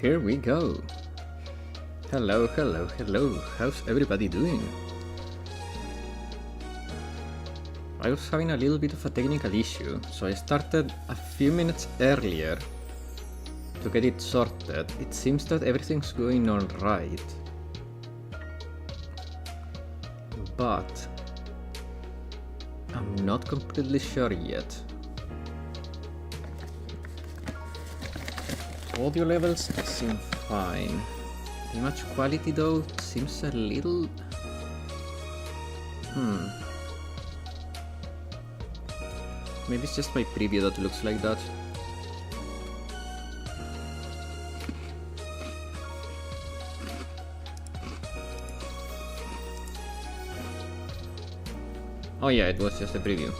here we go. Hello, hello, hello. How's everybody doing? I was having a little bit of a technical issue, so I started a few minutes earlier to get it sorted. It seems that everything's going alright. But I'm not completely sure yet. Audio levels seem fine. The image quality though seems a little... Maybe it's just my preview that looks like that. Oh yeah, it was just a preview.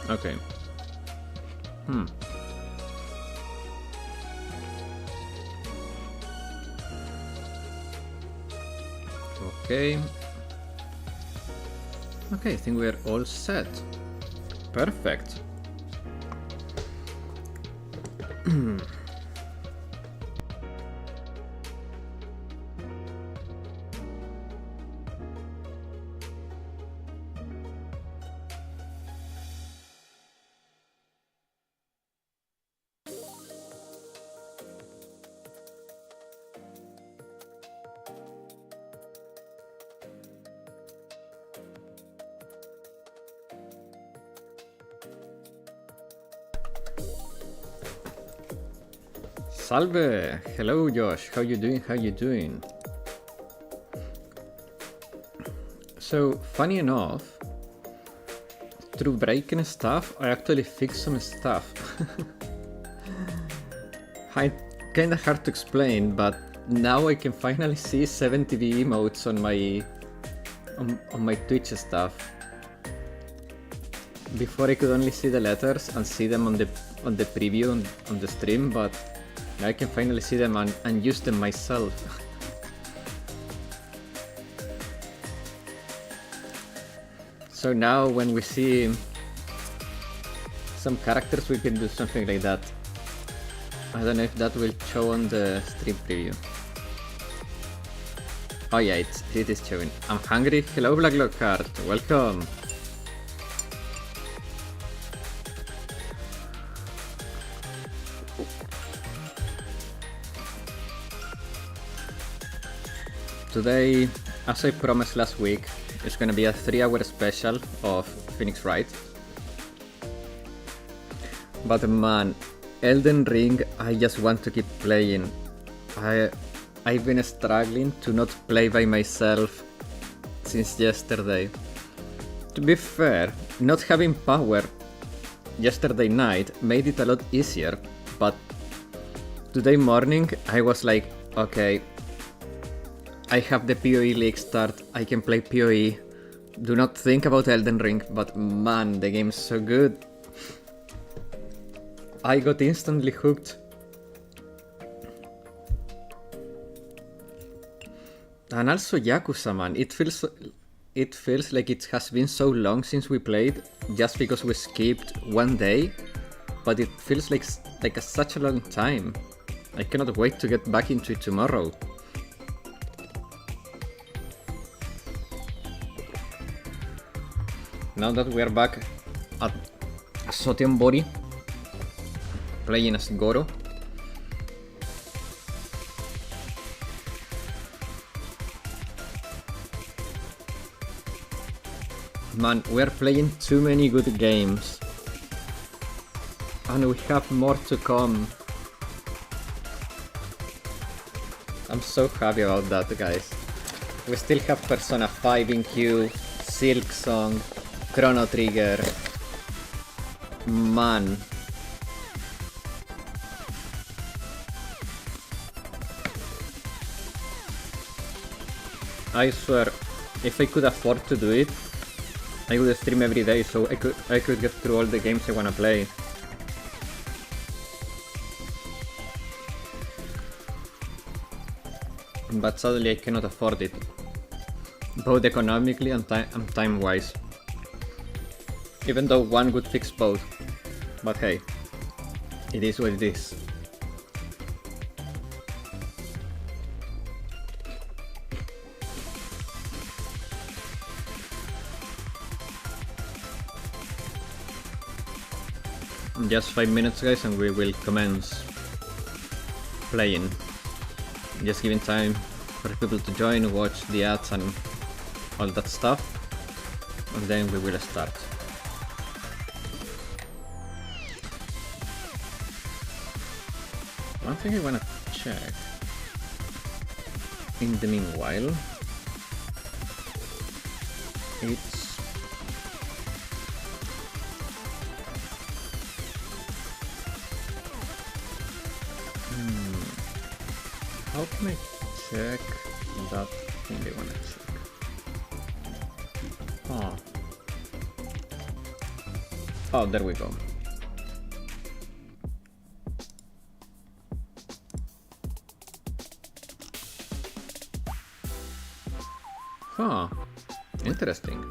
Okay. Okay. Okay, I think we're all set. Perfect. Salve! Hello Josh, how you doing? How you doing? So, funny enough, through breaking stuff, I actually fixed some stuff. Kinda hard to explain, but now I can finally see 7TV emotes on my Twitch stuff. Before I could only see the letters and see them on the preview on the stream, but now I can finally see them and use them myself. So now when we see some characters, we can do something like that. I don't know if that will show on the stream preview. Oh yeah, it is showing. I'm hungry. Hello Black Lockhart, welcome. Today, as I promised last week, it's gonna be a 3-hour special of Phoenix Wright. But man, Elden Ring, I just want to keep playing. I've been struggling to not play by myself since yesterday. To be fair, not having power yesterday night made it a lot easier, but today morning I was like, okay, I have the PoE League start, I can play PoE, do not think about Elden Ring, but man, the game's so good. I got instantly hooked. And also Yakuza, man, it feels like it has been so long since we played, just because we skipped one day, but it feels like such a long time. I cannot wait to get back into it tomorrow. Now that we are back at Sotian Bori, playing as Goro. Man, we are playing too many good games. And we have more to come. I'm so happy about that, guys. We still have Persona 5 in queue, Silk Song, Chrono Trigger. Man. I swear, if I could afford to do it, I would stream every day so I could get through all the games I wanna play. But sadly I cannot afford it, both economically and time-wise. Even though one would fix both. But hey, it is what it is. Just 5 minutes, guys, and we will commence playing. Just giving time for people to join, watch the ads and all that stuff, and then we will start. One thing I wanna check in the meanwhile, it's how can I check that thing I wanna check? Oh, there we go. Huh, interesting.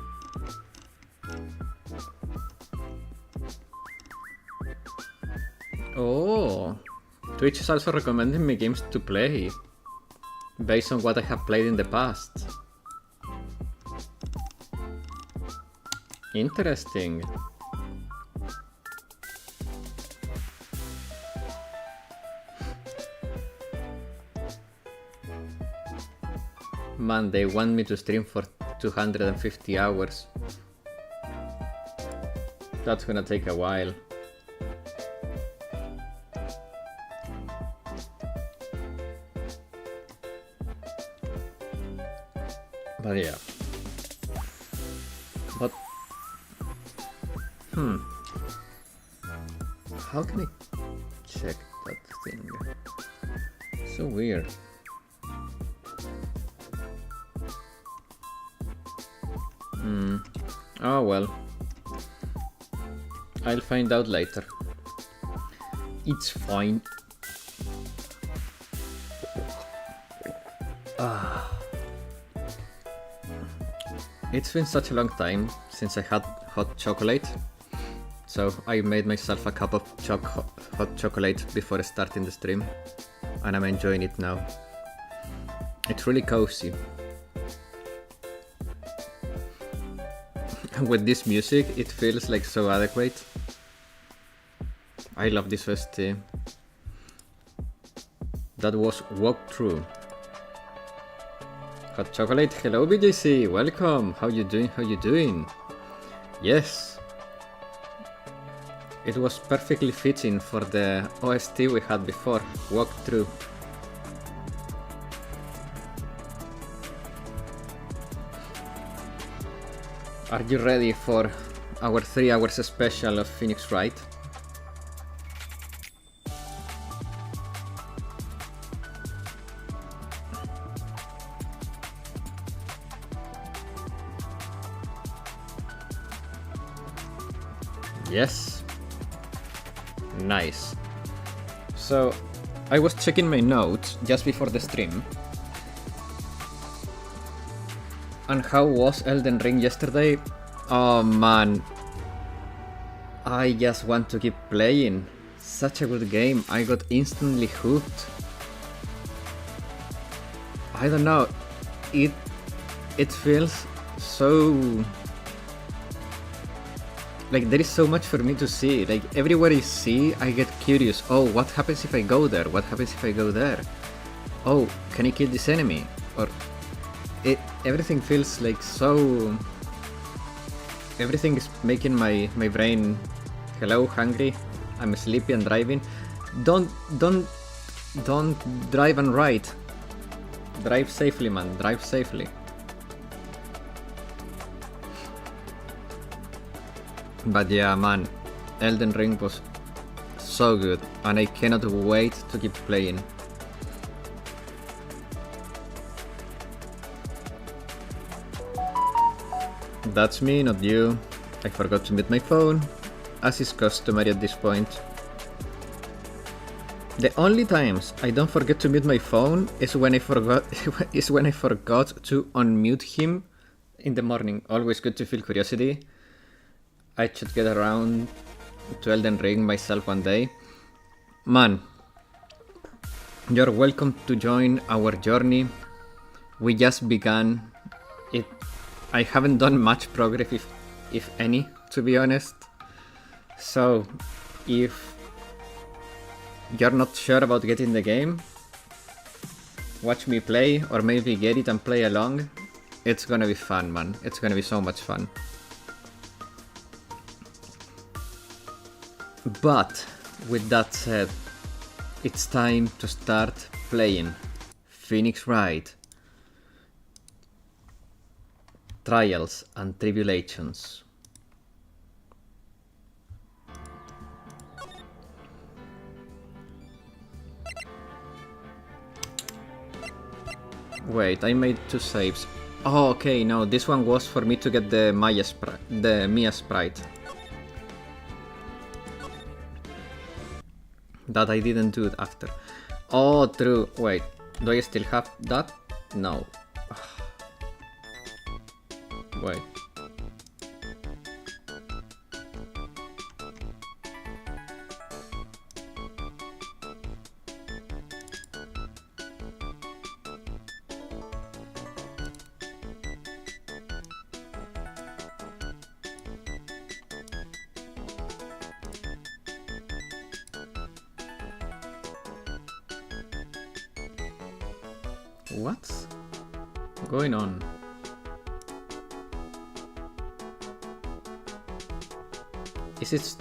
Oh, Twitch is also recommending me games to play based on what I have played in the past. Interesting. Man, they want me to stream for 250 hours. That's gonna take a while. But yeah. But how can I check that thing? So weird. Oh well. I'll find out later. It's fine. It's been such a long time since I had hot chocolate, so I made myself a cup of hot chocolate before starting the stream, and I'm enjoying it now. It's really cozy. With this music, it feels like so adequate. I love this OST. That was Walkthrough. Hot chocolate, hello BJC, welcome. How you doing? How you doing? Yes. It was perfectly fitting for the OST we had before, Walkthrough. Are you ready for our 3 hours special of Phoenix Wright? Yes. Nice. So, I was checking my notes just before the stream. And how was Elden Ring yesterday? Oh man, I just want to keep playing. Such a good game, I got instantly hooked. I don't know, it feels so... like there is so much for me to see. Like everywhere I see, I get curious. Oh, what happens if I go there? What happens if I go there? Oh, can I kill this enemy? Or... everything feels like so... everything is making my brain... Hello, hungry? I'm sleepy and driving. Don't drive and ride. Drive safely, man. Drive safely. But yeah, man. Elden Ring was so good. And I cannot wait to keep playing. That's me, not you. I forgot to mute my phone, as is customary at this point. The only times I don't forget to mute my phone is when I forgot to unmute him in the morning. Always good to feel curiosity. I should get around to Elden Ring myself one day. Man, you're welcome to join our journey. We just began it. I haven't done much progress, if any, to be honest. So, if you're not sure about getting the game, watch me play, or maybe get it and play along. It's gonna be fun, man. It's gonna be so much fun. But with that said, it's time to start playing Phoenix Wright Trials and Tribulations. Wait, I made 2 saves. Oh, okay, no, this one was for me to get the Mia sprite. That I didn't do it after. Oh, true. Wait, do I still have that? No. Wait. What's going on? Is it...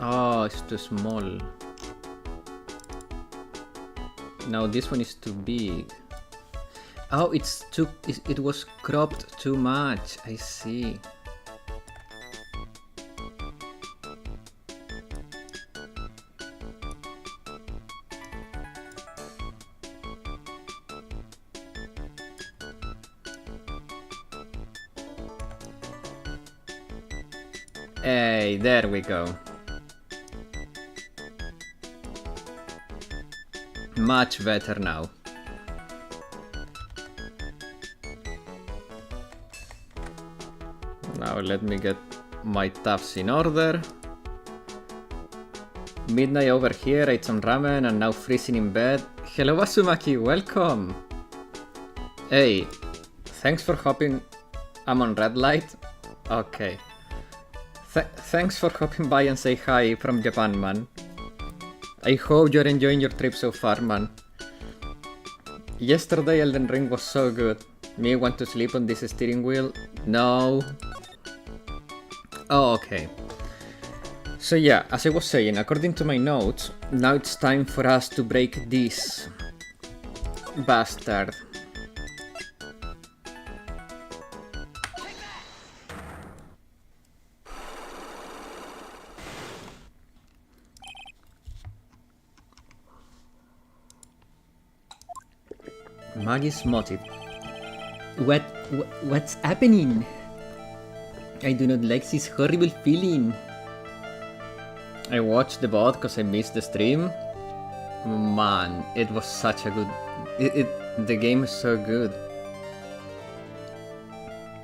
Oh, it's too small. Now this one is too big. Oh, it's too... It was cropped too much. I see. Hey, there we go. Much better now. Now let me get my tabs in order. Midnight over here, ate some ramen and now freezing in bed. Hello Asumaki, welcome! Hey, thanks for hopping. I'm on red light? Okay. Thanks for hopping by and say hi from Japan, man. I hope you're enjoying your trip so far, man. Yesterday Elden Ring was so good. Me want to sleep on this steering wheel? No. Oh, okay. So yeah, as I was saying, according to my notes, now it's time for us to break this bastard. Maggie's motive. What's happening? I do not like this horrible feeling. I watched the VOD cause I missed the stream. Man, it was such a good... the game is so good.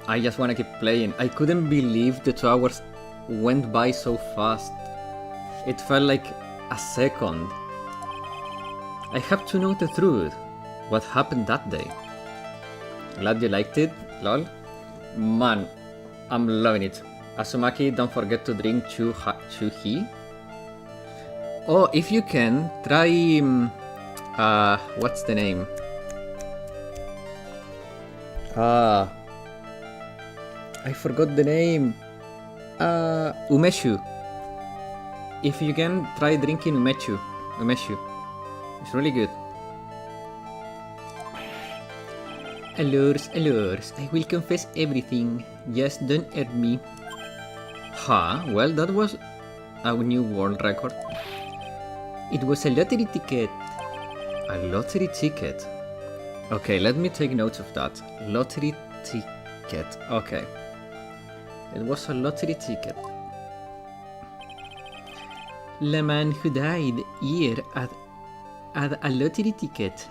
I just wanna keep playing. I couldn't believe the 2 hours went by so fast. It felt like a second. I have to know the truth. What happened that day? Glad you liked it, lol. Man, I'm loving it. Asumaki, don't forget to drink Chuhi. Oh, if you can, try... what's the name? I forgot the name. Umeshu. If you can, try drinking Umeshu. It's really good. Allures, I will confess everything. Just don't hurt me. Huh? Well, that was a new world record. It was a lottery ticket. A lottery ticket? Okay, let me take notes of that. Lottery ticket. Okay. It was a lottery ticket. The man who died here had a lottery ticket.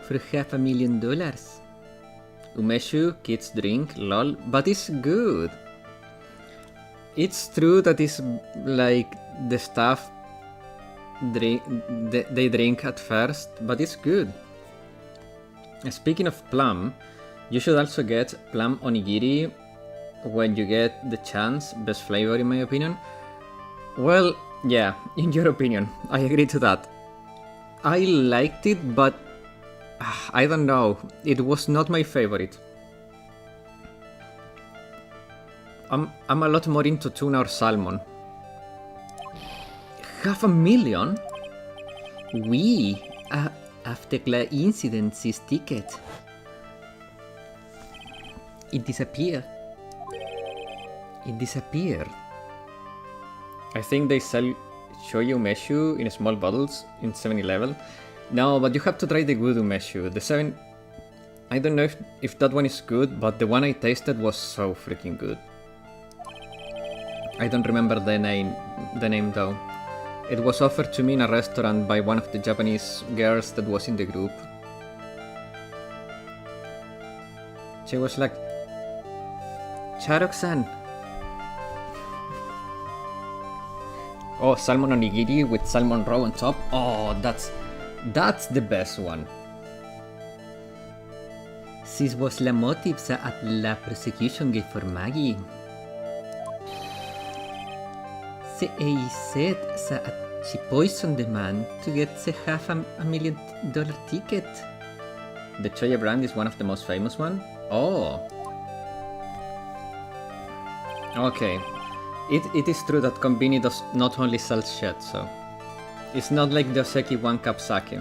For $500,000. Umeshu, kids drink, lol, but it's good. It's true that it's like the stuff they drink at first, but it's good. Speaking of plum, you should also get plum onigiri when you get the chance. Best flavor in my opinion. Well, yeah, in your opinion, I agree to that. I liked it, but I don't know, it was not my favorite. I'm a lot more into tuna or salmon. 500,000? Oui, after the incident, this ticket. It disappeared. It disappeared. I think they sell shoyu meshu in small bottles in 7-Eleven. No, but you have to try the good meshu. The 7... I don't know if that one is good, but the one I tasted was so freaking good. I don't remember the name though. It was offered to me in a restaurant by one of the Japanese girls that was in the group. She was like, Charok-san. Oh, salmon onigiri with salmon roe on top. Oh, that's the best one. This was the motive that la prosecution gave for Maggie. They said that she poisoned the man to get the $500,000 ticket. The Choya brand is one of the most famous one? Oh. Okay. It is true that Konbini does not only sell shit, so... It's not like the Oseki one-cup sake.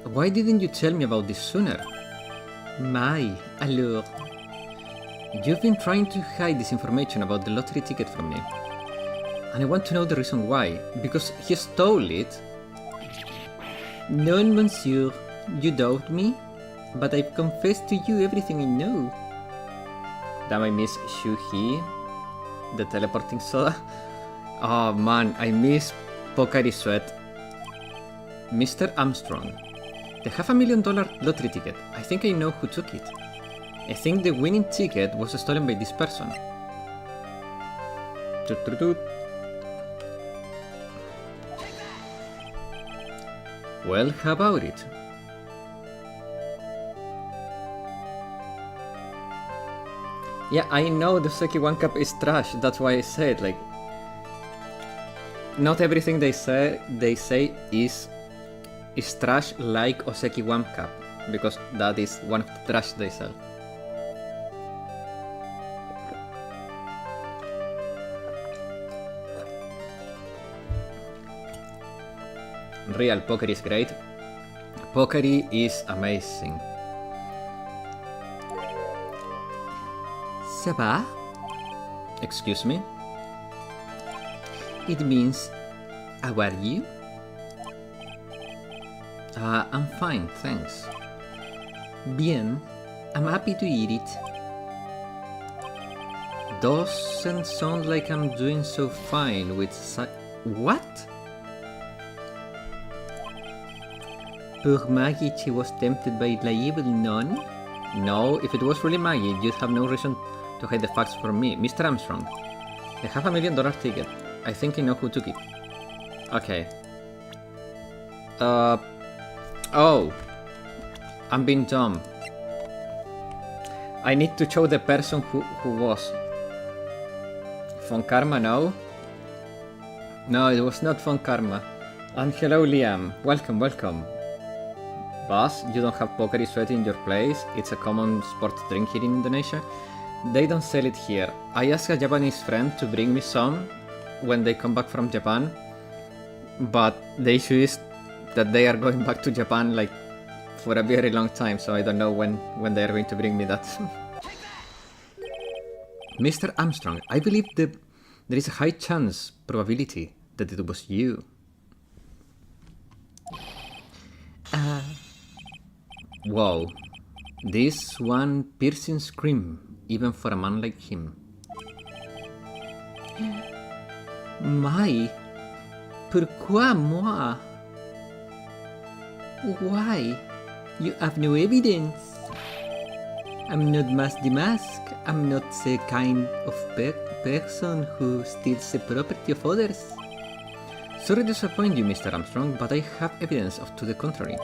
Why didn't you tell me about this sooner? My, alors... You've been trying to hide this information about the lottery ticket from me. And I want to know the reason why. Because he stole it. Non, monsieur. You doubt me? But I've confessed to you everything I know. Damn, I miss Shuhi, the teleporting soda. Oh man, I miss Pocari Sweat. Mr. Armstrong. The $500,000 lottery ticket. I think I know who took it. I think the winning ticket was stolen by this person. Well, how about it? Yeah, I know the Seki One Cup is trash, that's why I said, like... Not everything they say is trash like Oseki One Cup, because that is one of the trash they sell. Real Pocari is great. Pocari is amazing. Ça va? Excuse me? It means, how are you? I'm fine, thanks. Bien, I'm happy to eat it. Doesn't sound like I'm doing so fine with what? Poor Maggie, she was tempted by the evil nun? No, if it was really Maggie, you'd have no reason to hide the facts from me. Mr. Armstrong, the $500,000 ticket. I think I know who took it. Okay. Oh. I'm being dumb. I need to show the person who was. Von Karma, no? No, it was not Von Karma. And hello, Liam. Welcome, welcome. Boss, you don't have Pocari Sweat in your place? It's a common sports drink here in Indonesia. They don't sell it here. I asked a Japanese friend to bring me some when they come back from Japan, but the issue is that they are going back to Japan like for a very long time, so I don't know when they are going to bring me that. Mr. Armstrong, I believe there is a high probability that it was you. Wow, this one piercing scream, even for a man like him. My, pourquoi moi? Why? You have no evidence. I'm not the mask. I'm not the kind of person who steals the property of others. Sorry to disappoint you, Mr. Armstrong, but I have evidence to the contrary.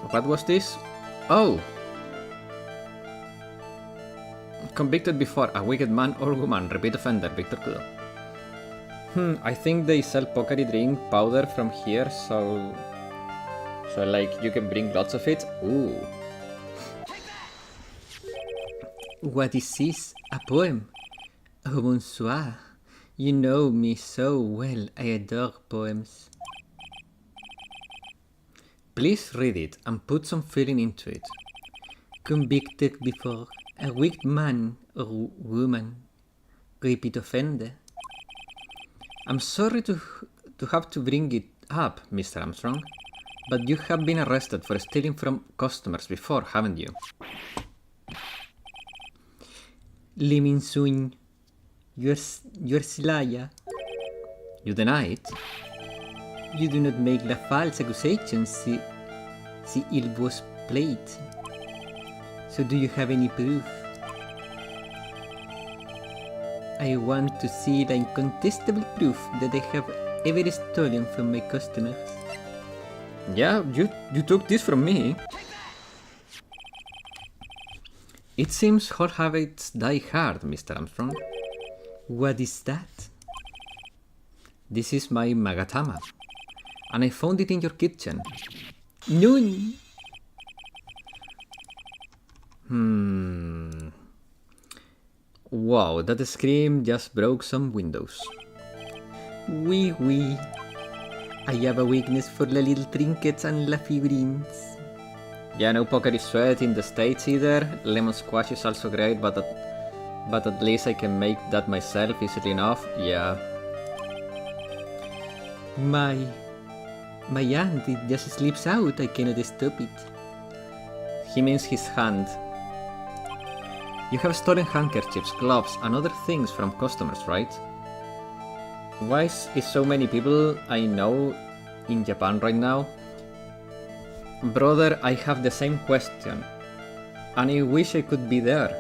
What was this? Oh! Convicted before, a wicked man or woman, repeat offender, Victor Kudo. I think they sell Pocari drink powder from here, so like you can bring lots of it. Ooh. What is this? A poem? Oh, bonsoir. You know me so well. I adore poems. Please read it and put some feeling into it. Convicted before, a wicked man or woman, repeat offender. I'm sorry to have to bring it up, Mr. Armstrong, but you have been arrested for stealing from customers before, haven't you? Li Min Soon, you're liar. You deny it? You do not make la false accusation si it was played. So do you have any proof? I want to see the incontestable proof that I have ever stolen from my customers. Yeah, you took this from me. It seems all habits die hard, Mr. Armstrong. What is that? This is my magatama, and I found it in your kitchen. Noon! Wow, that scream just broke some windows. Oui. I have a weakness for the little trinkets and la figurines. Yeah, no Pocari Sweat in the States either. Lemon squash is also great, but at least I can make that myself easily enough. Yeah. My hand, it just slips out. I cannot stop it. He means his hand. You have stolen handkerchiefs, gloves, and other things from customers, right? Why is so many people I know in Japan right now? Brother, I have the same question, and I wish I could be there.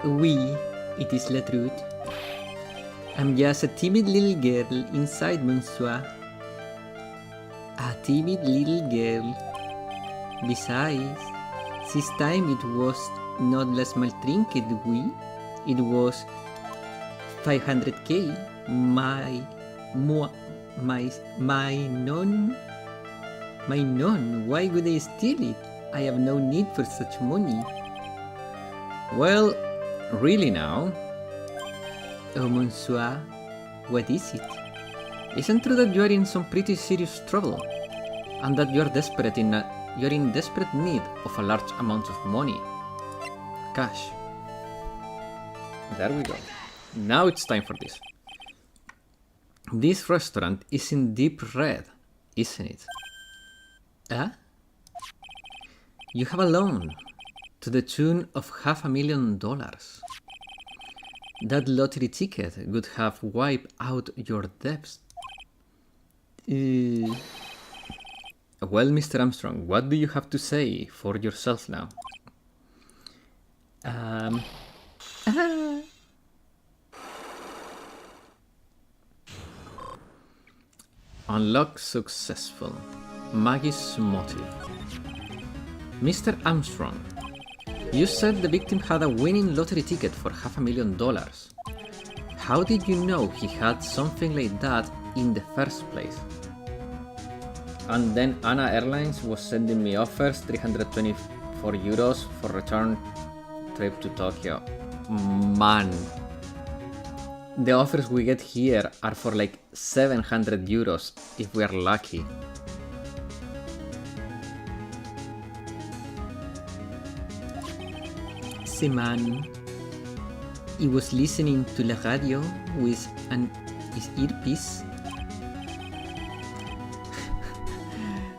Oui, it is la truth. I'm just a timid little girl inside Monsieur. A timid little girl. Besides, this time it was not la small trinket, oui. It was 500k. My non. Why would I steal it? I have no need for such money. Well, really now? Oh, monsieur, what is it? Isn't true that you are in some pretty serious trouble, and that you're in desperate need of a large amount of money? Cash. There we go. Now it's time for this. This restaurant is in deep red, isn't it? Huh? You have a loan to the tune of $500,000. That lottery ticket would have wiped out your debts. Well, Mr. Armstrong, what do you have to say for yourself now? Unlock successful. Maggie's motive. Mr. Armstrong, you said the victim had a winning lottery ticket for $500,000. How did you know he had something like that in the first place? And then Anna Airlines was sending me offers, 324 euros for return trip to Tokyo. Man. The offers we get here are for like 700 euros if we are lucky. The man, he was listening to the radio with his earpiece.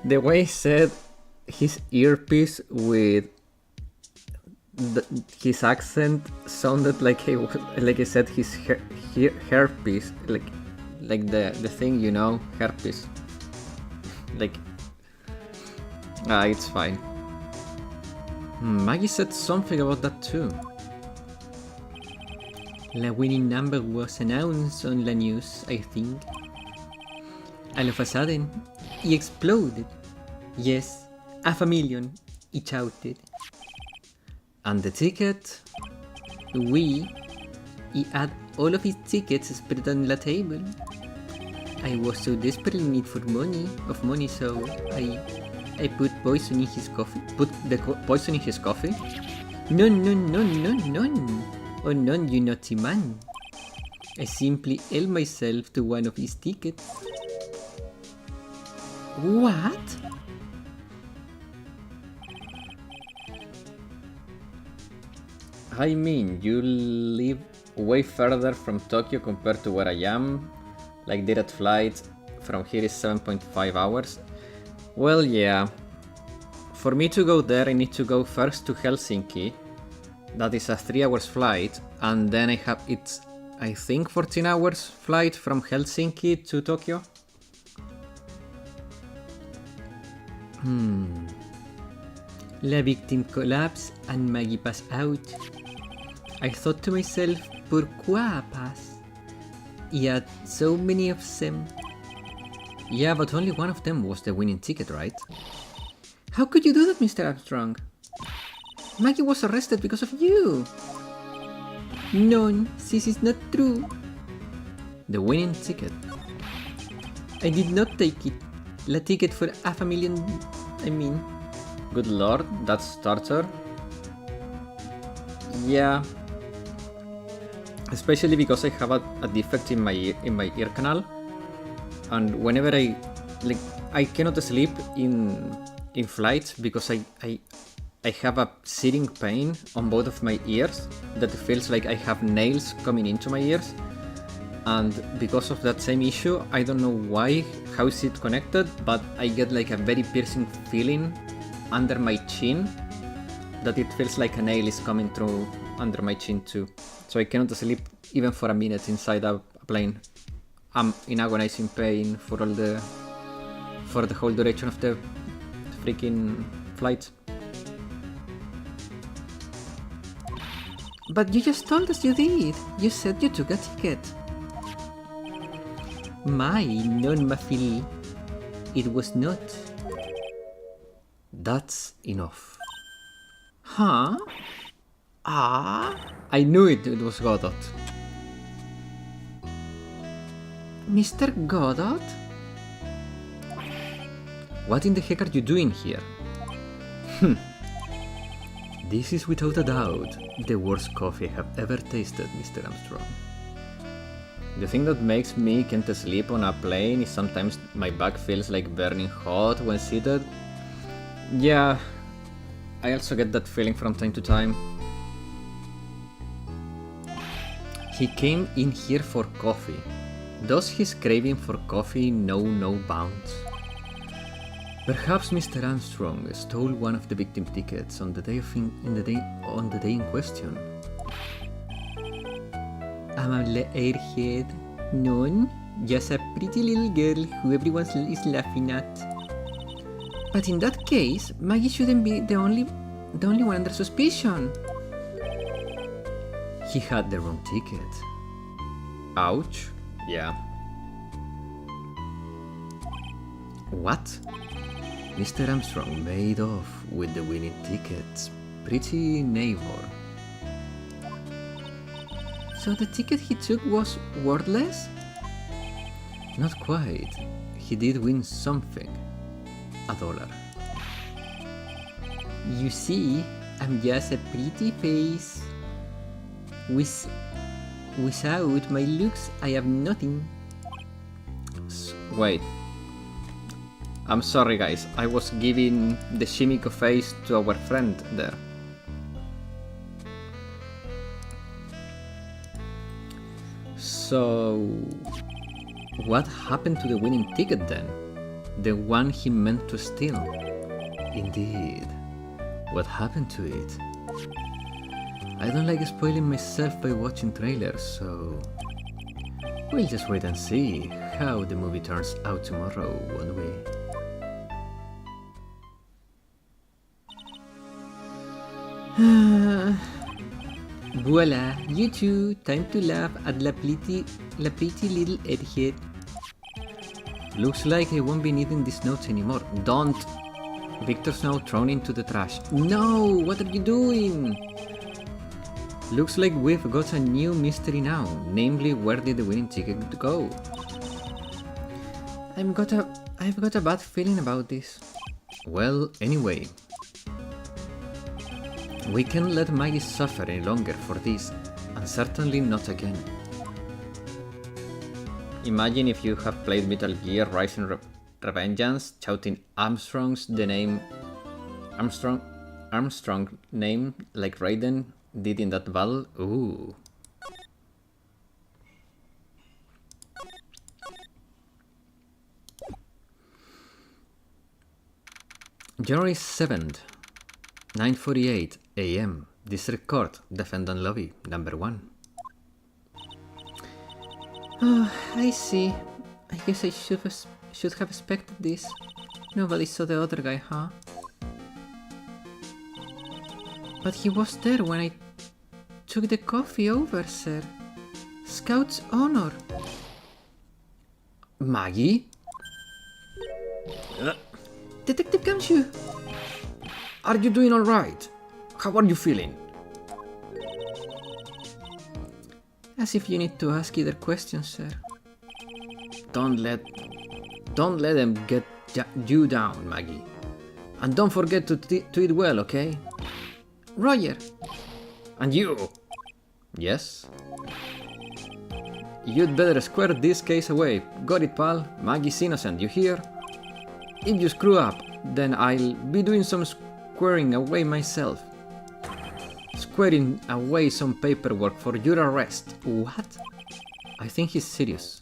The way he said his earpiece with his accent sounded like he said his hairpiece, like the thing, you know, hairpiece. It's fine. Maggie said something about that too. The winning number was announced on the news, I think. All of a sudden, he exploded. Yes, $500,000, he shouted. And the ticket? He had all of his tickets spread on the table. I was so desperately in need of money, so I put poison in his coffee. Poison in his coffee? None. Oh, none, you naughty man. I simply held myself to one of his tickets. What? I mean, you live way further from Tokyo compared to where I am. Like direct flight from here is 7.5 hours. Well, yeah. For me to go there, I need to go first to Helsinki. That is a 3 hours flight, and then it's I think 14 hours flight from Helsinki to Tokyo. La victime collapsed and Maggie passed out. I thought to myself, pourquoi pas? He had so many of them. Yeah, but only one of them was the winning ticket, right? How could you do that, Mr. Armstrong? Maggie was arrested because of you. No, this is not true. The winning ticket. I did not take it. The ticket for $500,000, I mean. Good lord, that's torture. Yeah. Especially because I have a defect in my ear canal, and whenever I cannot sleep in flight because I have a searing pain on both of my ears that feels like I have nails coming into my ears, and because of that same issue, I don't know why, how is it connected, but I get like a very piercing feeling under my chin that it feels like a nail is coming through under my chin too. So I cannot sleep even for a minute inside a plane. I'm in agonizing pain for the whole duration of the freaking flight. But you just told us you did. You said you took a ticket. Non ma it was not. That's enough. Huh? I knew it was Godot. Mr. Godot? What in the heck are you doing here? This is without a doubt the worst coffee I have ever tasted, Mr. Armstrong. The thing that makes me can't sleep on a plane is sometimes my back feels like burning hot when seated. Yeah, I also get that feeling from time to time. He came in here for coffee. Does his craving for coffee know no bounds? Perhaps Mr. Armstrong stole one of the victim tickets on the day in question. I'm a airhead. None, just a pretty little girl who everyone is laughing at. But in that case, Maggie shouldn't be the only one under suspicion. He had the wrong ticket. Ouch. Yeah. What? Mr. Armstrong made off with the winning tickets. Pretty neighbor. So the ticket he took was worthless? Not quite. He did win something. $1. You see, I'm just a pretty face. Without my looks, I have nothing. Wait. I'm sorry guys, I was giving the Shimiko face to our friend there. So, what happened to the winning ticket then? The one he meant to steal? Indeed. What happened to it? I don't like spoiling myself by watching trailers, so we'll just wait and see how the movie turns out tomorrow, won't we? Voila, you two, time to laugh at la pretty little airhead. Looks like I won't be needing these notes anymore. Don't! Victor's now thrown into the trash. No! What are you doing? Looks like we've got a new mystery now, namely where did the winning ticket go? I've got a bad feeling about this. Well, anyway. We can't let Maggie suffer any longer for this, and certainly not again. Imagine if you have played Metal Gear Rising Revengeance, shouting Armstrong's the name Armstrong name like Raiden did in that battle. Ooh. January 7th, 9:48 AM. District Court, Defendant Lobby, number 1. Oh, I see. I guess I should have expected this. Nobody saw the other guy, huh? But he was there when I took the coffee over, sir. Scout's honor. Maggie? Detective Gamshu! Are you doing alright? How are you feeling? As if you need to ask either question, sir. Don't let them get you down, Maggie. And don't forget to eat well, okay? Roger! And you! Yes? You'd better square this case away. Got it, pal? Maggie's innocent, you hear? If you screw up, then I'll be doing some squaring away myself. Squaring away some paperwork for your arrest. What? I think he's serious.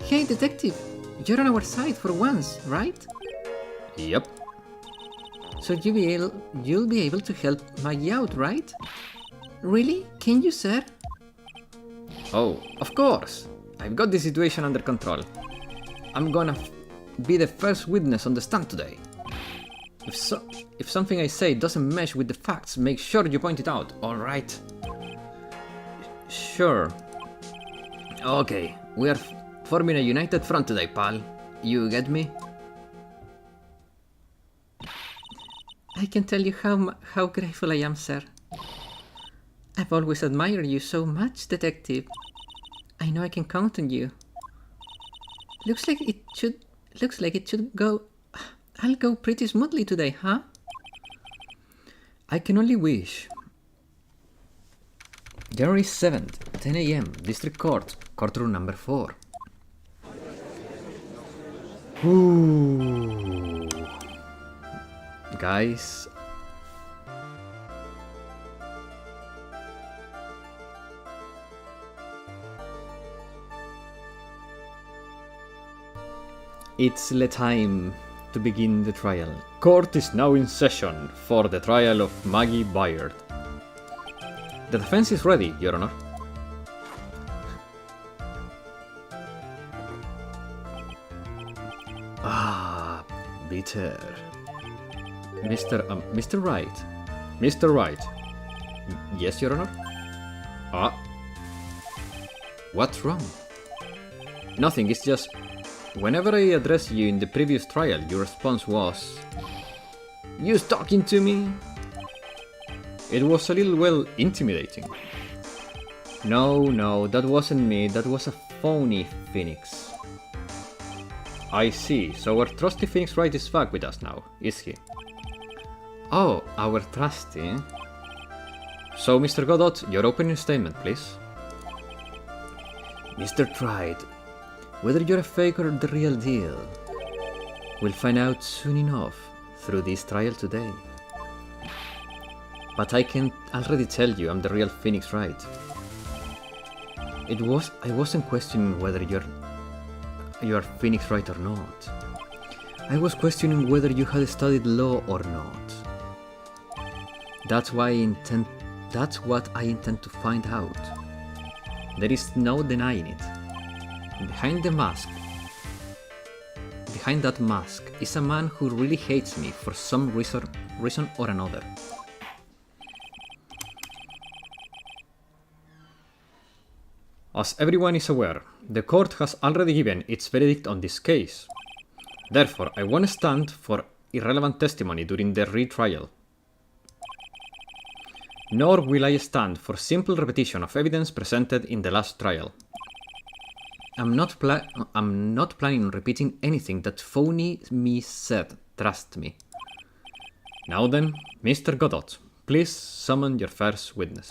Hey, detective! You're on our side for once, right? Yep. So you'll be able to help Maggie out, right? Really? Can you, sir? Oh, of course! I've got the situation under control. I'm gonna be the first witness on the stand today. If something I say doesn't mesh with the facts, make sure you point it out, alright? Sure. Okay, we are forming a united front today, pal. You get me? I can tell you how grateful I am, sir. I've always admired you so much, detective. I know I can count on you. Looks like it should go. I'll go pretty smoothly today, huh? I can only wish. January 7th, 10 AM, District Court, courtroom number 4. Ooh. Guys. It's the time to begin the trial. Court is now in session for the trial of Maggie Byard. The defense is ready, Your Honor. Ah, bitter. Mr. Wright. Mr. Wright. Yes, Your Honor? Ah. What's wrong? Nothing, it's just... Whenever I addressed you in the previous trial, your response was... You talking to me? It was a little, well, intimidating. No, that wasn't me, that was a phony Phoenix. I see, so our trusty Phoenix Wright is back with us now, is he? Oh, our trusty? So, Mr. Godot, your opening statement, please. Mr. Wright, whether you're a fake or the real deal, we'll find out soon enough through this trial today. But I can already tell you I'm the real Phoenix Wright. I wasn't questioning whether you're Phoenix Wright or not. I was questioning whether you had studied law or not. That's what I intend to find out. There is no denying it. Behind that mask is a man who really hates me for some reason or another. As everyone is aware, the court has already given its verdict on this case. Therefore, I won't stand for irrelevant testimony during the retrial. Nor will I stand for simple repetition of evidence presented in the last trial. I'm not planning on repeating anything that phony me said, trust me. Now then, Mr. Godot, please summon your first witness.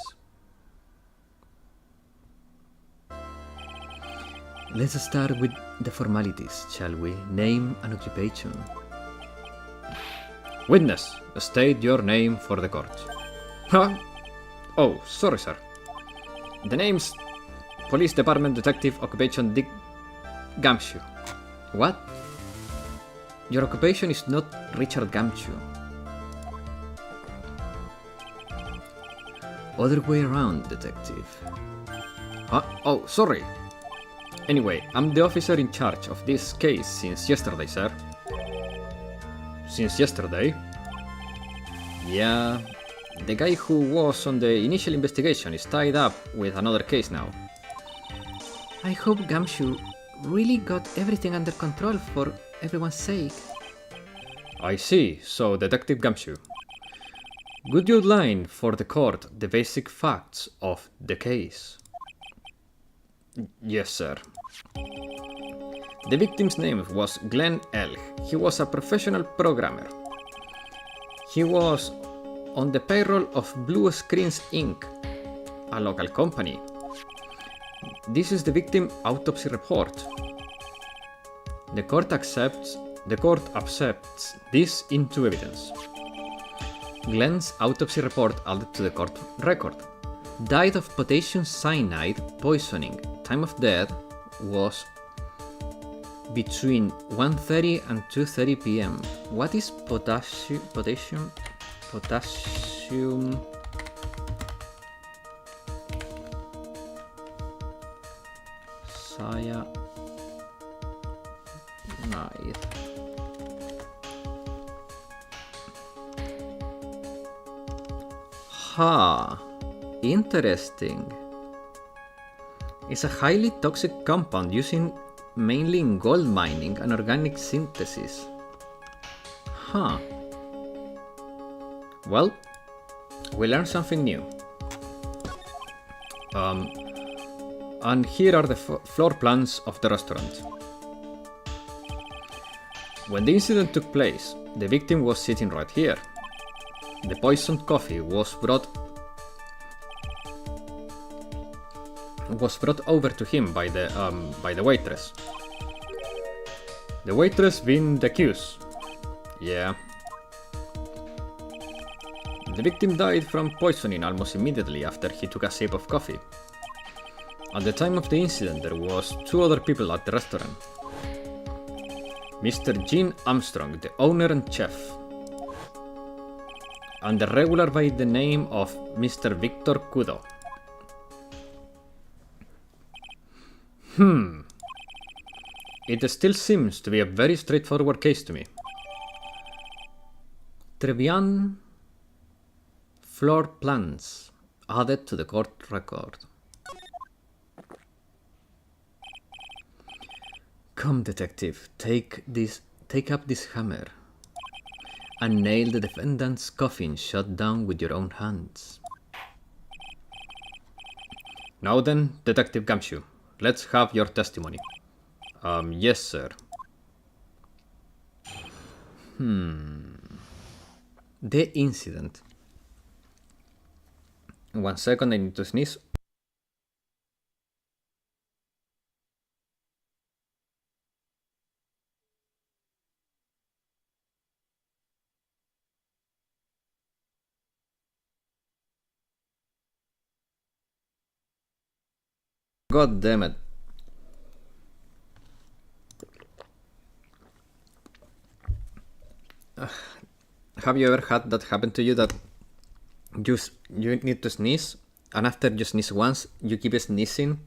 Let's start with the formalities, shall we? Name and occupation. Witness, state your name for the court. Huh? Oh, sorry, sir. The name's Police Department Detective Occupation Dick Gumshoe. What? Your occupation is not Richard Gumshoe. Other way around, detective. Huh? Oh, sorry. Anyway, I'm the officer in charge of this case since yesterday, sir. Since yesterday? Yeah, the guy who was on the initial investigation is tied up with another case now. I hope Gumshoe really got everything under control for everyone's sake. I see, so Detective Gumshoe. Would you outline for the court the basic facts of the case? Yes, sir. The victim's name was Glenn Elg. He was a professional programmer. He was on the payroll of Blue Screens Inc., a local company. This is the victim autopsy report. The court accepts this into evidence. Glenn's autopsy report added to the court record. Died of potassium cyanide poisoning. Time of death was between 1:30 and 2:30 p.m. What is potassium? Cyanide. Ha, interesting. It's a highly toxic compound used mainly in gold mining and organic synthesis. Huh. Well, we learned something new. And here are the floor plans of the restaurant. When the incident took place, the victim was sitting right here. The poisoned coffee was brought over to him by the waitress. The waitress being the accused. Yeah. The victim died from poisoning almost immediately after he took a sip of coffee. At the time of the incident, there was 2 other people at the restaurant. Mr. Gene Armstrong, the owner and chef, and the regular by the name of Mr. Victor Kudo. It still seems to be a very straightforward case to me. Trevian floor plans added to the court record. Come, detective, take up this hammer and nail the defendant's coffin shut down with your own hands. Now then, Detective Gumshoe, let's have your testimony. Yes, sir. The incident. 1 second, I need to sneeze. God damn it. Have you ever had that happen to you, that you need to sneeze, and after you sneeze once, you keep sneezing?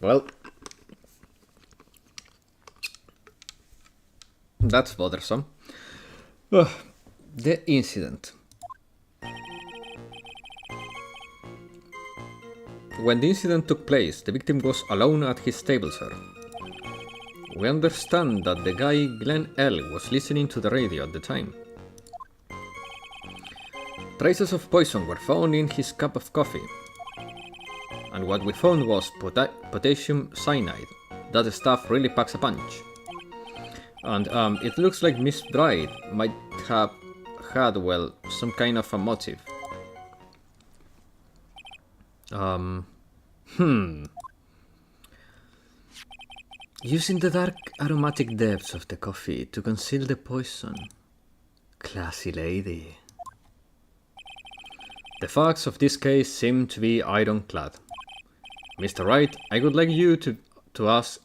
Well, that's bothersome. The incident. When the incident took place, the victim was alone at his table, sir. We understand that the guy Glenn L. was listening to the radio at the time. Traces of poison were found in his cup of coffee. And what we found was potassium cyanide. That stuff really packs a punch. And it looks like Miss Wright might have had, well, some kind of a motive. Using the dark aromatic depths of the coffee to conceal the poison. Classy lady. The facts of this case seem to be ironclad. Mr. Wright, I would like you to ask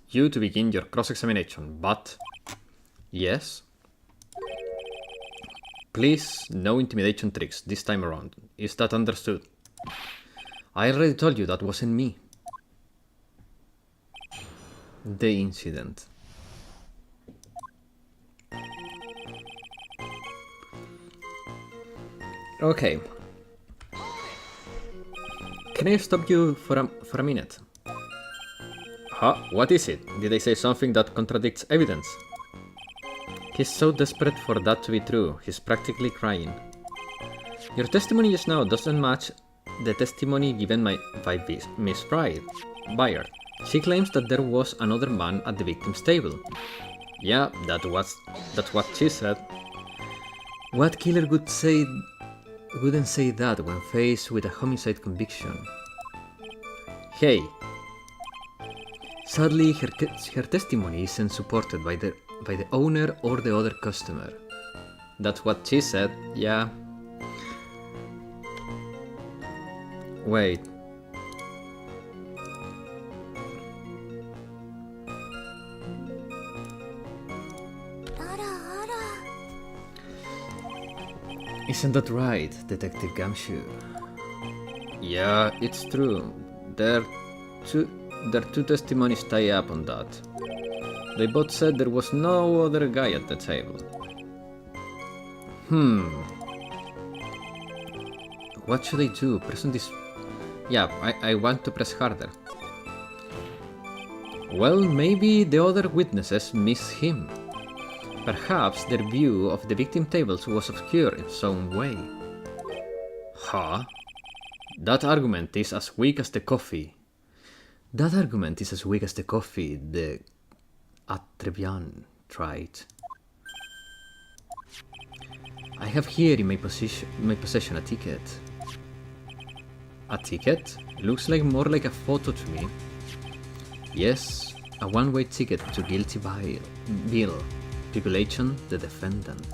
you to begin your cross-examination, but yes. Please, no intimidation tricks this time around. Is that understood? I already told you that wasn't me. The incident. Okay. Can I stop you for a minute? Huh? What is it? Did I say something that contradicts evidence? He's so desperate for that to be true, he's practically crying. Your testimony just now doesn't match the testimony given by Miss Wright. Buyer. She claims that there was another man at the victim's table. Yeah, that's what she said. What killer wouldn't say that when faced with a homicide conviction? Hey. Sadly, her testimony isn't supported by the owner or the other customer. That's what she said, yeah. Wait. Isn't that right, Detective Gumshoe? Yeah, it's true. Their two testimonies tie up on that. They both said there was no other guy at the table. What should I do? Press on this... Yeah, I want to press harder. Well, maybe the other witnesses miss him. Perhaps their view of the victim tables was obscure in some way. Huh? That argument is as weak as the coffee. The Atrebian tried. I have here in my possession a ticket. A ticket? Looks like more like a photo to me. Yes, a one-way ticket to guilty Bill. Tribulation, the defendant.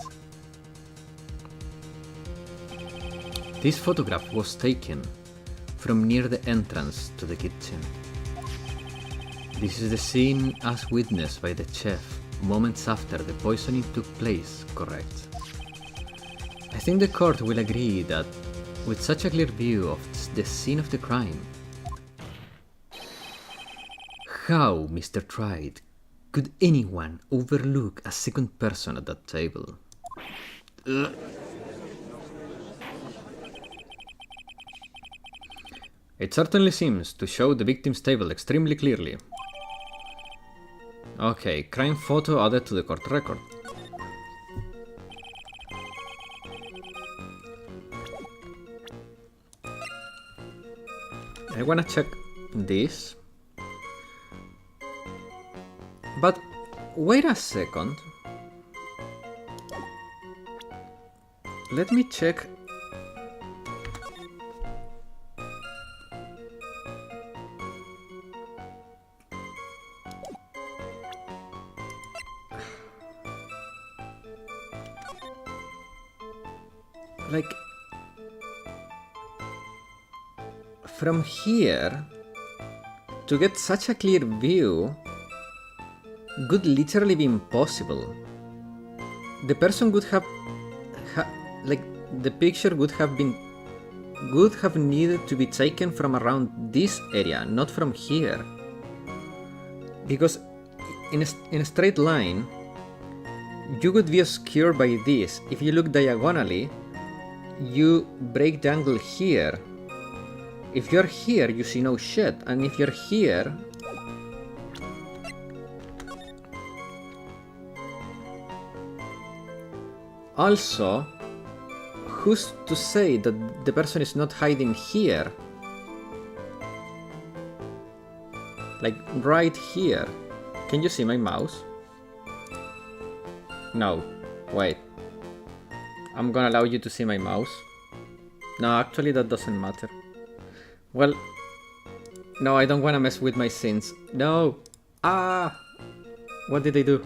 This photograph was taken from near the entrance to the kitchen. This is the scene as witnessed by the chef moments after the poisoning took place, correct? I think the court will agree that with such a clear view of the scene of the crime, how, Mr. Wright, could anyone overlook a second person at that table? It certainly seems to show the victim's table extremely clearly. Okay, crime photo added to the court record. I wanna check this. But wait a second. Let me check. Like, from here, to get such a clear view would literally be impossible. The person would have, like, the picture would have needed to be taken from around this area, not from here. Because in a straight line, you would be obscured by this. If you look diagonally, you break the angle here. If you're here, you see no shit, and if you're here, Also, who's to say that the person is not hiding here? Like, right here. Can you see my mouse? No. Wait. I'm gonna allow you to see my mouse. No, actually that doesn't matter. Well, no, I don't wanna mess with my scenes. No! Ah! What did I do?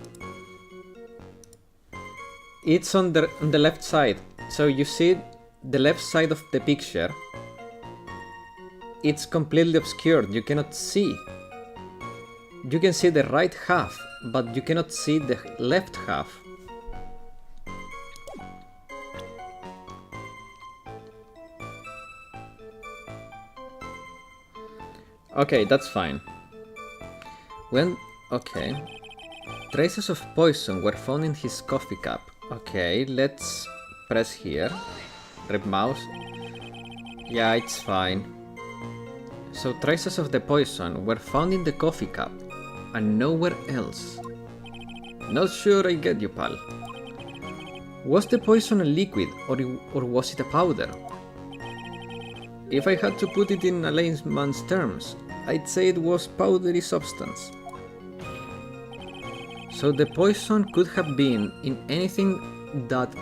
It's on the left side. So you see the left side of the picture. It's completely obscured. You cannot see. You can see the right half, but you cannot see the left half. Okay, that's fine. Okay. Traces of poison were found in his coffee cup. Okay, let's press here. Rip mouse. Yeah, it's fine. So traces of the poison were found in the coffee cup and nowhere else. Not sure I get you, pal. Was the poison a liquid or was it a powder? If I had to put it in a layman's terms, I'd say it was powdery substance. So the poison could have been in anything that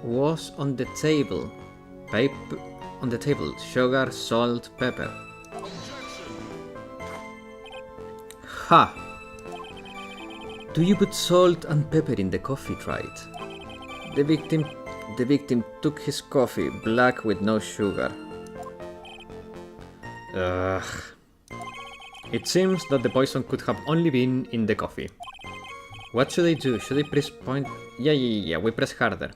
was on the table. Sugar, salt, pepper. Ha! Do you put salt and pepper in the coffee, Wright? The victim took his coffee, black with no sugar. Ugh. It seems that the poison could have only been in the coffee. What should I do? Should I press point? Yeah, we press harder.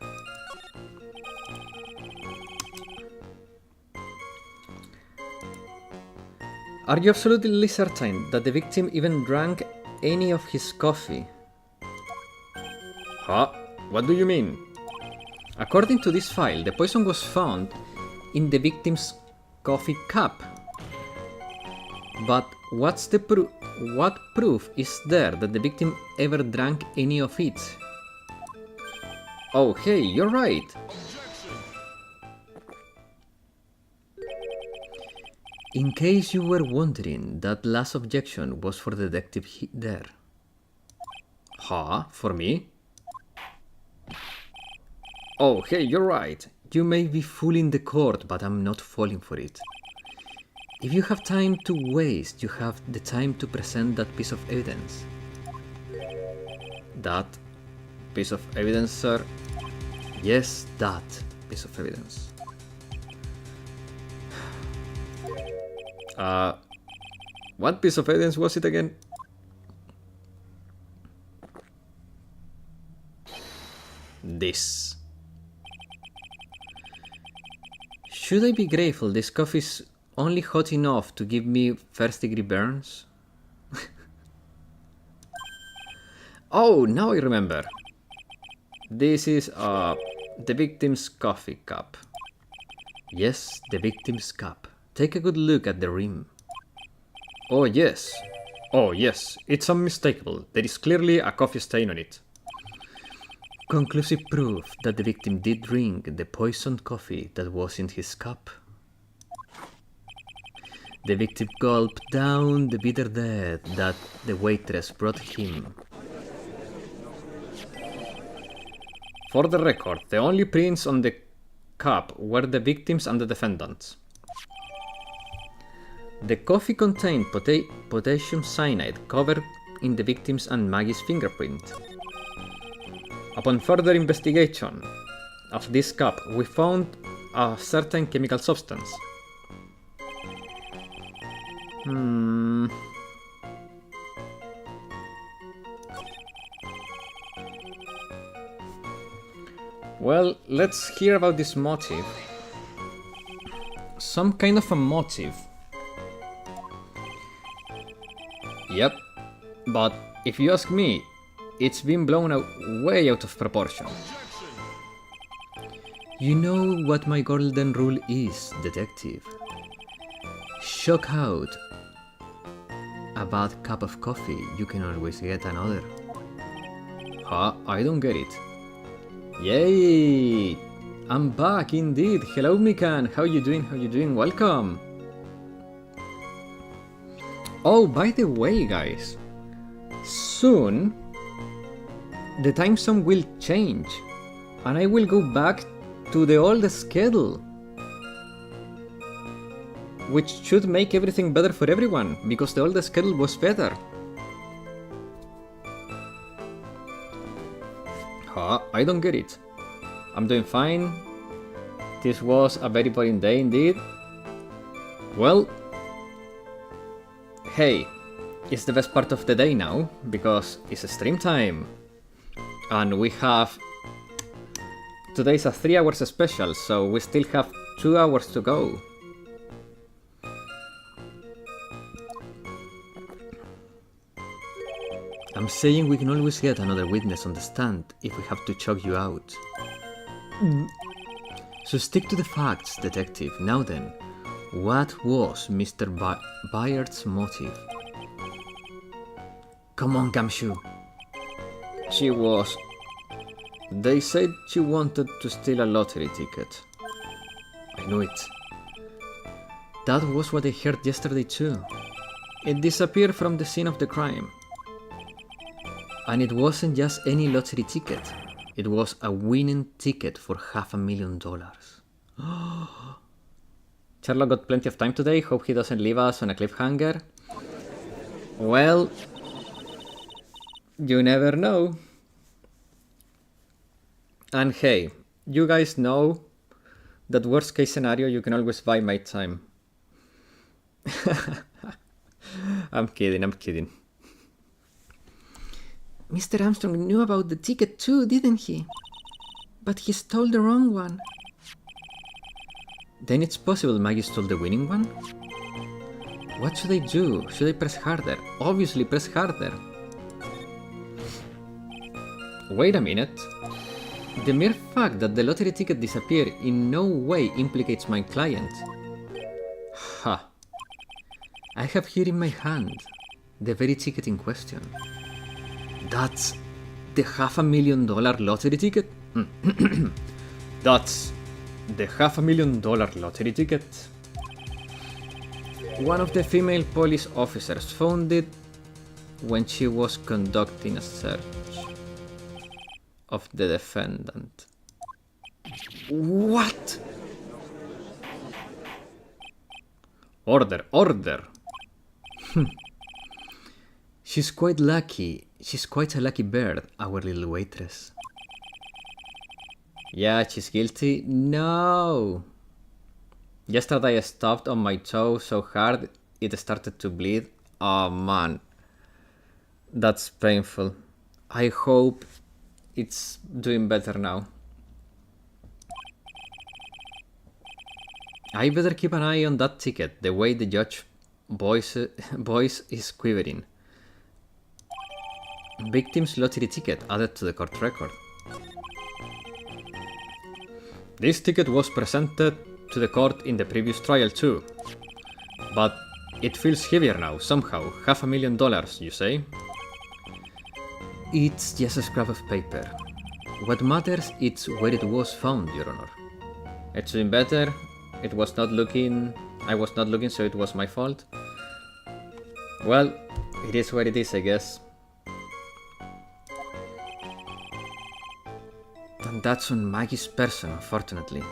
Are you absolutely certain that the victim even drank any of his coffee? Huh? What do you mean? According to this file, the poison was found in the victim's coffee cup. But what proof is there that the victim ever drank any of it? Oh, hey, you're right. In case you were wondering, that last objection was for the detective there. Huh? For me? Oh, hey, you're right. You may be fooling the court, but I'm not falling for it. If you have time to waste, you have the time to present that piece of evidence. That piece of evidence, sir? Yes, that piece of evidence. What piece of evidence was it again? This. Should I be grateful this coffee's only hot enough to give me first-degree burns? Oh, now I remember. This is the victim's coffee cup. Yes, the victim's cup. Take a good look at the rim. Oh yes, it's unmistakable. There is clearly a coffee stain on it. Conclusive proof that the victim did drink the poisoned coffee that was in his cup. The victim gulped down the bitter death that the waitress brought him. For the record, the only prints on the cup were the victims and the defendants. The coffee contained potassium cyanide covered in the victim's and Maggie's fingerprint. Upon further investigation of this cup, we found a certain chemical substance. Well, let's hear about this motive. Some kind of a motive. Yep, but if you ask me, it's been blown way out of proportion. You know what my golden rule is, detective. Shock out a bad cup of coffee, you can always get another. Huh? I don't get it. Yay! I'm back indeed. Hello, Mikan. How you doing? How you doing? Welcome. Oh, by the way, guys, soon the time zone will change, and I will go back to the old schedule, which should make everything better for everyone, because the old schedule was better. I don't get it. I'm doing fine. This was a very boring day indeed. Well, hey, it's the best part of the day now, because it's stream time. And we have... Today's a 3 hours special, so we still have 2 hours to go. I'm saying we can always get another witness on the stand if we have to choke you out. So stick to the facts, detective. Now then, what was Mr. Bayard's motive? Come on, Gamshu. She was... They said she wanted to steal a lottery ticket. I knew it. That was what I heard yesterday too. It disappeared from the scene of the crime. And it wasn't just any lottery ticket. It was a winning ticket for $500,000. Sherlock got plenty of time today. Hope he doesn't leave us on a cliffhanger. Well, you never know. And hey, you guys know that worst case scenario, you can always buy my time. I'm kidding. Mr. Armstrong knew about the ticket too, didn't he? But he stole the wrong one. Then it's possible Maggie stole the winning one? What should I do? Should I press harder? Obviously press harder. Wait a minute. The mere fact that the lottery ticket disappeared in no way implicates my client. Ha. I have here in my hand the very ticket in question. That's the $500,000 lottery ticket? That's the $500,000 lottery ticket. One of the female police officers found it when she was conducting a search of the defendant. What? Order. She's quite lucky. She's quite a lucky bird, our little waitress. Yeah, she's guilty? No! Yesterday I stopped on my toe so hard it started to bleed. Oh man. That's painful. I hope it's doing better now. I better keep an eye on that ticket, the way the judge voice is quivering. Victim's lottery ticket added to the court record. This ticket was presented to the court in the previous trial too. But it feels heavier now, somehow. $500,000, you say? It's just a scrap of paper. What matters is where it was found, Your Honor. It's doing better. I was not looking, so it was my fault. Well, it is what it is, I guess. And that's on Maggie's person, unfortunately.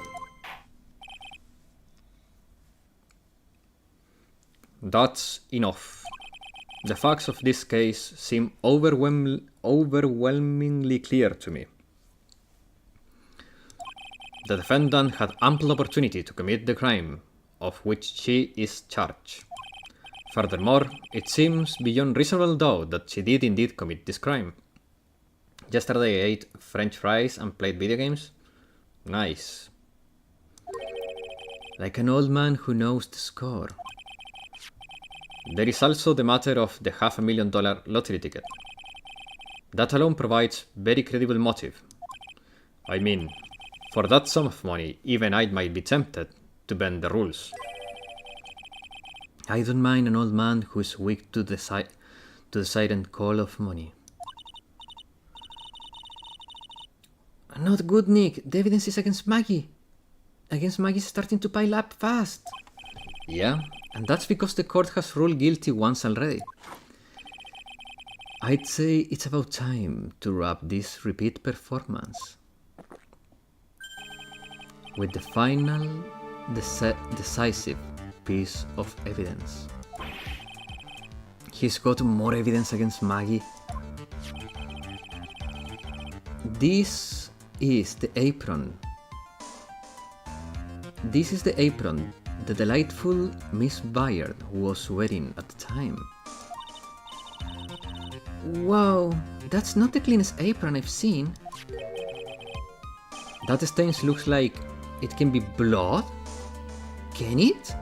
That's enough. The facts of this case seem overwhelmingly clear to me. The defendant had ample opportunity to commit the crime of which she is charged. Furthermore, it seems beyond reasonable doubt that she did indeed commit this crime. Yesterday I ate French fries and played video games. Nice. Like an old man who knows the score. There is also the matter of the $500,000 lottery ticket. That alone provides very credible motive. I mean, for that sum of money, even I might be tempted to bend the rules. I don't mind an old man who is weak to the silent call of money. Not good, Nick. The evidence is against Maggie. Against Maggie is starting to pile up fast. Yeah, and that's because the court has ruled guilty once already. I'd say it's about time to wrap this repeat performance with the final, decisive piece of evidence. He's got more evidence against Maggie. This is the apron. This is the apron the delightful Miss Byard was wearing at the time. Wow, that's not the cleanest apron I've seen. That stains looks like it can be blood? Can it?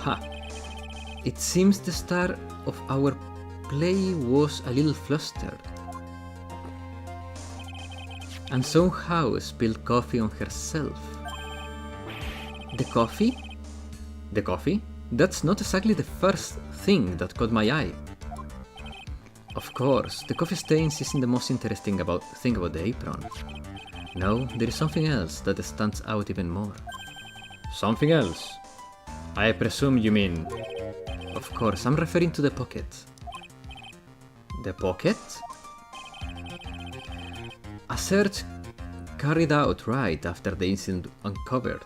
Ha! It seems the star of our play was a little flustered and somehow spilled coffee on herself. The coffee? The coffee? That's not exactly the first thing that caught my eye. Of course, the coffee stains isn't the most interesting thing about the apron. No, there is something else that stands out even more. Something else? I presume you mean... Of course, I'm referring to the pocket. The pocket? A search carried out right after the incident uncovered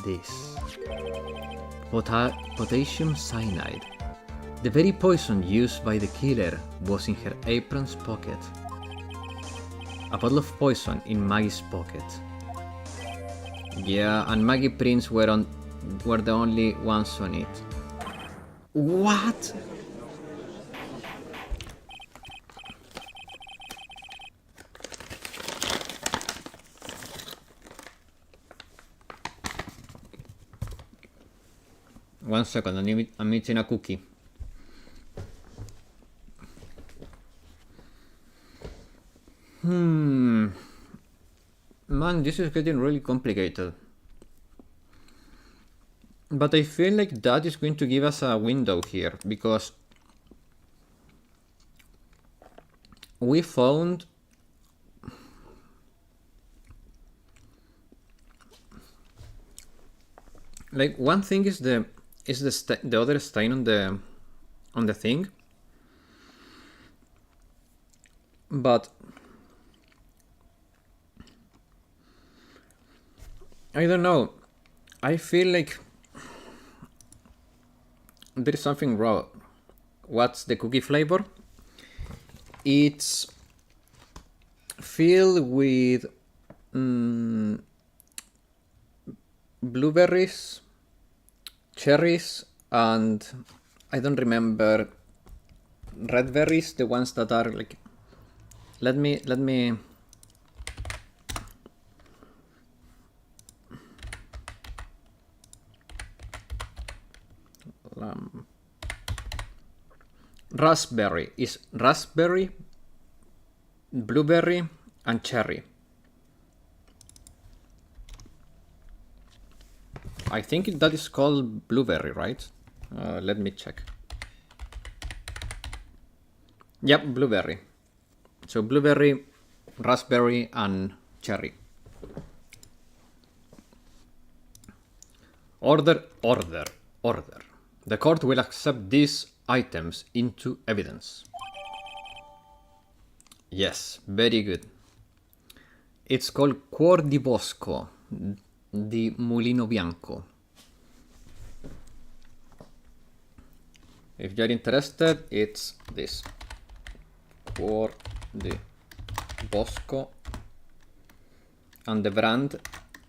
this. Potassium cyanide. The very poison used by the killer was in her apron's pocket. A bottle of poison in Maggie's pocket. Yeah, and Maggie prints were the only ones on it. What? One second, I'm eating a cookie. Man, this is getting really complicated. But I feel like that is going to give us a window here, because we found like one thing is the other stain on the thing, but I don't know. I feel like there is something wrong. What's the cookie flavor? It's filled with blueberries, cherries, and I don't remember red berries, the ones that are like... Let me raspberry is raspberry, blueberry, and cherry. I think that is called blueberry, right? Let me check. Yep, blueberry. So blueberry, raspberry, and cherry. Order. The court will accept these items into evidence. Yes, very good. It's called Cuor di Bosco di Mulino Bianco. If you're interested, it's this. Cuor di Bosco. And the brand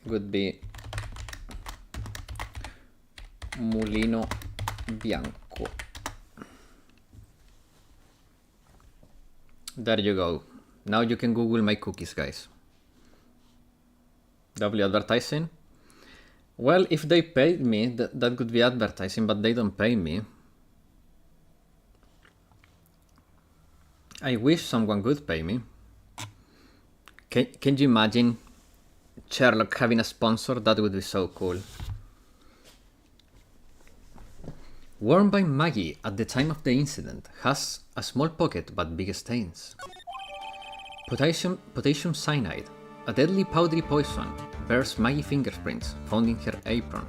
would be Mulino Bianco. There you go. Now you can Google my cookies, guys. W advertising? Well, if they paid me, that could be advertising, but they don't pay me. I wish someone would pay me. Can you imagine Sherlock having a sponsor? That would be so cool. Worn by Maggie at the time of the incident, has a small pocket but big stains. Potassium cyanide, a deadly powdery poison, bears Maggie fingerprints found in her apron.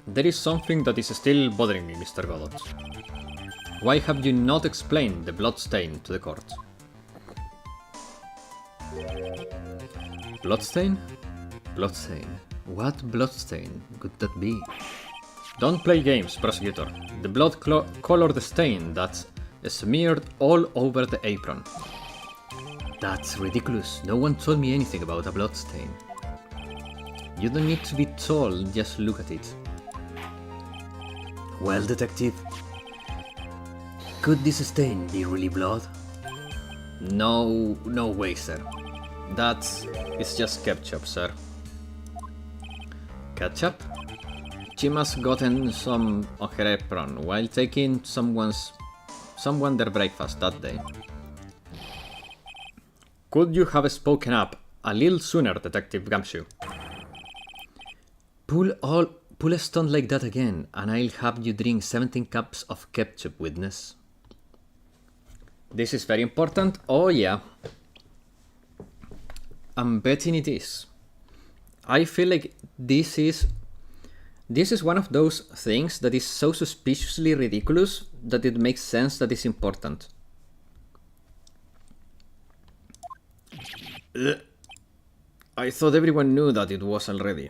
There is something that is still bothering me, Mr. Godot. Why have you not explained the bloodstain to the court? Bloodstain? Bloodstain. What bloodstain could that be? Don't play games, prosecutor. The blood-colored stain that's smeared all over the apron. That's ridiculous. No one told me anything about a bloodstain. You don't need to be told, just look at it. Well, detective, could this stain be really blood? No way, sir. It's just ketchup, sir. Ketchup? She must gotten some on her apron while taking someone their breakfast that day. Could you have spoken up a little sooner, Detective Gumshoe? Pull a stunt like that again, and I'll have you drink 17 cups of ketchup, witness. This is very important. Oh yeah. I'm betting it is. I feel like this is one of those things that is so suspiciously ridiculous that it makes sense that it's important. I thought everyone knew that it was already.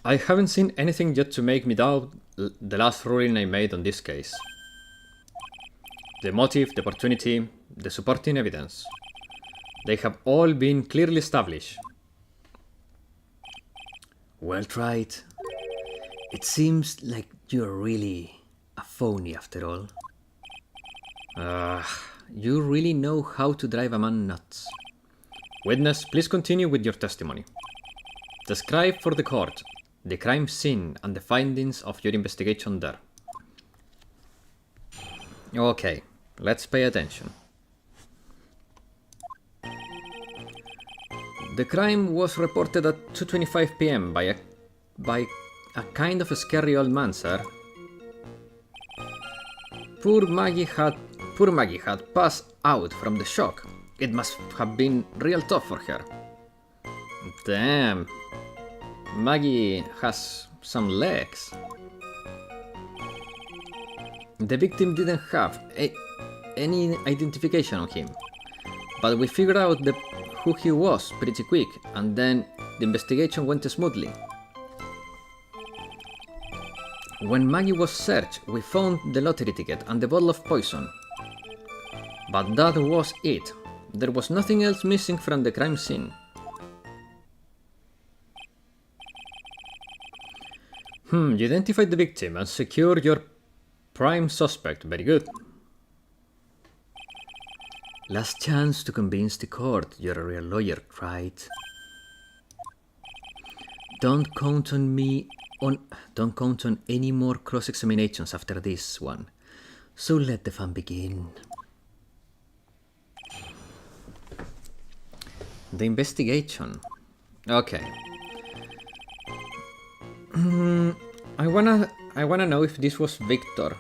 I haven't seen anything yet to make me doubt the last ruling I made on this case. The motive, the opportunity, the supporting evidence. They have all been clearly established. Well tried. It seems like you're really a phony after all. You really know how to drive a man nuts. Witness, please continue with your testimony. Describe for the court the crime scene and the findings of your investigation there. Okay, let's pay attention. The crime was reported at 2:25 p.m. by a kind of a scary old man, sir. Poor Maggie had passed out from the shock. It must have been real tough for her. Damn. Maggie has some legs. The victim didn't have any identification on him, but we figured out who he was pretty quick, and then the investigation went smoothly. When Maggie was searched, we found the lottery ticket and the bottle of poison. But that was it. There was nothing else missing from the crime scene. You identified the victim and secured your prime suspect. Very good. Last chance to convince the court you're a real lawyer, Wright. Don't count on any more cross-examinations after this one. So let the fun begin. The investigation. Okay. I wanna know if this was Victor.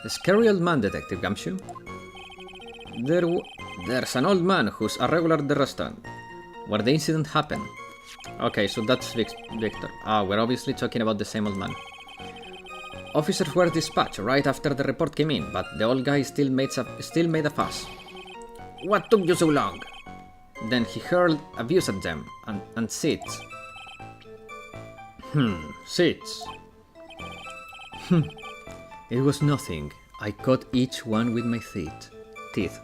The scary old man, Detective Gumshoe. There's an old man who's a regular at the restaurant where the incident happened. Okay, so that's Victor. We're obviously talking about the same old man. Officers were dispatched right after the report came in, but the old guy still made a fuss. What took you so long? Then he hurled abuse at them and sits. Sits. It was nothing. I cut each one with my teeth.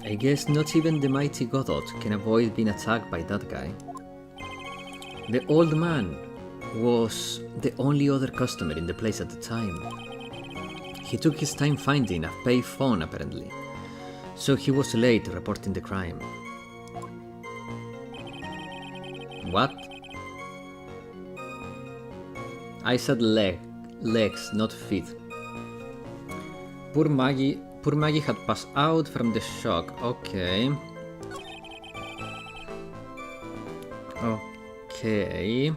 I guess not even the mighty Godot can avoid being attacked by that guy. The old man was the only other customer in the place at the time. He took his time finding a pay phone apparently, so he was late reporting the crime. What? I said legs, not feet. Poor Maggie had passed out from the shock. Okay. Okay.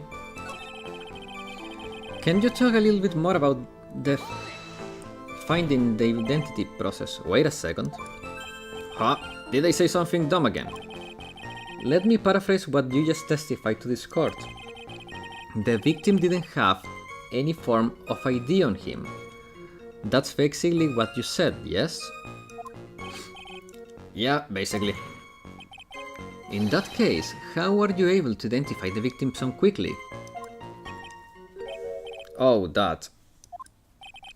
Can you talk a little bit more about the finding the identity process? Wait a second. Huh? Did I say something dumb again? Let me paraphrase what you just testified to this court. The victim didn't have any form of ID on him. That's basically what you said, yes? Yeah, basically. In that case, how are you able to identify the victim so quickly? Oh, that.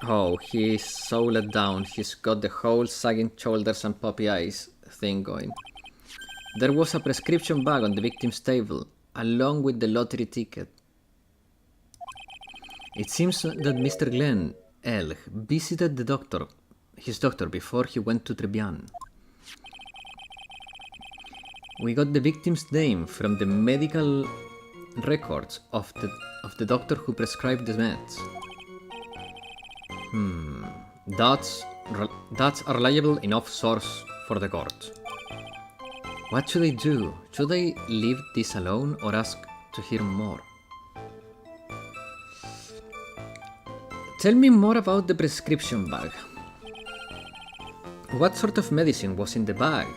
Oh, he's so let down. He's got the whole sagging shoulders and puppy eyes thing going. There was a prescription bag on the victim's table, along with the lottery ticket. It seems that Mr. Glenn Elg visited his doctor before he went to Trebian. We got the victim's name from the medical records of the doctor who prescribed the meds. That's a reliable enough source for the court. What should I do? Should I leave this alone or ask to hear more? Tell me more about the prescription bag. What sort of medicine was in the bag?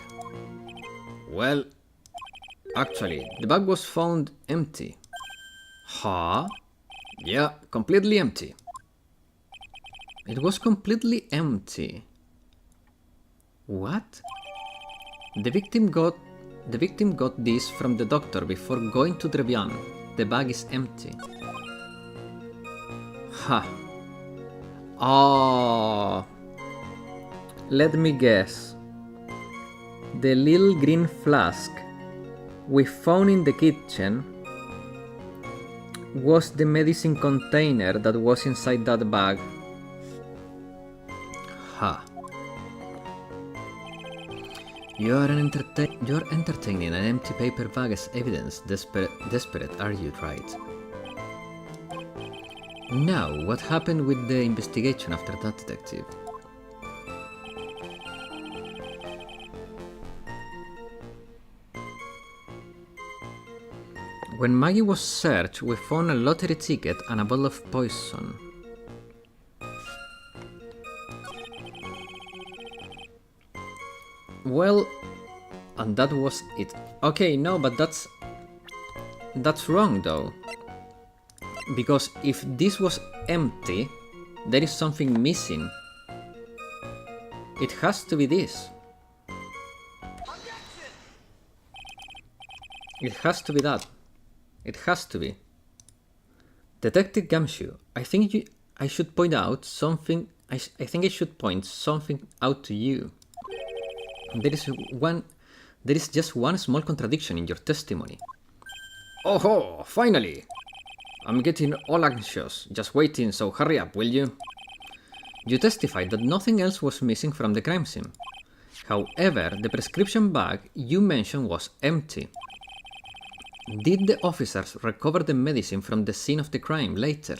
Well, actually, the bag was found empty. Huh? Yeah, completely empty. It was completely empty. What? The victim got this from the doctor before going to Trebian. The bag is empty. Ha. Oh. Let me guess. The little green flask we found in the kitchen was the medicine container that was inside that bag. Ha. You're entertaining an empty paper bag as evidence. Desperate, are you, Wright? Now, what happened with the investigation after that, detective? When Maggie was searched, we found a lottery ticket and a bottle of poison. Well, and that was it. Okay, no, but that's wrong though. Because if this was empty, there is something missing. It has to be this. It has to be that. It has to be. Detective Gumshoe, I think I should point out something. I think I should point something out to you. There is just one small contradiction in your testimony. Oh, finally! I'm getting all anxious, just waiting, so hurry up, will you? You testified that nothing else was missing from the crime scene. However, the prescription bag you mentioned was empty. Did the officers recover the medicine from the scene of the crime later?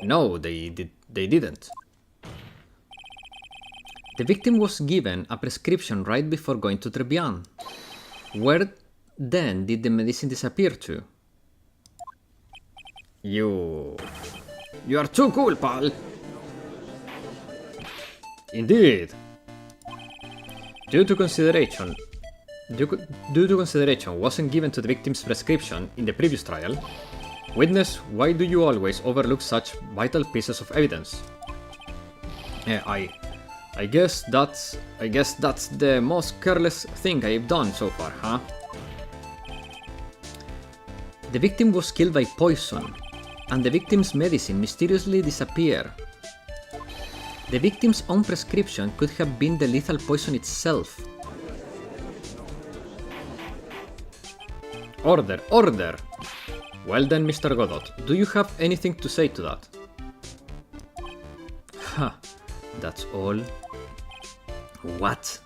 No, they didn't. The victim was given a prescription right before going to Trebian. Where then did the medicine disappear to? You are too cool, pal! Indeed! Due to consideration wasn't given to the victim's prescription in the previous trial, witness, why do you always overlook such vital pieces of evidence? I guess that's the most careless thing I've done so far, huh? The victim was killed by poison, and the victim's medicine mysteriously disappeared. The victim's own prescription could have been the lethal poison itself. Order! Order! Well then, Mr. Godot, do you have anything to say to that? Ha! That's all. What?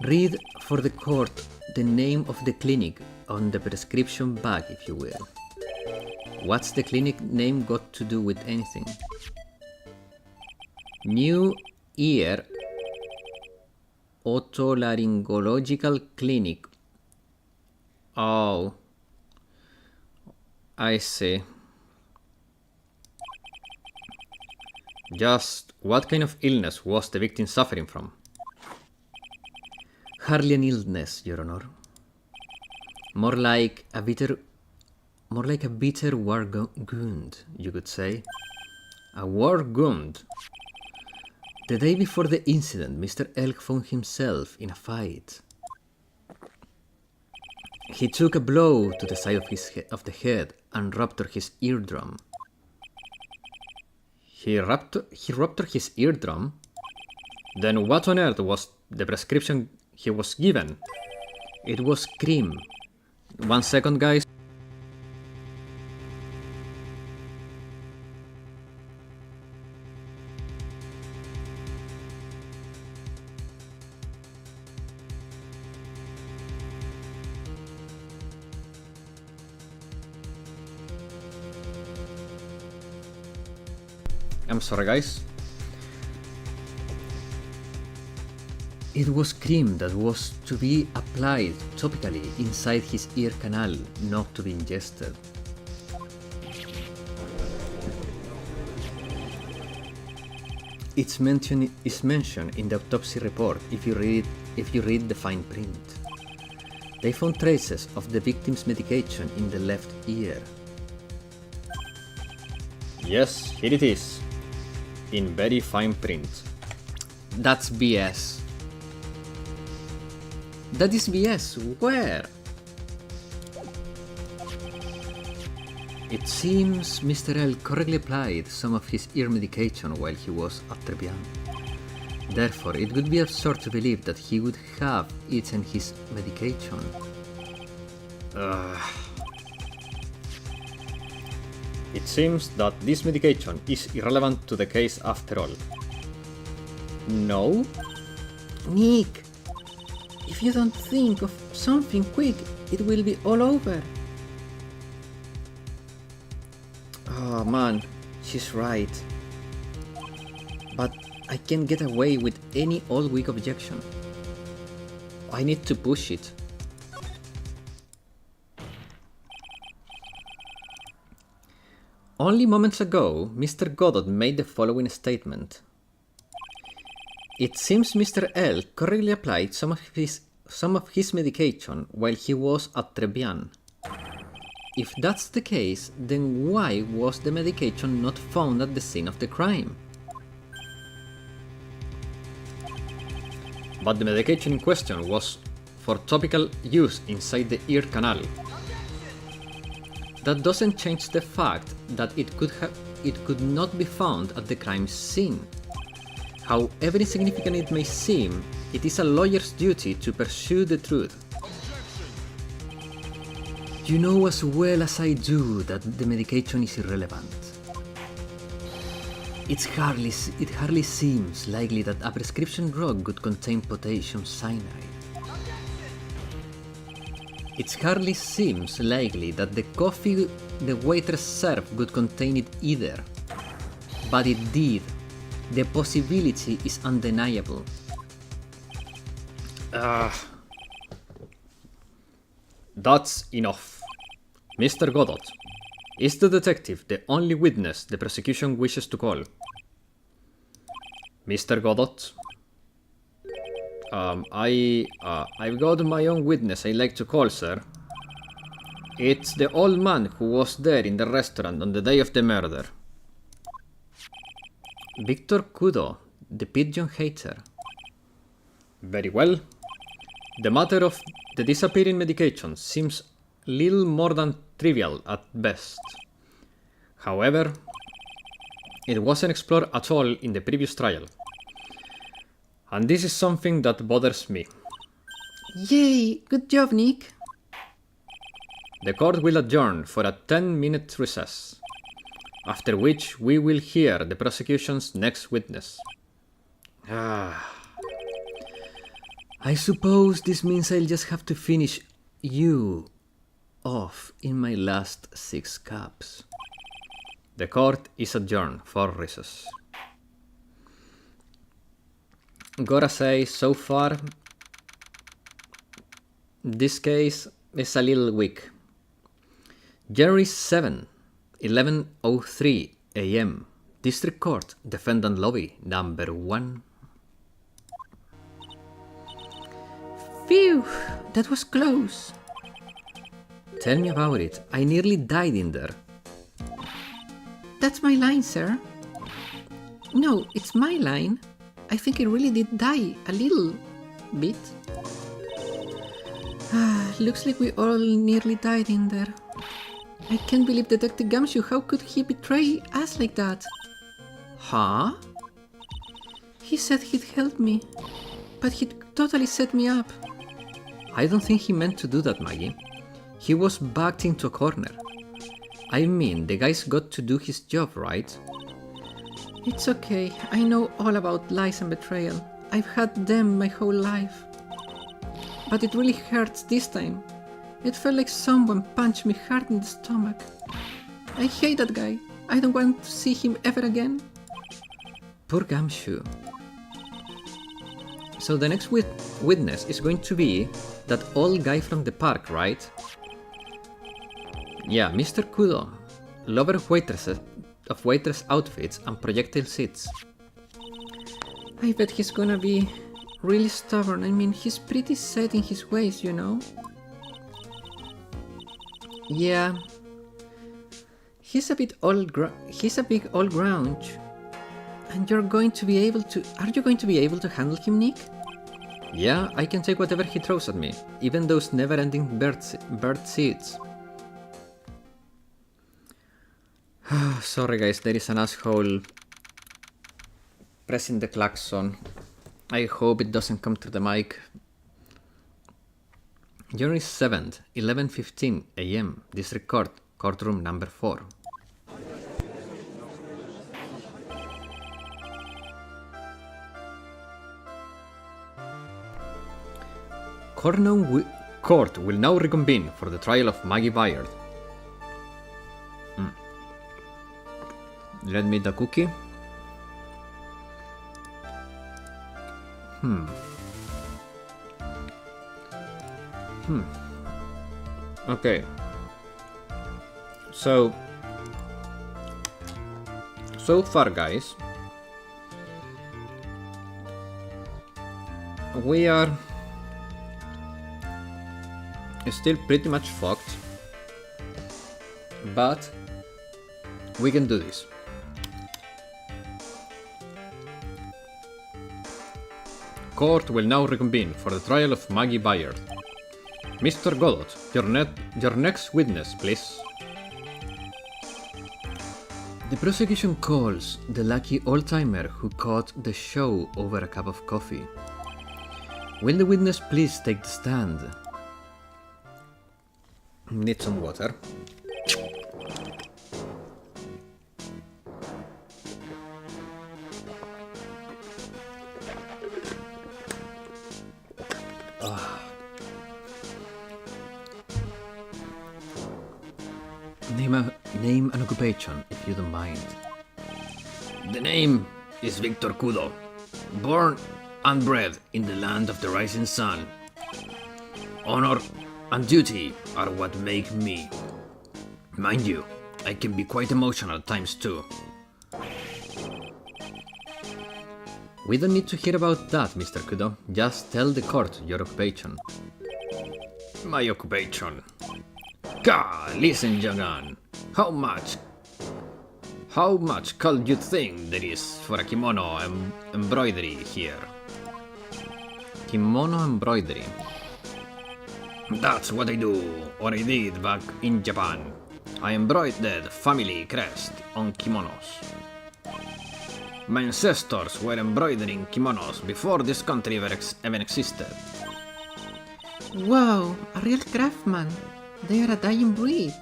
Read for the court the name of the clinic on the prescription bag, if you will. What's the clinic name got to do with anything? New Ear Otolaryngological Clinic. Oh, I see. Just what kind of illness was the victim suffering from? Hardly an illness, Your Honor. More like a bitter war wound, you could say. A war wound. The day before the incident, Mr. Elk found himself in a fight. He took a blow to the side of the head and ruptured his eardrum. He ruptured his eardrum? Then what on earth was the prescription he was given? It was cream. 1 second, guys. I'm sorry, guys. It was cream that was to be applied topically inside his ear canal, not to be ingested. Its mention is mentioned in the autopsy report if you read the fine print. They found traces of the victim's medication in the left ear. Yes, here it is. In very fine print. That's BS. That is BS. Where? It seems Mr. L correctly applied some of his ear medication while he was at Trebian. Therefore, it would be absurd to believe that he would have eaten his medication. It seems that this medication is irrelevant to the case after all. No? Nick, if you don't think of something quick, it will be all over. Oh man, she's right. But I can't get away with any old weak objection. I need to push it. Only moments ago, Mr. Godot made the following statement. It seems Mr. L correctly applied some of his medication while he was at Trebian. If that's the case, then why was the medication not found at the scene of the crime? But the medication in question was for topical use inside the ear canal. That doesn't change the fact that it could not be found at the crime scene. However insignificant it may seem, it is a lawyer's duty to pursue the truth. You know as well as I do that the medication is irrelevant. It hardly seems likely that a prescription drug could contain potassium cyanide. It hardly seems likely that the coffee the waitress served could contain it either. But it did. The possibility is undeniable. That's enough. Mr. Godot, is the detective the only witness the prosecution wishes to call? Mr. Godot? I've got my own witness I'd like to call, sir. It's the old man who was there in the restaurant on the day of the murder. Victor Kudo, the pigeon hater. Very well. The matter of the disappearing medication seems little more than trivial at best. However, it wasn't explored at all in the previous trial. And this is something that bothers me. Yay! Good job, Nick! The court will adjourn for a 10-minute recess, after which we will hear the prosecution's next witness. I suppose this means I'll just have to finish you off in my last 6 cups. The court is adjourned for recess. Gotta say, so far, this case is a little weak. January 7, 11:03 a.m. District Court, Defendant Lobby, number 1. Phew, that was close. Tell me about it. I nearly died in there. That's my line, sir. No, it's my line. I think I really did die a little bit. Looks like we all nearly died in there. I can't believe Detective Gumshoe. How could he betray us like that? Huh? He said he'd help me, but he totally set me up. I don't think he meant to do that, Maggie. He was backed into a corner. I mean, the guy's got to do his job, right? It's okay. I know all about lies and betrayal. I've had them my whole life. But it really hurts this time. It felt like someone punched me hard in the stomach. I hate that guy. I don't want to see him ever again. Poor Gumshoe. So the next witness is going to be that old guy from the park, right? Yeah, Mr. Kudo, lover of waitress outfits and projectile seats. I bet he's gonna be really stubborn. I mean, he's pretty set in his ways, you know? Yeah. He's a bit he's a big old grouch. And are you going to be able to handle him, Nick? Yeah, I can take whatever he throws at me, even those never-ending bird seeds. Sorry guys, there is an asshole pressing the klaxon. I hope it doesn't come through the mic. January 7th, 11:15 a.m. District Court, courtroom number 4. Court will now reconvene for the trial of Maggie Byard. Let me eat the cookie. Okay. So far, guys, we are still pretty much fucked, but we can do this. Court will now reconvene for the trial of Maggie Byard. Mr. Godot, your next witness, please. The prosecution calls the lucky old-timer who caught the show over a cup of coffee. Will the witness please take the stand? Need some water. Name and occupation, if you don't mind. The name is Victor Kudo, born and bred in the land of the rising sun. Honor and duty are what make me. Mind you, I can be quite emotional at times too. We don't need to hear about that, Mr. Kudo. Just tell the court your occupation. My occupation. Listen, young'un. How much could you think there is for a kimono embroidery here? Kimono embroidery. That's what I do, or I did back in Japan. I embroidered family crest on kimonos. My ancestors were embroidering kimonos before this country even existed. Wow, a real craftsman. They are a dying breed.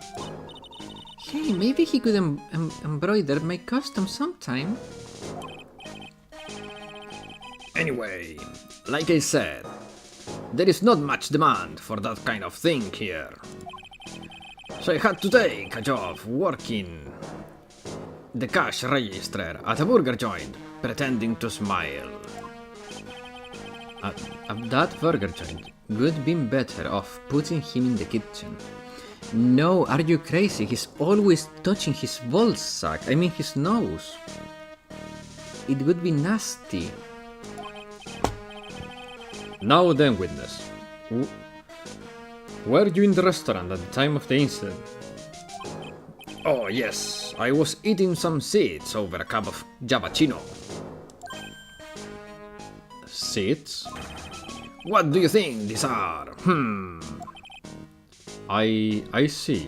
Hey, maybe he could embroider my costume sometime. Anyway, like I said, there is not much demand for that kind of thing here. So I had to take a job working the cash register at a burger joint, pretending to smile. At that burger joint would been better off putting him in the kitchen. No, are you crazy? He's always touching his ball sack. I mean his nose. It would be nasty. Now then, witness. Were you in the restaurant at the time of the incident? Oh yes, I was eating some seeds over a cup of Javachino. Seeds? What do you think these are? I see.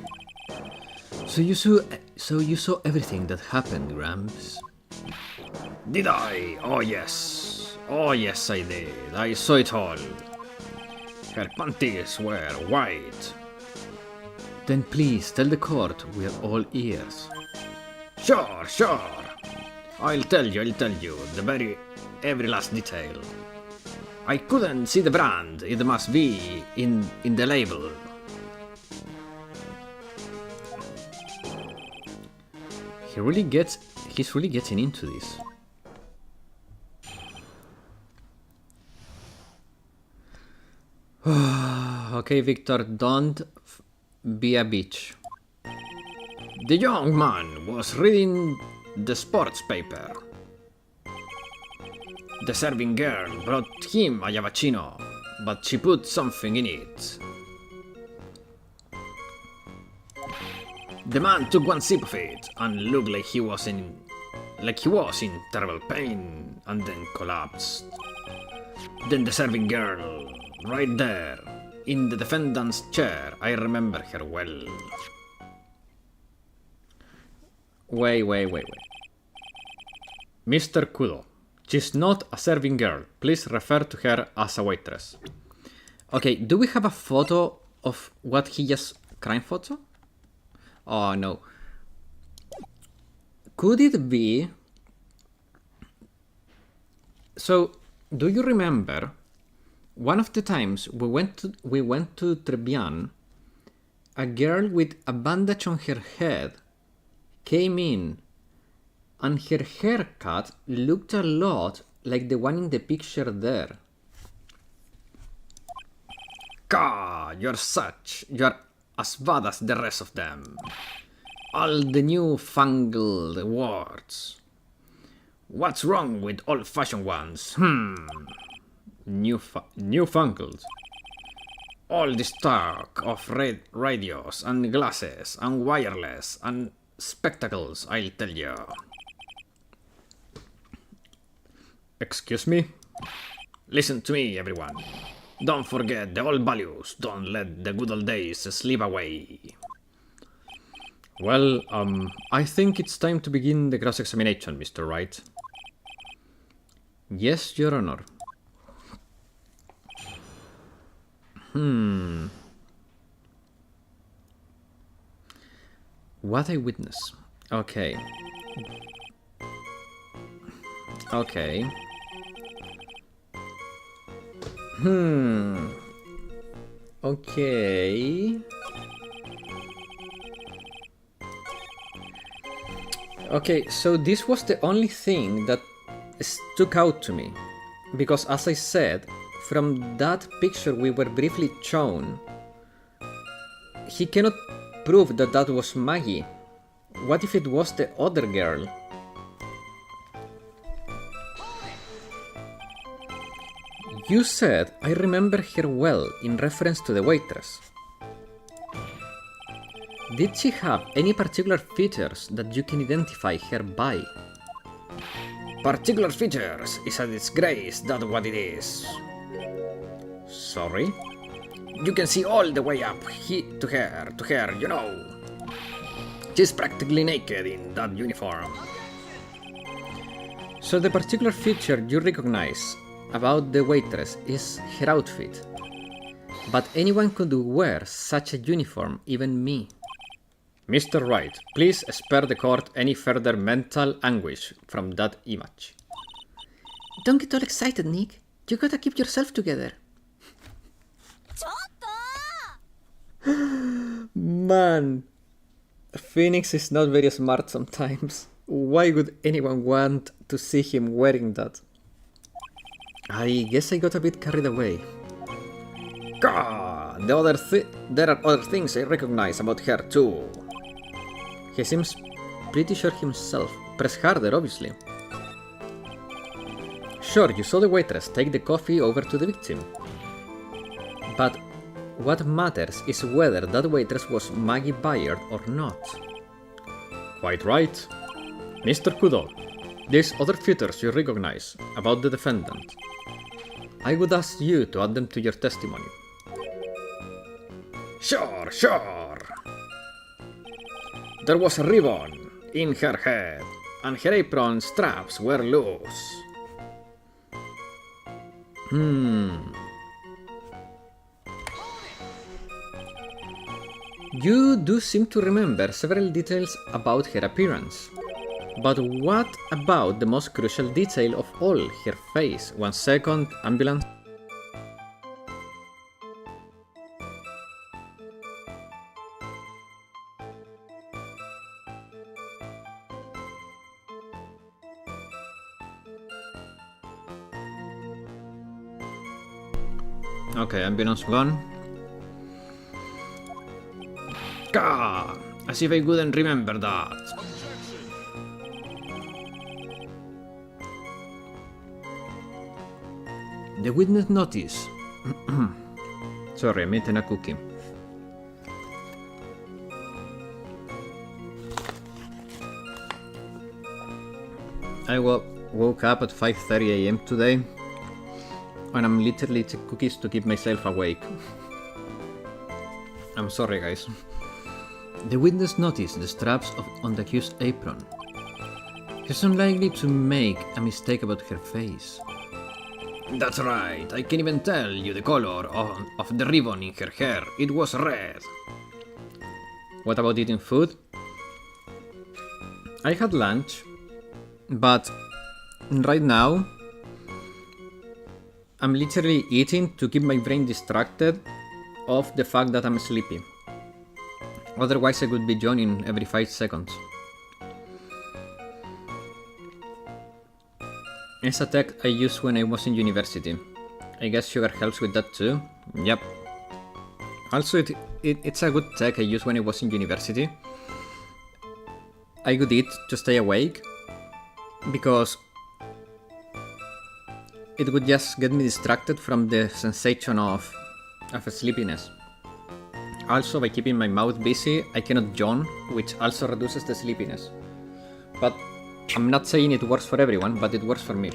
So you saw everything that happened, Gramps? Did I? Oh yes. Oh yes I did. I saw it all. Her panties were white. Then please tell the court we're all ears. Sure. I'll tell you every last detail. I couldn't see the brand. It must be in the label. He's really getting into this. Okay, Victor, don't be a bitch. The young man was reading the sports paper. The serving girl brought him a Javachino, but she put something in it. The man took one sip of it and looked like he was in terrible pain and then collapsed. Then the serving girl, right there, in the defendant's chair, I remember her well. Wait. Mr. Kudo, she's not a serving girl. Please refer to her as a waitress. Okay, do we have a photo of what he just... crime photo? Oh no. Could it be... So, do you remember one of the times we went to Trebian, a girl with a bandage on her head came in and her haircut looked a lot like the one in the picture there. Gah, you're as bad as the rest of them. All the newfangled words. What's wrong with old-fashioned ones? Newfangled. All this talk of radios and glasses and wireless and spectacles, I'll tell you. Excuse me? Listen to me, everyone. Don't forget the old values. Don't let the good old days slip away. Well, I think it's time to begin the cross-examination, Mr. Wright. Yes, Your Honor. What I witness. Okay. Okay. Okay. Okay, so this was the only thing that stuck out to me. Because as I said, from that picture we were briefly shown, he cannot prove that that was Maggie. What if it was the other girl? You said, I remember her well, in reference to the waitress. Did she have any particular features that you can identify her by? Particular features is a disgrace, that's what it is. Sorry? You can see all the way up to her, you know. She's practically naked in that uniform. So the particular feature you recognize about the waitress is her outfit. But anyone could wear such a uniform, even me. Mr. Wright, please spare the court any further mental anguish from that image. Don't get all excited, Nick. You gotta keep yourself together. Man, Phoenix is not very smart sometimes. Why would anyone want to see him wearing that? I guess I got a bit carried away. God, there are other things I recognize about her too. He seems pretty sure himself. Press harder, obviously. Sure, you saw the waitress take the coffee over to the victim. But what matters is whether that waitress was Maggie Bayard or not. Quite right. Mr. Kudo, there's other features you recognize about the defendant. I would ask you to add them to your testimony. Sure. There was a ribbon in her head, and her apron straps were loose. You do seem to remember several details about her appearance. But what about the most crucial detail of all, her face? 1 second, ambulance. Okay, ambulance gone. Gah! As if I wouldn't remember that. The witness notice. Sorry, I'm eating a cookie. I woke up at 5:30 AM today, and I'm literally eating cookies to keep myself awake. I'm sorry, guys. The witness noticed the straps on the accused's apron. He's unlikely to make a mistake about her face. That's right, I can even tell you the color of the ribbon in her hair. It was red. What about eating food? I had lunch, but right now I'm literally eating to keep my brain distracted of the fact that I'm sleepy. Otherwise I would be yawning every 5 seconds. It's a tech I used when I was in university. I guess sugar helps with that too. Yep. Also, it's a good tech I used when I was in university. I would eat to stay awake, because it would just get me distracted from the sensation of sleepiness. Also, by keeping my mouth busy, I cannot yawn, which also reduces the sleepiness. But I'm not saying it works for everyone, but it works for me.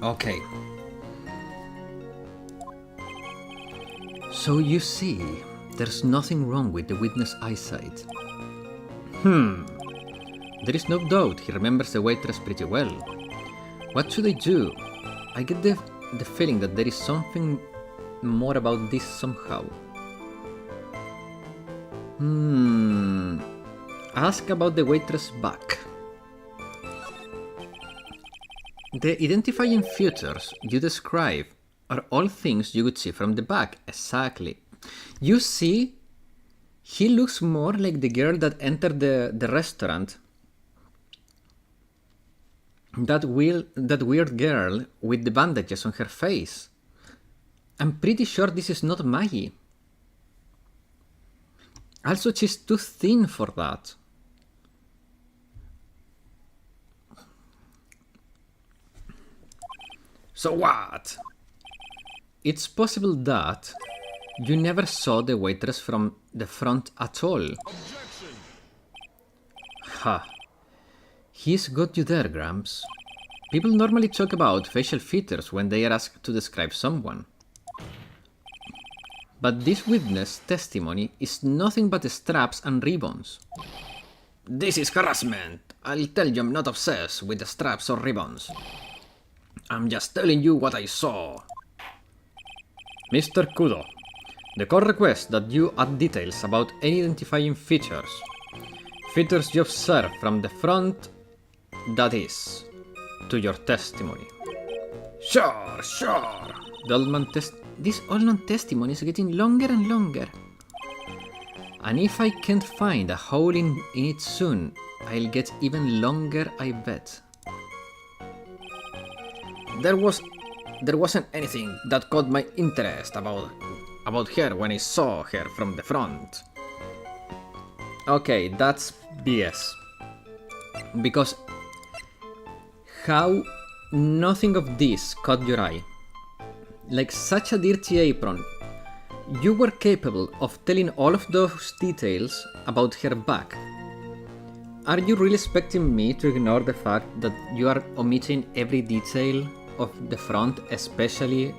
Okay. So you see, there's nothing wrong with the witness' eyesight. There is no doubt he remembers the waitress pretty well. What should I do? I get the feeling that there is something more about this somehow. Ask about the waitress' back. The identifying features you describe are all things you would see from the back. Exactly. You see, he looks more like the girl that entered the restaurant. That weird girl with the bandages on her face. I'm pretty sure this is not Maggie. Also, she's too thin for that. So what? It's possible that you never saw the waitress from the front at all. Objection. Ha. He's got you there, Gramps. People normally talk about facial features when they are asked to describe someone. But this witness testimony is nothing but straps and ribbons. This is harassment. I'll tell you I'm not obsessed with the straps or ribbons. I'm just telling you what I saw. Mr. Kudo, the court requests that you add details about any identifying features. Features you observe from the front, that is, to your testimony. Sure. This Oldman testimony is getting longer and longer. And if I can't find a hole in it soon, I'll get even longer, I bet. There wasn't anything that caught my interest about her when I saw her from the front. Okay, that's BS. Because how nothing of this caught your eye? Like such a dirty apron. You were capable of telling all of those details about her back. Are you really expecting me to ignore the fact that you are omitting every detail of the front, especially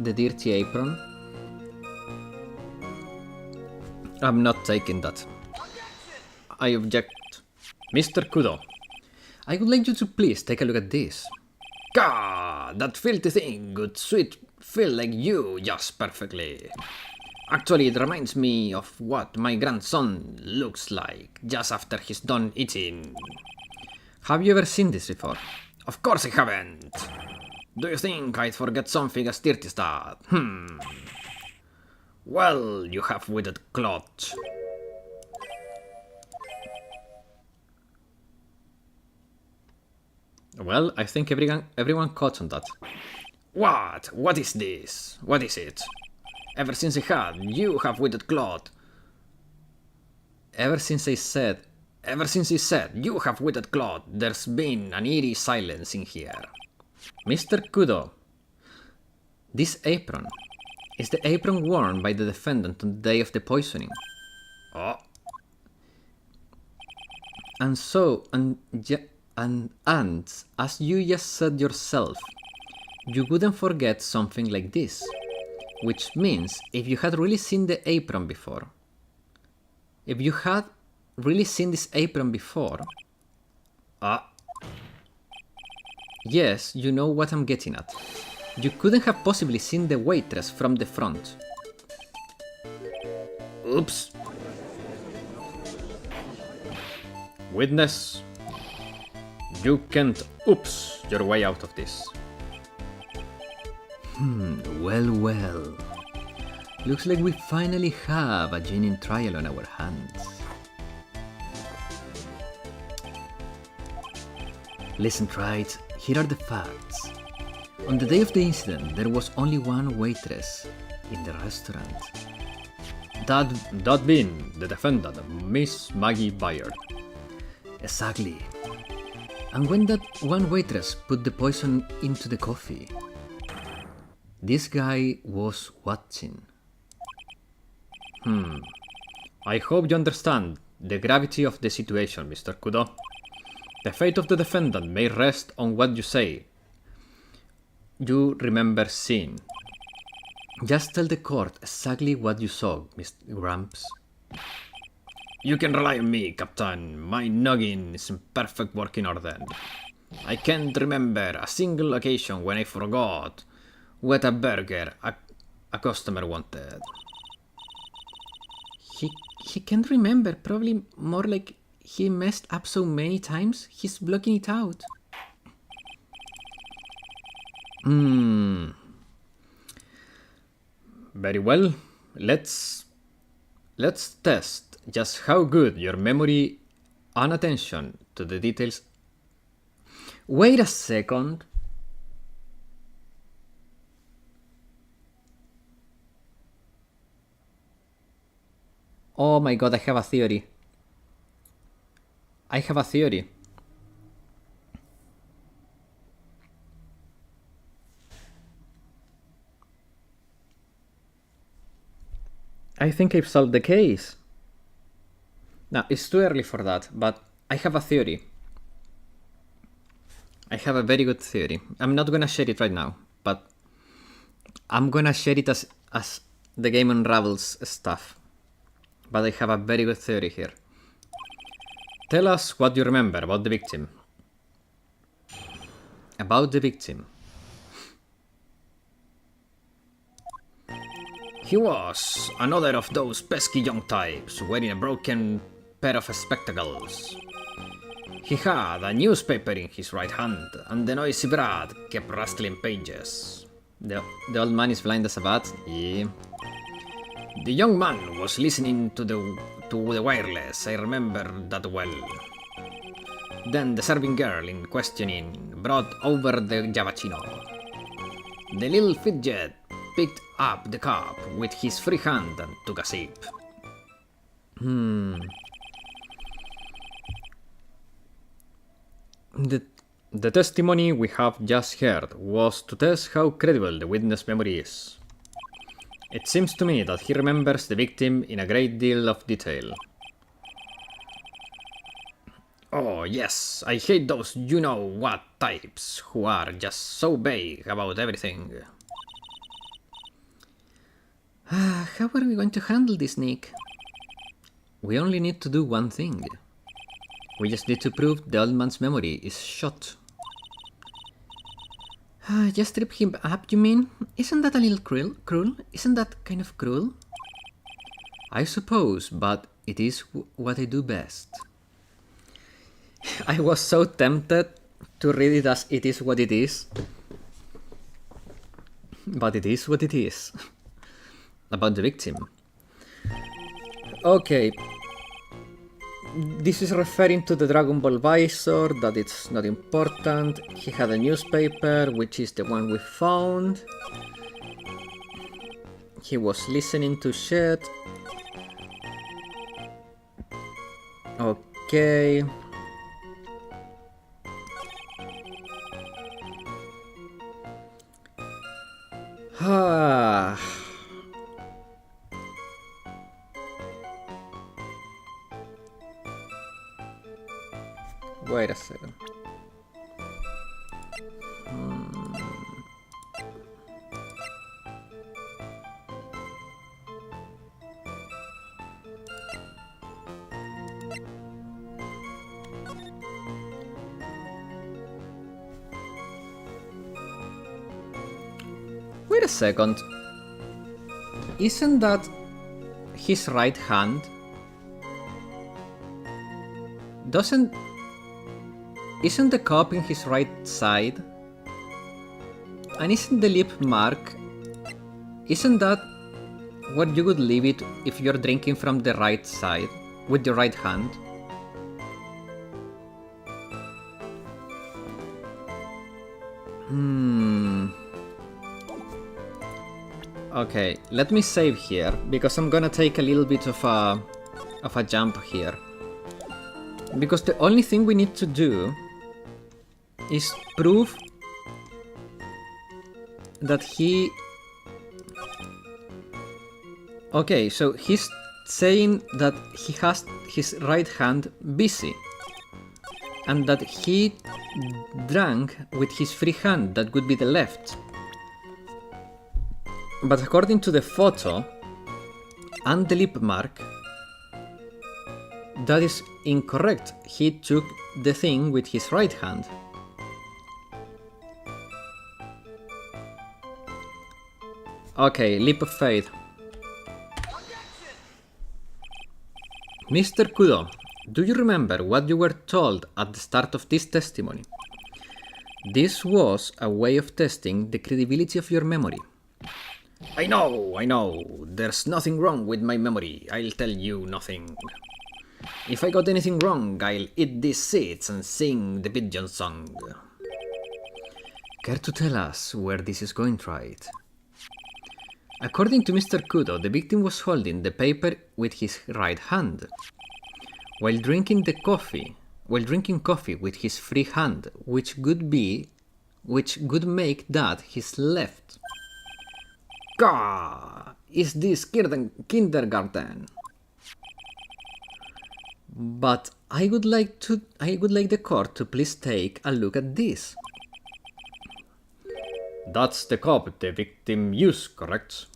the dirty apron? I'm not taking that. I object. Mr. Kudo, I would like you to please take a look at this. God, that filthy thing would feel like you just perfectly. Actually, it reminds me of what my grandson looks like just after he's done eating. Have you ever seen this before? Of course I haven't. Do you think I'd forget something as dirty as that? Well, you have witted cloth. Well, I think everyone caught on that. What? What is this? What is it? Ever since I had, you have witted cloth. Ever since he said, you have witted cloth, there's been an eerie silence in here. Mr. Kudo, this apron is the apron worn by the defendant on the day of the poisoning. Oh. And as you just said yourself, you wouldn't forget something like this. Which means, if you had really seen the apron before, yes, you know what I'm getting at. You couldn't have possibly seen the waitress from the front. Oops. Witness, you can't oops your way out of this. Well. Looks like we finally have a genuine trial on our hands. Listen, Wright, here are the facts. On the day of the incident, there was only one waitress in the restaurant. That being the defendant, Miss Maggie Byard. Exactly. And when that one waitress put the poison into the coffee, this guy was watching. I hope you understand the gravity of the situation, Mr. Kudo. The fate of the defendant may rest on what you say you remember seeing. Just tell the court exactly what you saw, Mr. Gramps. You can rely on me, Captain. My noggin is in perfect working order. I can't remember a single occasion when I forgot what a burger a customer wanted. He can't remember. Probably more like he messed up so many times, he's blocking it out. Very well. Let's test just how good your memory and attention to the details. Wait a second. Oh my god, I have a theory. I think I've solved the case. Now, it's too early for that, but I have a theory. I have a very good theory. I'm not gonna share it right now, but I'm gonna share it as the game unravels stuff. But I have a very good theory here. Tell us what you remember about the victim. He was another of those pesky young types wearing a broken pair of spectacles. He had a newspaper in his right hand, and the noisy brat kept rustling pages. The old man is blind as a bat? Yeah. The young man was listening to the wireless, I remember that well. Then the serving girl in questioning brought over the Javachino. The little fidget picked up the cup with his free hand and took a sip. The testimony we have just heard was to test how credible the witness memory is. It seems to me that he remembers the victim in a great deal of detail. Oh yes, I hate those you-know-what types who are just so vague about everything. How are we going to handle this, Nick? We only need to do one thing. We just need to prove the old man's memory is shot. Just trip him up, you mean? Isn't that a little cruel? Isn't that kind of cruel? I suppose, but it is what I do best. I was so tempted to read it as it is what it is. But it is what it is. About the victim. Okay. This is referring to the Dragon Ball Visor, that it's not important. He had a newspaper, which is the one we found. He was listening to shit. Okay. Wait a second. Wait a second. Isn't that his right hand? Isn't the cup in his right side? And isn't the lip mark? Isn't that where you would leave it if you're drinking from the right side, with your right hand? Okay, let me save here, because I'm gonna take a little bit of a jump here. Because the only thing we need to do is prove that he... Okay, so he's saying that he has his right hand busy. And that he drank with his free hand, that would be the left. But according to the photo and the lip mark, that is incorrect. He took the thing with his right hand. Okay, leap of faith. Mr. Kudo, do you remember what you were told at the start of this testimony? This was a way of testing the credibility of your memory. I know. There's nothing wrong with my memory. I'll tell you nothing. If I got anything wrong, I'll eat these seeds and sing the pigeon song. Care to tell us where this is going, Wright? According to Mr. Kudo, the victim was holding the paper with his right hand, while drinking coffee with his free hand, which would make that his left. Gah! Is this kindergarten? But I would like the court to please take a look at this. That's the cup the victim used, correct?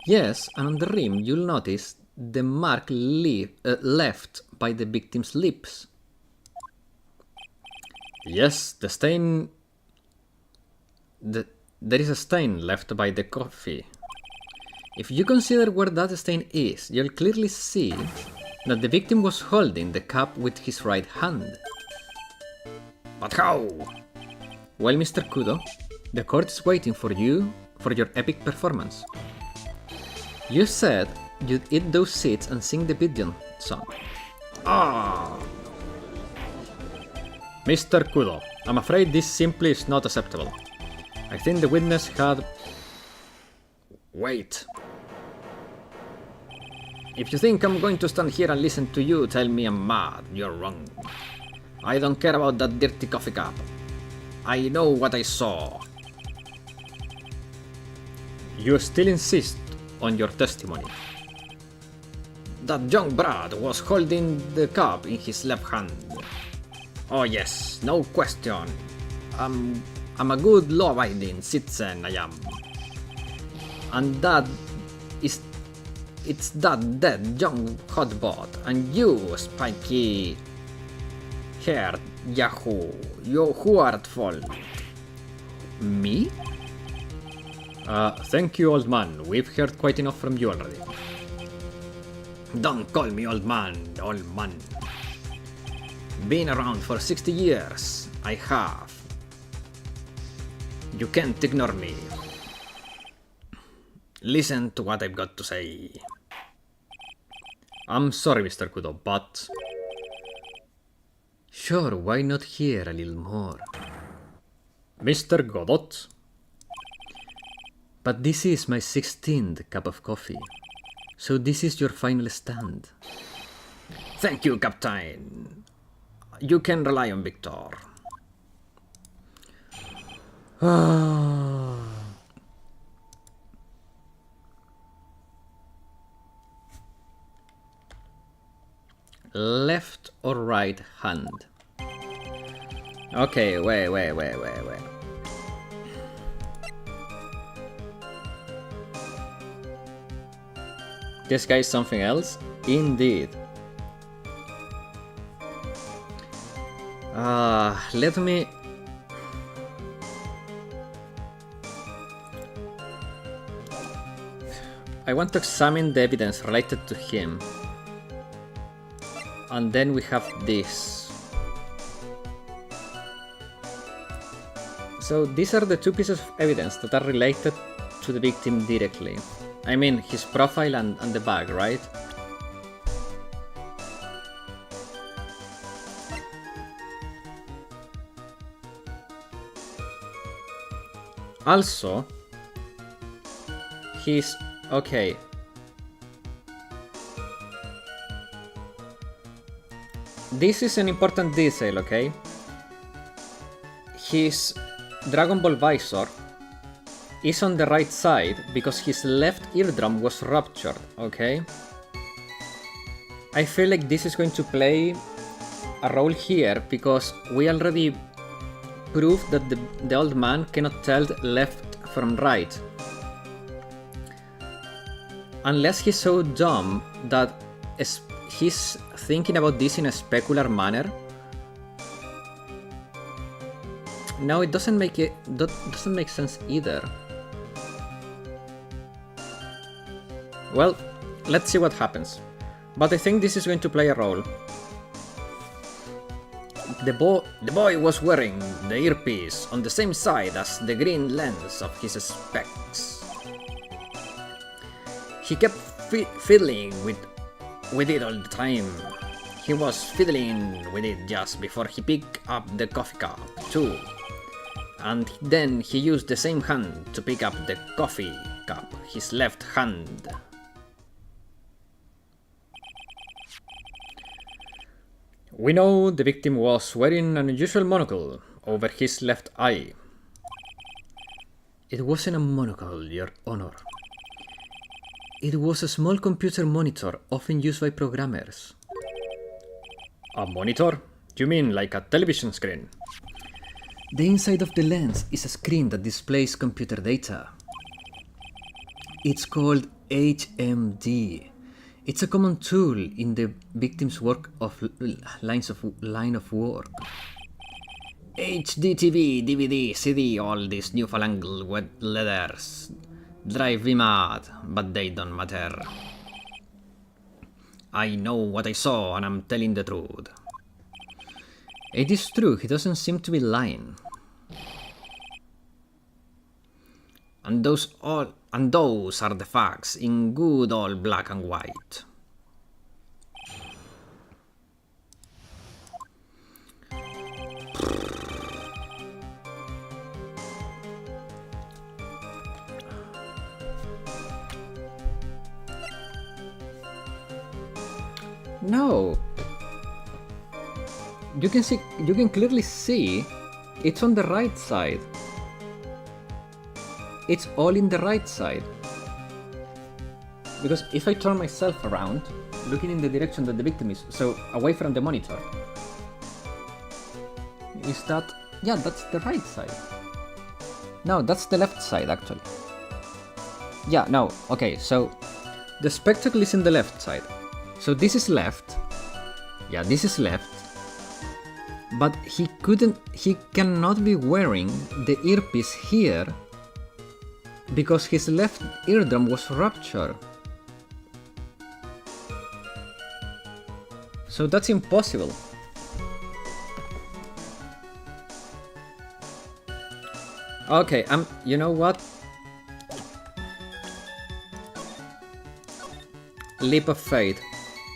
Yes, and on the rim you'll notice the mark left by the victim's lips. Yes, the stain... There is a stain left by the coffee. If you consider where that stain is, you'll clearly see that the victim was holding the cup with his right hand. But how? Well, Mr. Kudo, the court is waiting for you for your epic performance. You said you'd eat those seeds and sing the pigeon song. Ah! Mr. Kudo, I'm afraid this simply is not acceptable. I think the witness had... Wait. If you think I'm going to stand here and listen to you tell me I'm mad, you're wrong. I don't care about that dirty coffee cup. I know what I saw. You still insist on your testimony. That young Brad was holding the cup in his left hand. Oh yes, no question. I'm a good law-abiding citizen, I am. And it's that dead young hotbot and you, spiky haired Yahoo. You who are at fault. Me? Thank you, old man. We've heard quite enough from you already. Don't call me old man, old man. Been around for 60 years. I have. You can't ignore me. Listen to what I've got to say. I'm sorry, Mr. Kudo, but... Sure, why not hear a little more? Mr. Godot? But this is my 16th cup of coffee. So this is your final stand. Thank you, Captain. You can rely on Victor. Left or right hand? Okay, wait. This guy is something else? Indeed. Let me... I want to examine the evidence related to him. And then we have this. So these are the two pieces of evidence that are related to the victim directly. I mean, his profile and the bag, right? Also, he's... okay. This is an important detail, okay? His Dragon Ball visor is on the right side because his left eardrum was ruptured, okay? I feel like this is going to play a role here because we already proved that the old man cannot tell left from right. Unless he's so dumb that he's thinking about this in a specular manner. No, it doesn't make sense either. Well, let's see what happens. But I think this is going to play a role. The boy was wearing the earpiece on the same side as the green lens of his specs. He kept fiddling with it all the time. He was fiddling with it just before he picked up the coffee cup, too. And then he used the same hand to pick up the coffee cup, his left hand. We know the victim was wearing an unusual monocle over his left eye. It wasn't a monocle, Your Honor. It was a small computer monitor often used by programmers. A monitor? You mean like a television screen? The inside of the lens is a screen that displays computer data. It's called HMD. It's a common tool in the victim's work of line of work. HD TV, DVD, CD, all these newfangled letters drive me mad, but they don't matter. I know what I saw and I'm telling the truth. It is true, he doesn't seem to be lying. And those are the facts in good old black and white. No. You can clearly see it's on the right side. It's all in the right side. Because if I turn myself around, looking in the direction that the victim is, so away from the monitor, is that, yeah, that's the right side. No, that's the left side actually. Yeah, no, okay, so the spectacle is in the left side. So this is left. Yeah, this is left. But he cannot be wearing the earpiece here because his left eardrum was ruptured. So that's impossible. Okay, you know what? Leap of faith.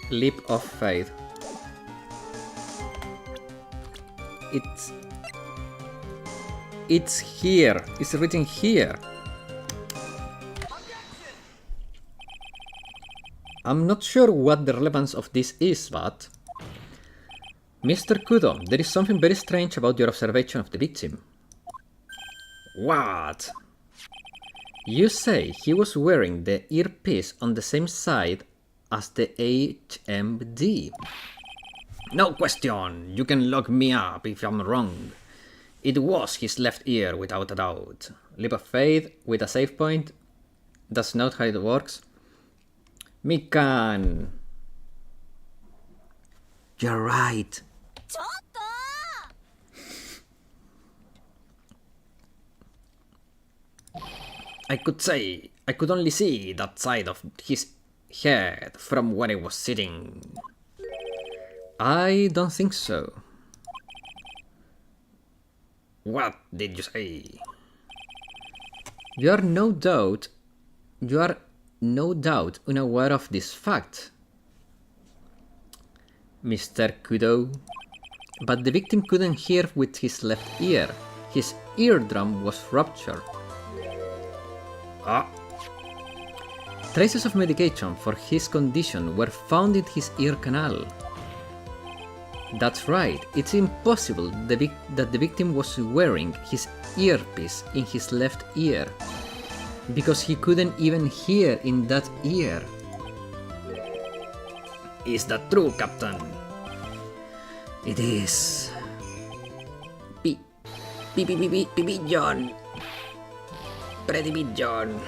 Leap of faith. It's here. It's written here. I'm not sure what the relevance of this is, but... Mr. Kudo, there is something very strange about your observation of the victim. What? You say he was wearing the earpiece on the same side as the HMD. No question, you can look me up if I'm wrong. It was his left ear without a doubt. Leap of faith with a save point. That's not how it works. Mikan. You're right. I could only see that side of his head from where I was sitting. I don't think so. What did you say? You are no doubt unaware of this fact, Mr. Kudo. But the victim couldn't hear with his left ear. His eardrum was ruptured. Traces of medication for his condition were found in his ear canal. That's right, it's impossible that the victim was wearing his earpiece in his left ear, because he couldn't even hear in that ear. Is that true, Captain? It is. Pigeon. Pretty pigeon.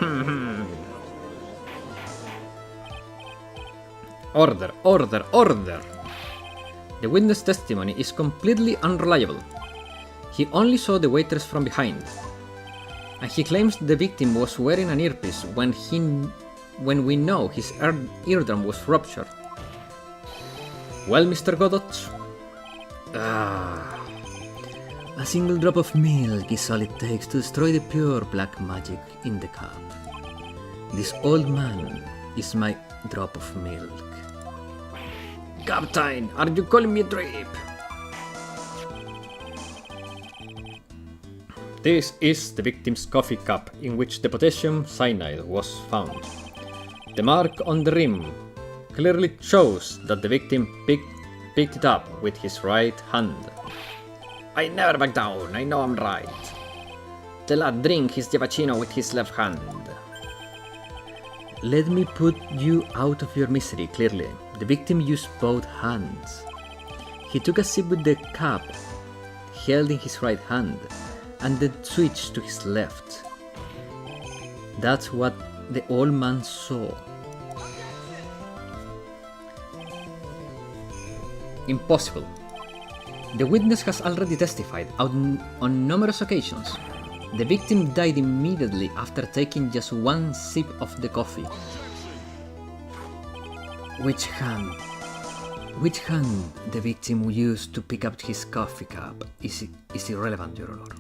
Order! The witness testimony is completely unreliable. He only saw the waitress from behind. And he claims the victim was wearing an earpiece when we know his eardrum was ruptured. Well, Mr. Godot? A single drop of milk is all it takes to destroy the pure black magic in the cup. This old man is my drop of milk. Captain, are you calling me a drip? This is the victim's coffee cup in which the potassium cyanide was found. The mark on the rim clearly shows that the victim picked it up with his right hand. I never back down, I know I'm right. The lad drank his cappuccino with his left hand. Let me put you out of your misery clearly. The victim used both hands. He took a sip with the cup held in his right hand and then switched to his left. That's what the old man saw. Impossible. The witness has already testified on numerous occasions. The victim died immediately after taking just one sip of the coffee. Which hand the victim used to pick up his coffee cup is irrelevant, Your Honor.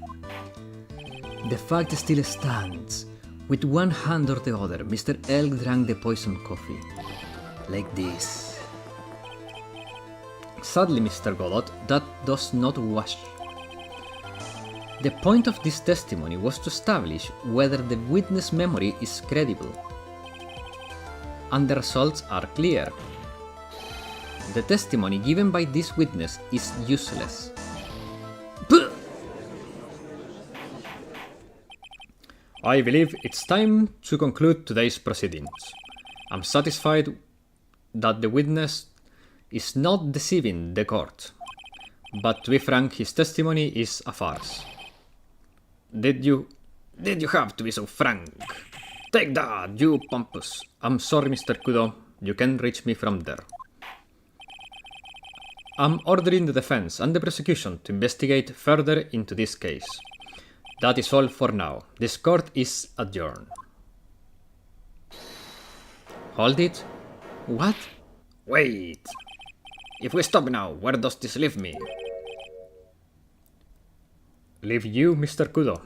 The fact still stands. With one hand or the other, Mr. Elk drank the poisoned coffee. Like this. Sadly, Mr. Godot, that does not wash. The point of this testimony was to establish whether the witness' memory is credible. And the results are clear. The testimony given by this witness is useless. I believe it's time to conclude today's proceedings. I'm satisfied that the witness is not deceiving the court, but to be frank, his testimony is a farce. Did you have to be so frank? Take that, you pompous. I'm sorry, Mr. Kudo. You can reach me from there. I'm ordering the defense and the prosecution to investigate further into this case. That is all for now. This court is adjourned. Hold it. What? Wait. If we stop now, where does this leave me? Leave you, Mr. Kudo.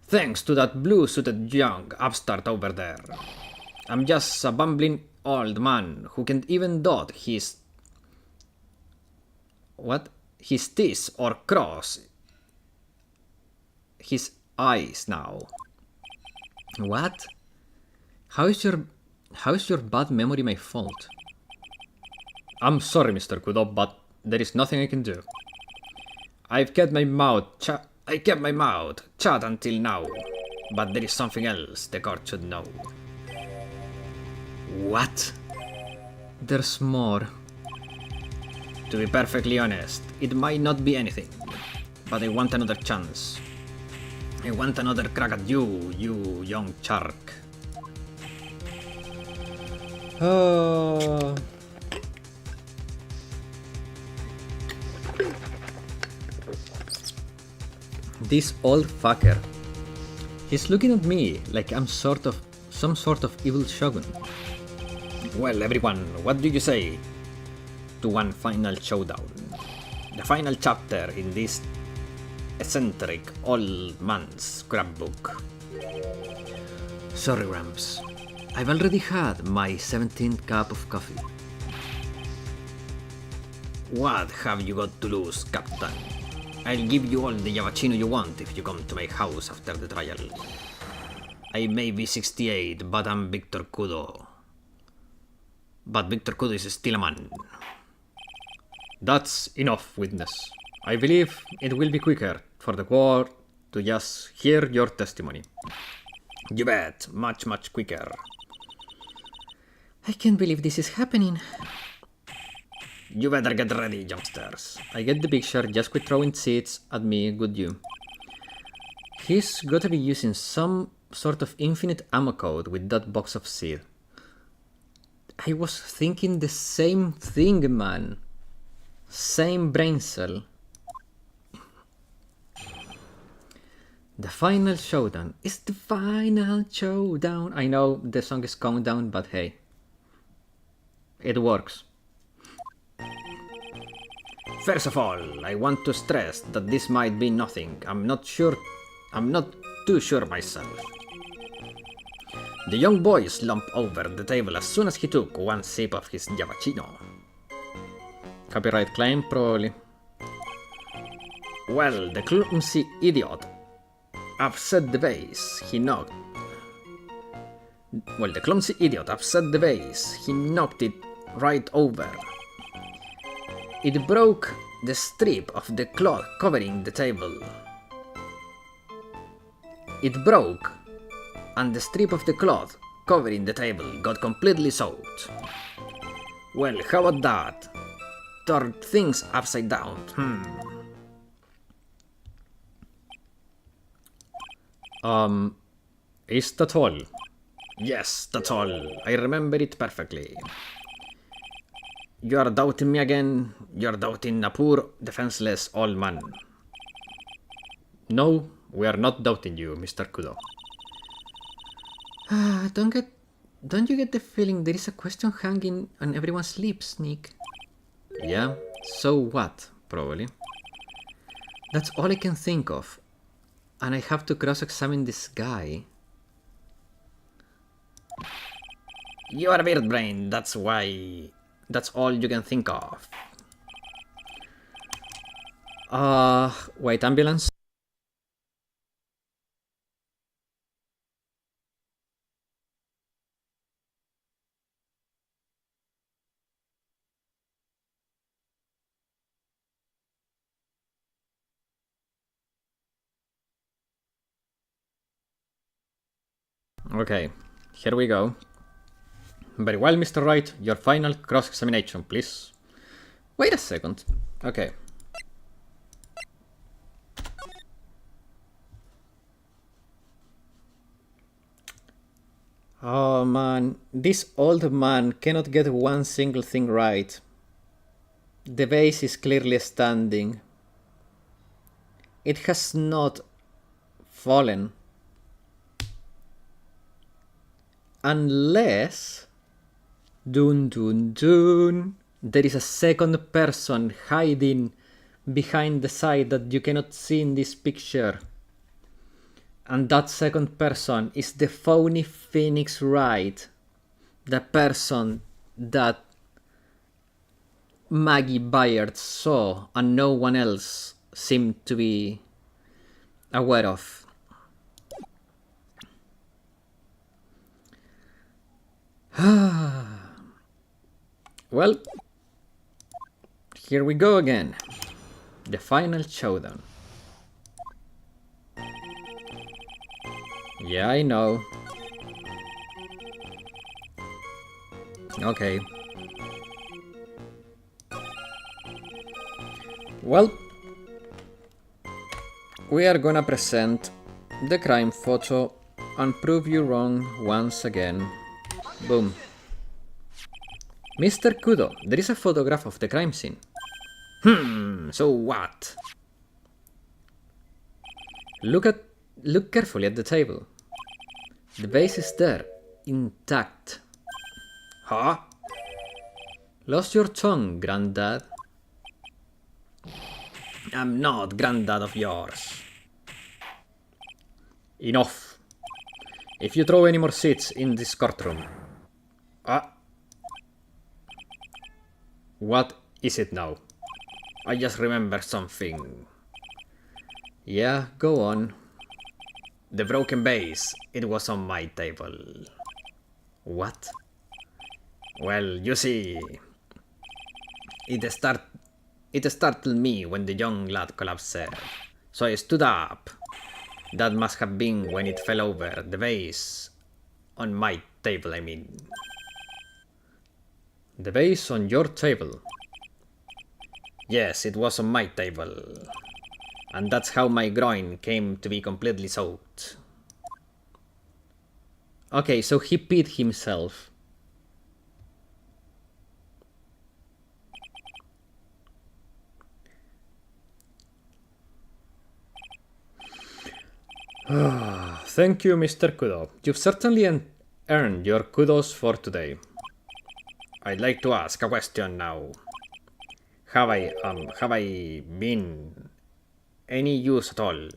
Thanks to that blue-suited young upstart over there. I'm just a bumbling old man who can't even dot his... What? His T's or cross his eyes now. What? How is your bad memory my fault? I'm sorry, Mr. Kudo, but there is nothing I can do. I kept my mouth shut until now, but there is something else the court should know. What? There's more. To be perfectly honest, it might not be anything, but I want another chance. I want another crack at you, you young shark. This old fucker. He's looking at me like I'm some sort of evil shogun. Well, everyone, what do you say to one final showdown? The final chapter in this eccentric old man's scrapbook. Sorry, Ramps. I've already had my 17th cup of coffee. What have you got to lose, Captain? I'll give you all the Yavachino you want if you come to my house after the trial. I may be 68, but I'm Victor Kudo. But Victor Kudo is still a man. That's enough, witness. I believe it will be quicker for the court to just hear your testimony. You bet, much quicker. I can't believe this is happening. You better get ready, youngsters. I get the picture, just quit throwing seeds at me, would you? He's gotta be using some sort of infinite ammo code with that box of seed. I was thinking the same thing, man. Same brain cell. The final showdown. It's the final showdown. I know the song is countdown, but hey. It works. First of all, I want to stress that this might be nothing. I'm not too sure myself. The young boy slumped over the table as soon as he took one sip of his Yavachino. Copyright claim, probably. Well, the clumsy idiot upset the vase. He knocked it right over. It broke the strip of the cloth covering the table. It broke, and the strip of the cloth covering the table got completely soaked. Well, how about that? Turned things upside down. Is that all? Yes, that's all. I remember it perfectly. You are doubting me again? You are doubting a poor, defenseless old man. No, we are not doubting you, Mr. Kudo. Don't you get the feeling there is a question hanging on everyone's lips, Nick? Yeah, so what, probably. That's all I can think of. And I have to cross-examine this guy. You are a weird brain, that's why... That's all you can think of. Wait, ambulance? Okay, here we go. Very well, Mr. Wright. Your final cross-examination, please. Wait a second. Okay. Oh man, this old man cannot get one single thing right. The vase is clearly standing. It has not fallen. Unless... Dun dun dun. There is a second person hiding behind the side that you cannot see in this picture. And that second person is the phony Phoenix Wright. The person that Maggie Byard saw and no one else seemed to be aware of. Well, here we go again. The final showdown. Yeah, I know. Okay. Well, we are gonna present the crime photo and prove you wrong once again. Boom. Mr. Kudo, there is a photograph of the crime scene. So what? Look carefully at the table. The vase is there, intact. Huh? Lost your tongue, Granddad? I'm not Granddad of yours. Enough. If you throw any more seats in this courtroom... What is it now? I just remembered something. Yeah, go on. The broken vase, it was on my table. What? Well, you see... It startled me when the young lad collapsed, so I stood up. That must have been when it fell over, the vase. On my table, I mean. The vase on your table? Yes, it was on my table. And that's how my groin came to be completely soaked. Okay, so he peed himself. Thank you, Mr. Kudo. You've certainly earned your kudos for today. I'd like to ask a question now. Have I been any use at all?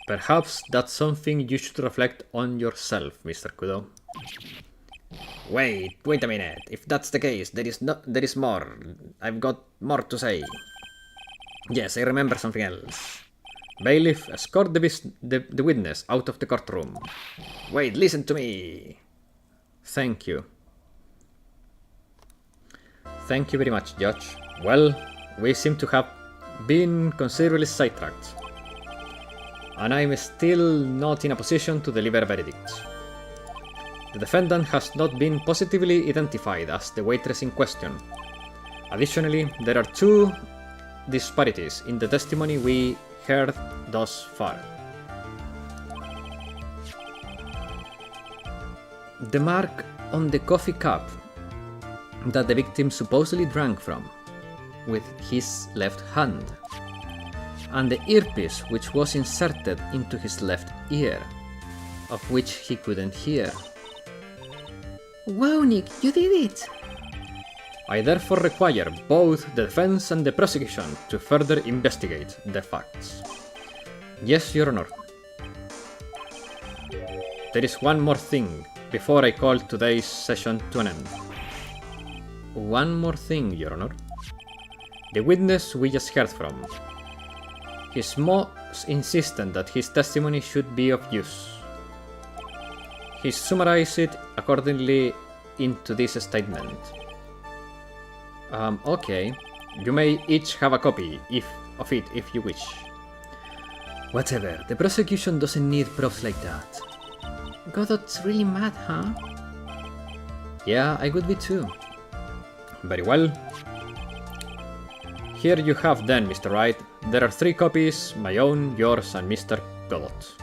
Perhaps that's something you should reflect on yourself, Mr. Kudo. Wait a minute. If that's the case, there is more. I've got more to say. Yes, I remember something else. Bailiff, escort the witness out of the courtroom. Wait, listen to me. Thank you. Thank you very much, Judge. Well, we seem to have been considerably sidetracked. And I'm still not in a position to deliver a verdict. The defendant has not been positively identified as the waitress in question. Additionally, there are two disparities in the testimony we heard thus far. The mark on the coffee cup that the victim supposedly drank from with his left hand, and the earpiece which was inserted into his left ear, of which he couldn't hear. Wow, Nick, you did it! I therefore require both the defense and the prosecution to further investigate the facts. Yes, Your Honor. There is one more thing before I call today's session to an end. One more thing, Your Honor. The witness we just heard from. He's most insistent that his testimony should be of use. He summarized it accordingly into this statement. Okay. You may each have a copy of it if you wish. Whatever, the prosecution doesn't need proofs like that. Godot's really mad, huh? Yeah, I would be too. Very well. Here you have then, Mr. Wright. There are 3 copies, my own, yours, and Mr. Godot's.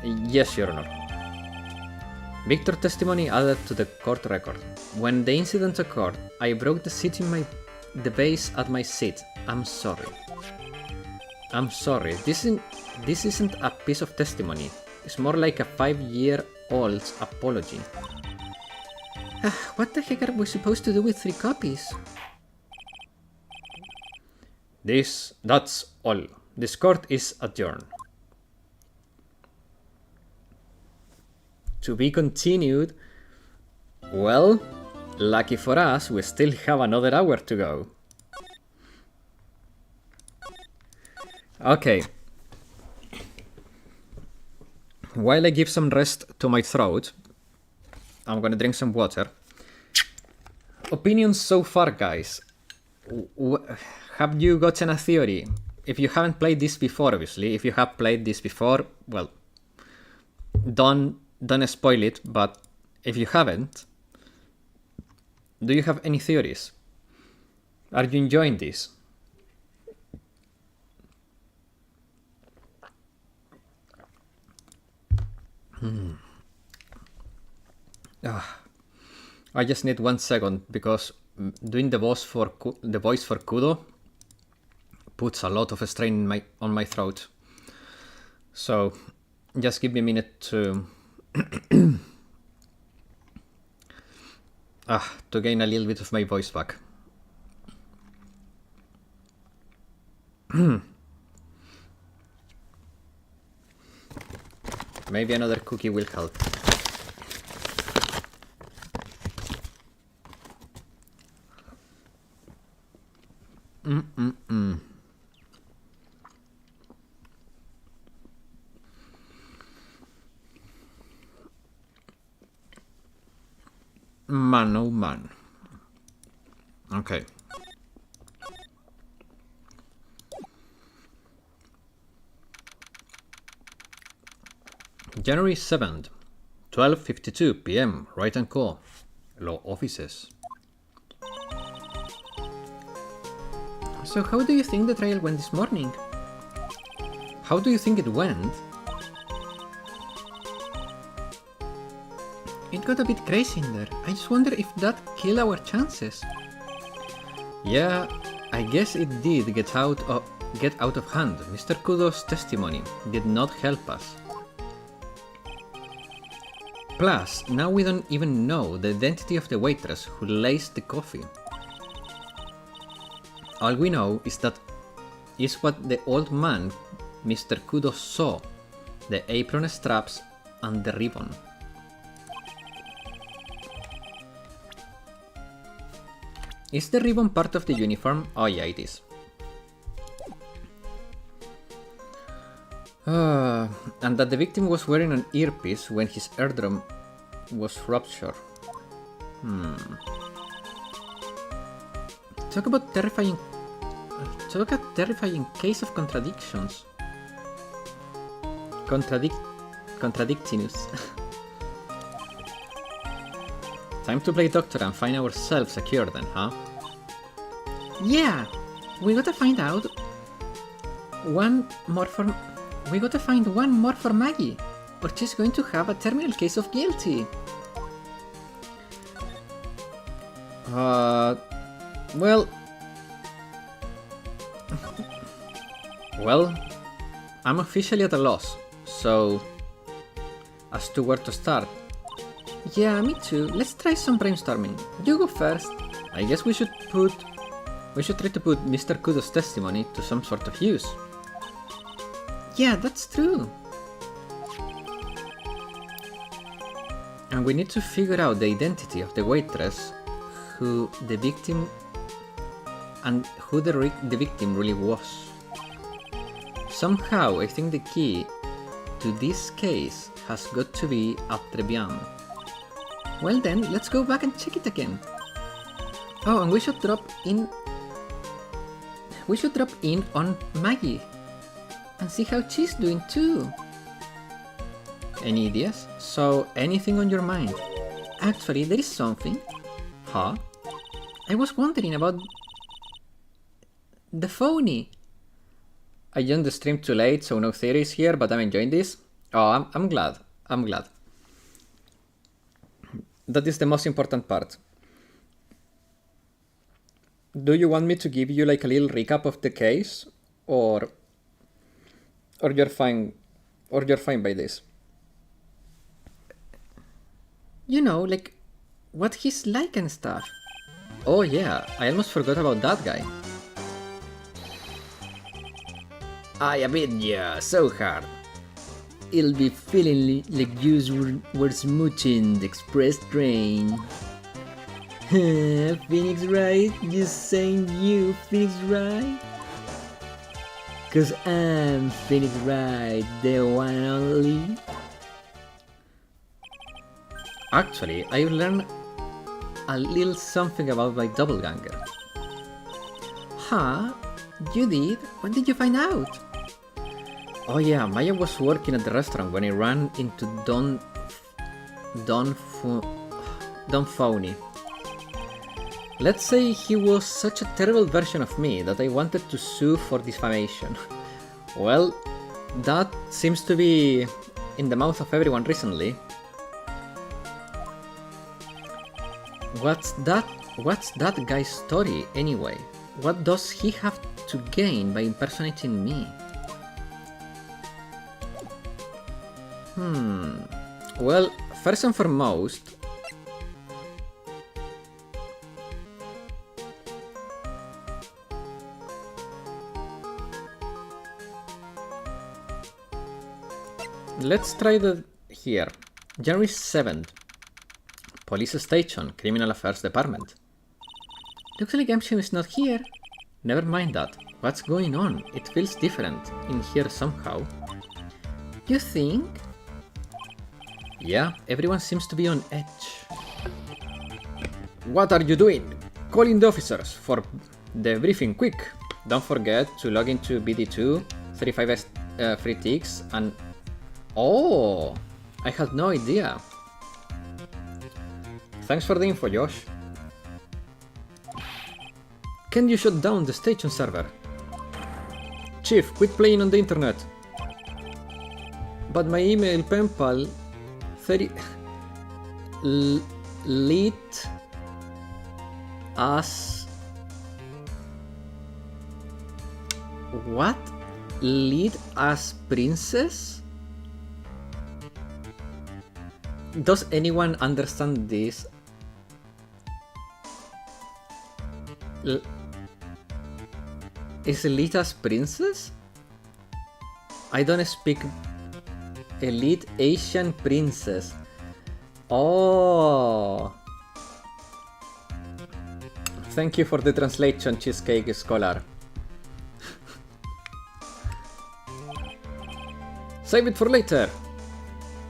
Yes, Your Honor. Victor testimony added to the court record. When the incident occurred, I broke the vase at my seat. I'm sorry. I'm sorry. This isn't a piece of testimony. It's more like a 5-year-old's apology. What the heck are we supposed to do with 3 copies? That's all. This court is adjourned. To be continued. Well, lucky for us, we still have another hour to go. Okay. While I give some rest to my throat, I'm gonna drink some water. Opinions so far, guys. Have you gotten a theory? If you haven't played this before, obviously. If you have played this before, well, don't spoil it, but if you haven't, do you have any theories? Are you enjoying this? I just need 1 second because doing the voice for Kudo puts a lot of strain on my throat. So just give me a minute to to gain a little bit of my voice back. Maybe another cookie will help. Man, oh man. Okay. January 7th, 12:52 p.m. Wright & Co. Law Offices. So how do you think the trial went this morning? How do you think it went? It got a bit crazy in there. I just wonder if that killed our chances. Yeah, I guess it did get out of hand. Mr. Kudo's testimony did not help us. Plus, now we don't even know the identity of the waitress who laced the coffee. All we know is what the old man, Mr. Kudo, saw: the apron straps and the ribbon. Is the ribbon part of the uniform? Oh yeah, it is. And that the victim was wearing an earpiece when his eardrum was ruptured. Talk a terrifying case of contradictions. Contradictinus. Time to play doctor and find ourselves a cure then, huh? Yeah, we gotta find one more for Maggie, or she's going to have a terminal case of guilty. Well, I'm officially at a loss, so as to where to start. Yeah, me too. Let's try some brainstorming. You go first. I guess we should try to put Mr. Kudo's testimony to some sort of use. Yeah, that's true. And we need to figure out the identity of the waitress who the victim really was. Somehow, I think the key to this case has got to be at Trebian. Well then, let's go back and check it again. Oh, and we should drop in on Maggie and see how she's doing too. Any ideas? So, anything on your mind? Actually, there is something. Huh? I was wondering about the phony. I joined the stream too late, so no theories here, but I'm enjoying this. Oh, I'm glad. I'm glad. That is the most important part. Do you want me to give you like a little recap of the case, or you're fine, by this? You know, like what he's like and stuff. Oh yeah, I almost forgot about that guy. I beat ya so hard. It'll be feeling like you were smooching the express train. Phoenix Wright? Just saying you, Phoenix Wright? Cause I'm Phoenix Wright, the one and only. Actually, I learned a little something about my doppelganger. Huh? You did? What did you find out? Oh yeah, Maya was working at the restaurant when I ran into Don Phony. Let's say he was such a terrible version of me that I wanted to sue for defamation. Well, that seems to be in the mouth of everyone recently. What's that guy's story anyway? What does he have to gain by impersonating me? Well, first and foremost, let's try the here. January 7th. Police Station, Criminal Affairs Department. Looks like Amsham is not here. Never mind that. What's going on? It feels different in here somehow. You think? Yeah, everyone seems to be on edge. What are you doing? Calling the officers for the briefing quick. Don't forget to log into BD2, 35 free ticks, and... Oh! I had no idea. Thanks for the info, Josh. Can you shut down the station server? Chief, quit playing on the internet. But my email pen pal 30 lit as what? Lead as princess? Does anyone understand this? Is Elita's princess? I don't speak elite Asian princess. Oh. Thank you for the translation, Cheesecake Scholar. Save it for later.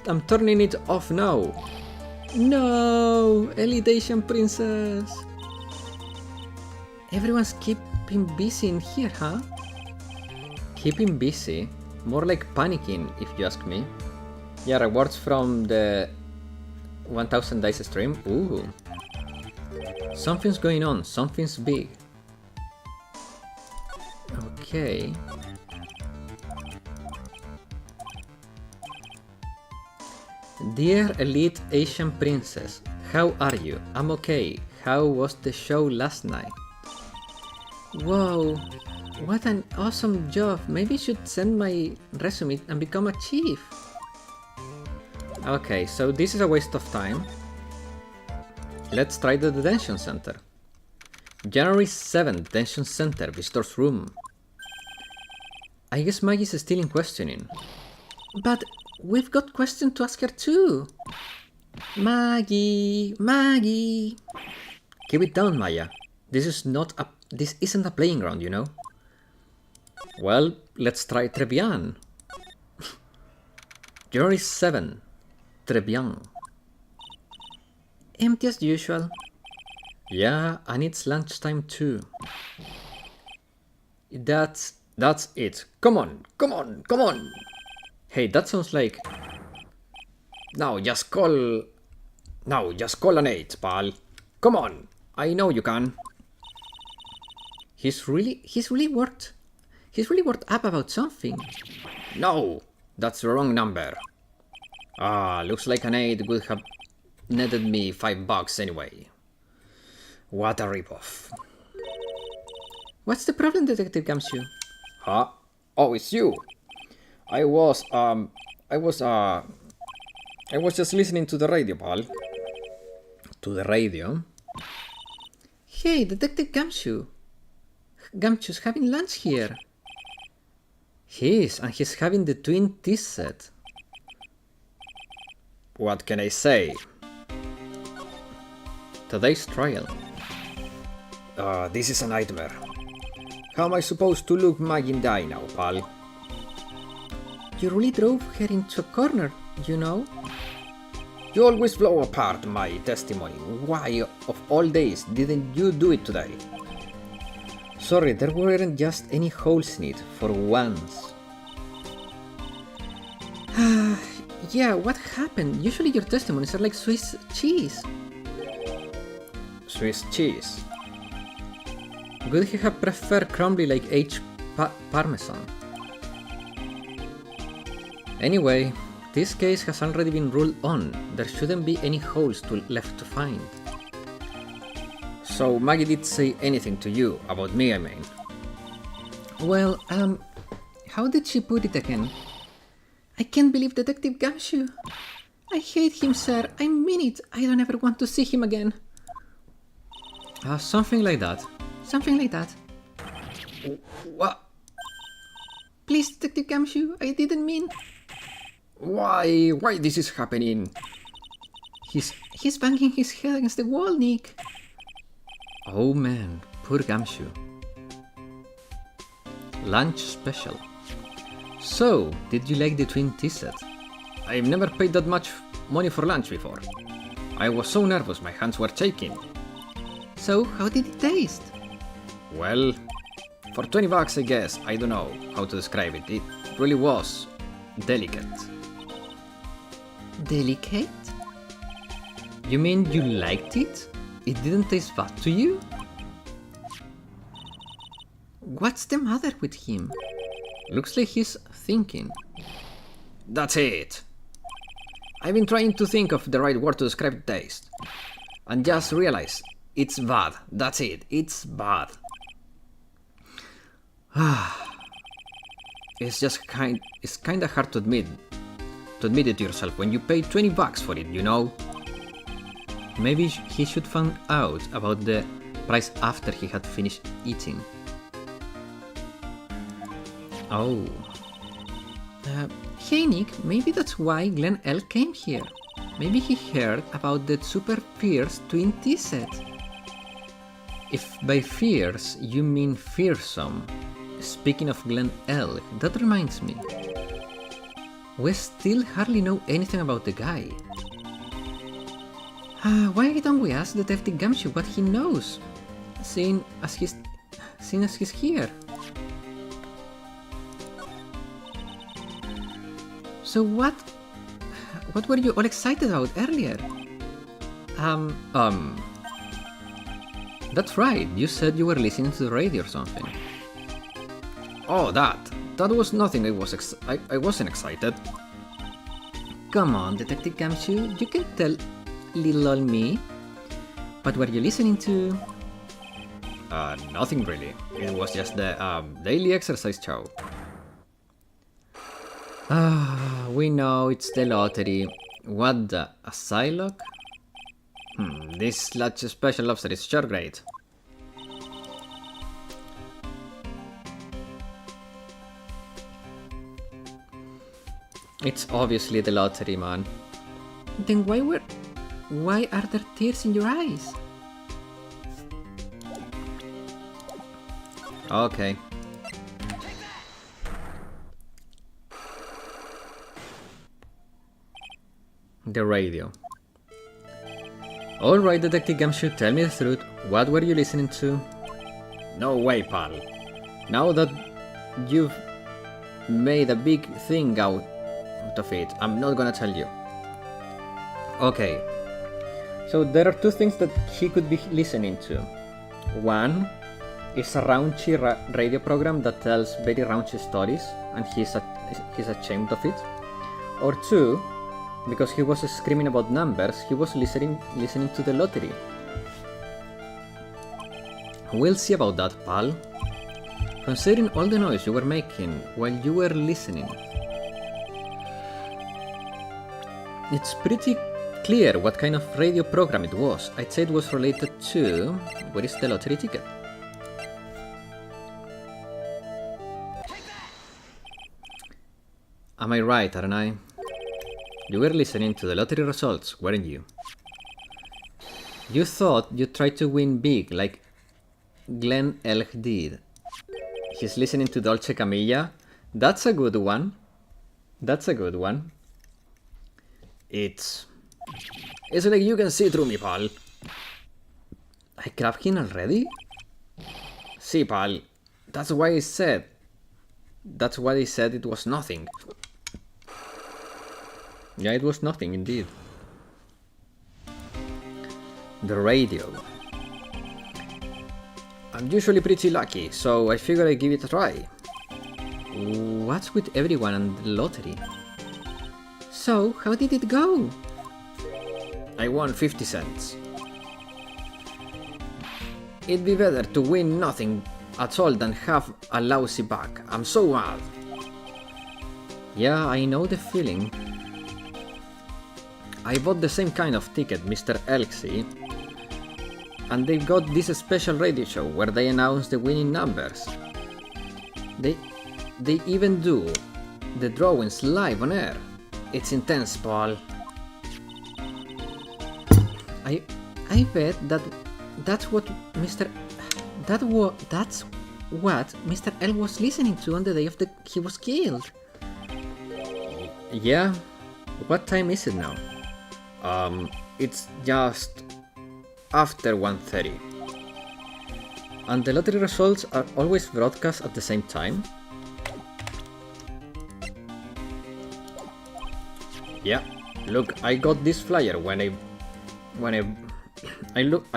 I'm turning it off now. No, elite Asian princess. Everyone's keeping busy in here, huh? Keeping busy? More like panicking, if you ask me. Yeah, rewards from the 1000 dice stream. Ooh. Something's going on, something's big. Okay. Dear Elite Asian Princess, how are you? I'm okay. How was the show last night? Whoa, what an awesome job. Maybe I should send my resume and become a chief. Okay, so this is a waste of time. Let's try the detention center. January 7th, detention center, visitor's room. I guess Maggie's still in questioning. But we've got questions to ask her too. Maggie, Maggie. Keep it down, Maya. This isn't a playing ground, you know. Well, let's try Trebian. January 7, Trebian. Empty as usual. Yeah, and it's lunchtime too. That's it. Come on, come on, come on. Hey, that sounds like... Now just call... Now just call an 8, pal. Come on, I know you can. He's really worked up about something. No, that's the wrong number. Looks like an 8 would have netted me $5 anyway. What a ripoff. What's the problem, Detective Gumshoe? Huh? Oh, it's you. I was just listening to the radio, pal. To the radio? Hey, Detective Gumshoe. Gumshoe's having lunch here. He is, and he's having the twin tea set. What can I say? Today's trial. This is a nightmare. How am I supposed to look Maggie in the eye now, pal? You really drove her into a corner, you know? You always blow apart my testimony. Why, of all days, didn't you do it today? Sorry, there weren't just any holes in it, for once. Yeah, what happened? Usually your testimonies are like Swiss cheese. Swiss cheese? Would he have preferred crumbly like aged parmesan? Anyway, this case has already been ruled on. There shouldn't be any holes left to find. So Maggie did say anything to you about me, I mean? Well, how did she put it again? I can't believe Detective Gumshoe. I hate him, sir. I mean it. I don't ever want to see him again. Something like that. Something like that. What? Please, Detective Gumshoe, I didn't mean... Why this is happening? He's banging his head against the wall, Nick. Oh man, poor Gumshoe. Lunch special. So, did you like the twin tea set? I've never paid that much money for lunch before. I was so nervous, my hands were shaking. So, how did it taste? Well, for $20 I guess, I don't know how to describe it. It really was delicate. Delicate? You mean you liked it? It didn't taste bad to you? What's the matter with him? Looks like he's thinking. That's it. I've been trying to think of the right word to describe taste. And just realized it's bad. That's it. It's bad. It's kinda hard to admit it to yourself when you pay $20 for it, you know? Maybe he should find out about the price after he had finished eating. Oh. Hey Nick, maybe that's why Glenn L came here. Maybe he heard about the super fierce twin tea set. If by fierce you mean fearsome, speaking of Glenn L, that reminds me. We still hardly know anything about the guy. Why don't we ask Detective Gumshoe what he knows, seeing as he's here? So what were you all excited about earlier? That's right, you said you were listening to the radio or something. Oh, that was nothing. I wasn't excited. Come on, Detective Gumshoe, you can tell little old me. What were you listening to? Nothing really. It was just the daily exercise show. We know it's the lottery. What the? A Psylocke? This large special lobster is sure great. It's obviously the lottery, man. Then why are there tears in your eyes? Okay. The radio. Alright, Detective Gumshoe, tell me the truth. What were you listening to? No way, pal. Now that you've made a big thing out of it, I'm not gonna tell you. Okay. So there are two things that he could be listening to. One is a raunchy radio program that tells very raunchy stories, and he's ashamed of it. Or two, because he was screaming about numbers, he was listening to the lottery. We'll see about that, pal. Considering all the noise you were making while you were listening, it's pretty clear what kind of radio program it was. I'd say it was related to... Where is the lottery ticket? Am I right, aren't I? You were listening to the lottery results, weren't you? You thought you'd try to win big like Glenn Elk did. He's listening to Dolce Camilla. That's a good one. That's a good one. It's like you can see through me, pal. I grabbed him already? See, pal. That's why I said it was nothing. Yeah, it was nothing indeed. The radio. I'm usually pretty lucky, so I figured I'd give it a try. What's with everyone and the lottery? So, how did it go? I won 50 cents. It'd be better to win nothing at all than have a lousy bag. I'm so mad. Yeah, I know the feeling. I bought the same kind of ticket Mr. Elksy, and they've got this special radio show where they announce the winning numbers. They even do the drawings live on air. It's intense, Paul. I bet that's what Mr. L was listening to on the day he was killed. Yeah. What time is it now? It's just after 1:30. And the lottery results are always broadcast at the same time? Yeah. Look, I got this flyer when I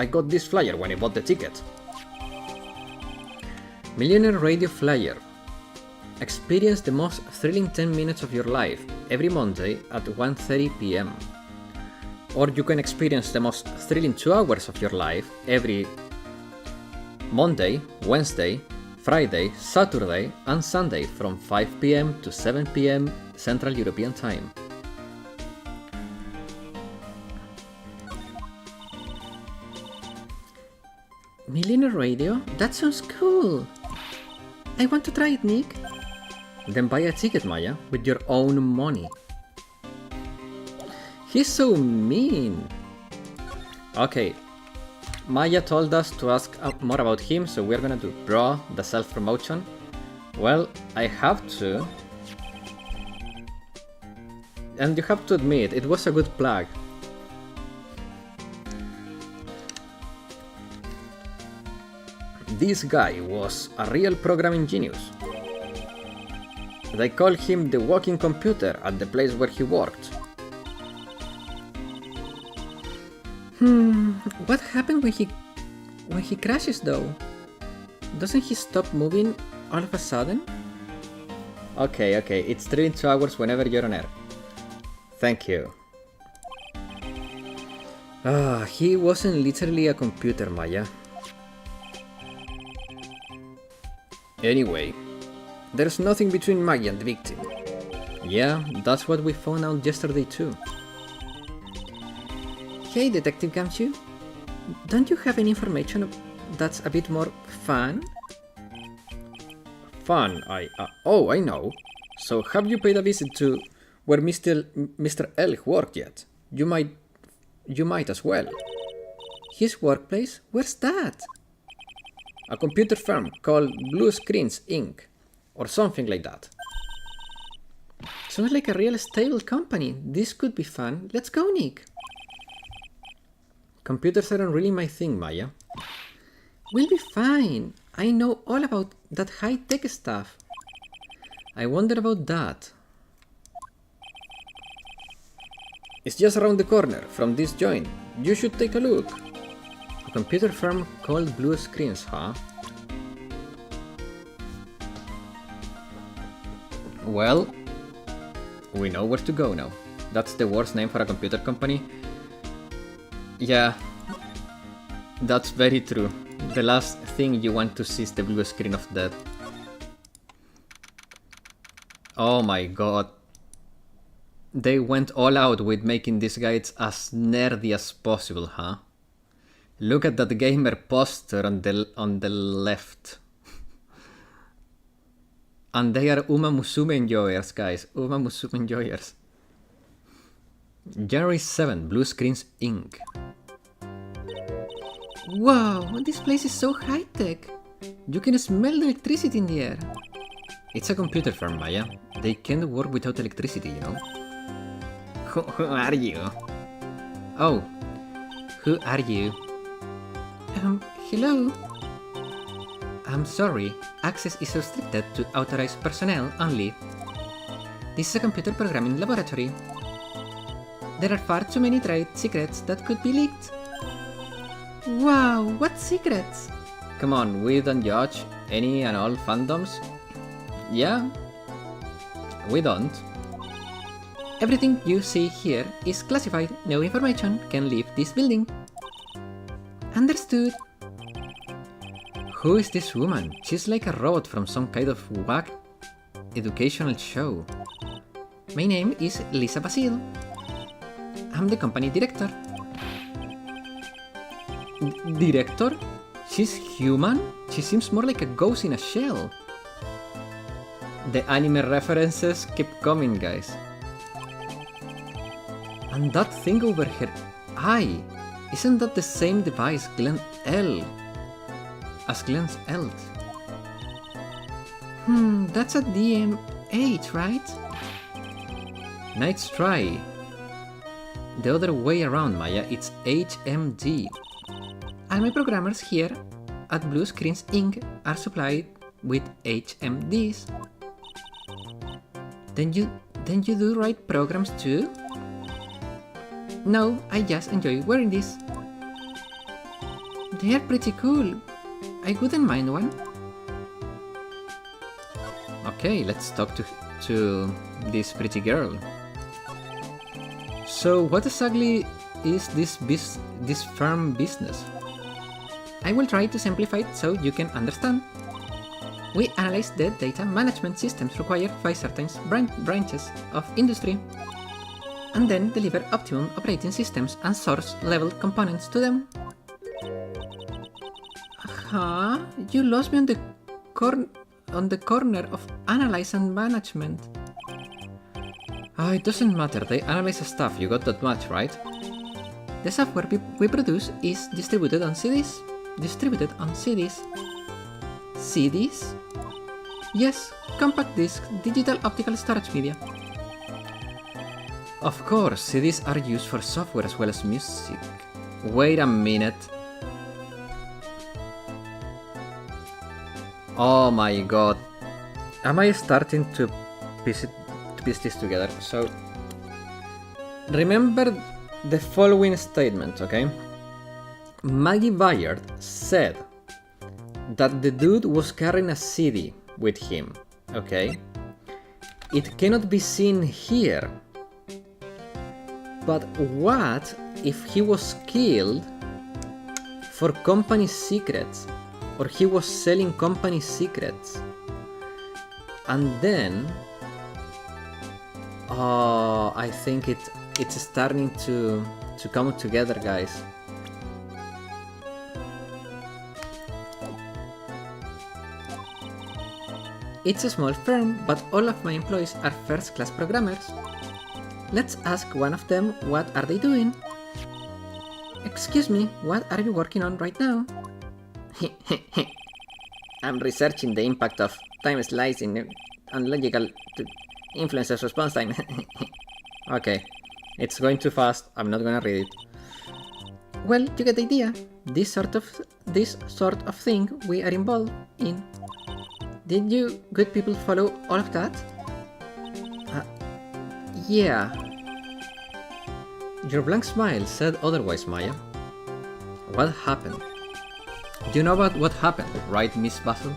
got this flyer when I bought the ticket. Millionaire Radio Flyer. Experience the most thrilling 10 minutes of your life every Monday at 1:30 p.m. Or you can experience the most thrilling 2 hours of your life every Monday, Wednesday, Friday, Saturday and Sunday from 5 p.m. to 7 p.m. Central European Time. Millionaire Radio? That sounds cool. I want to try it, Nick. Then buy a ticket, Maya, with your own money. He's so mean. Okay, Maya told us to ask more about him, so we're gonna do bro, the self-promotion. Well, I have to. And you have to admit, it was a good plug. This guy was a real programming genius. They call him the walking computer at the place where he worked. What happened when he crashes though? Doesn't he stop moving all of a sudden? Okay, it's 3 2 hours whenever you're on air. Thank you. He wasn't literally a computer, Maya. Anyway, there's nothing between Maggie and the victim. Yeah, that's what we found out yesterday too. Hey, Detective Gamshu, don't you have any information that's a bit more fun? Fun? I know. So have you paid a visit to where Mr. Elk worked yet? You might as well. His workplace? Where's that? A computer firm called Blue Screens Inc. or something like that. Sounds like a real stable company. This could be fun. Let's go, Nick. Computers aren't really my thing, Maya. We'll be fine. I know all about that high-tech stuff. I wonder about that. It's just around the corner from this joint. You should take a look. A computer firm called Blue Screens, huh? Well, we know where to go now. That's the worst name for a computer company. Yeah, that's very true. The last thing you want to see is the blue screen of death. Oh my god. They went all out with making these guides as nerdy as possible, huh? Look at that gamer poster on the left. And they are Uma Musume enjoyers, guys. Uma Musume enjoyers. January 7, Blue Screens Inc. Wow, this place is so high-tech. You can smell the electricity in the air. It's a computer firm, Maya. They can't work without electricity, you know? Who are you? Oh, who are you? Hello? I'm sorry, access is restricted to authorized personnel only. This is a computer programming laboratory. There are far too many trade secrets that could be leaked. Wow, what secrets? Come on, we don't judge any and all fandoms. Yeah, we don't. Everything you see here is classified. No information can leave this building. Understood. Who is this woman? She's like a robot from some kind of whack educational show. My name is Lisa Basile. I'm the company director. Director? She's human? She seems more like a ghost in a shell. The anime references keep coming, guys. And that thing over her eye, isn't that the same device Glenn's L? That's a DM8, right? Nice try. The other way around, Maya, it's HMD. All my programmers here at Blue Screens Inc. are supplied with HMDs. Then you do write programs too? No, I just enjoy wearing these. They are pretty cool. I wouldn't mind one. Okay, let's talk to this pretty girl. So what exactly is this firm business? I will try to simplify it so you can understand. We analyze the data management systems required by certain branches of industry, and then deliver optimum operating systems and source-level components to them. Huh? You lost me on the corner of analyze and management. Oh, it doesn't matter, they analyze stuff, you got that much, right? The software we produce is distributed on CDs. CDs? Yes, compact disc, digital optical storage media. Of course, CDs are used for software as well as music. Wait a minute. Oh my god. Am I starting to piece this together? So, remember the following statement, okay? Maggie Bayard said that the dude was carrying a CD with him, okay? It cannot be seen here. But what if he was killed for company secrets? Or he was selling company secrets? And then... Oh, I think it's starting to come together, guys. It's a small firm, but all of my employees are first-class programmers. Let's ask one of them what are they doing. Excuse me, what are you working on right now? I'm researching the impact of time slicing on logical influences response time. Okay, it's going too fast, I'm not gonna read it. Well, you get the idea. This sort of thing we are involved in. Did you good people follow all of that? Yeah. Your blank smile said otherwise, Maya. What happened? You know about what happened, right, Miss Basil?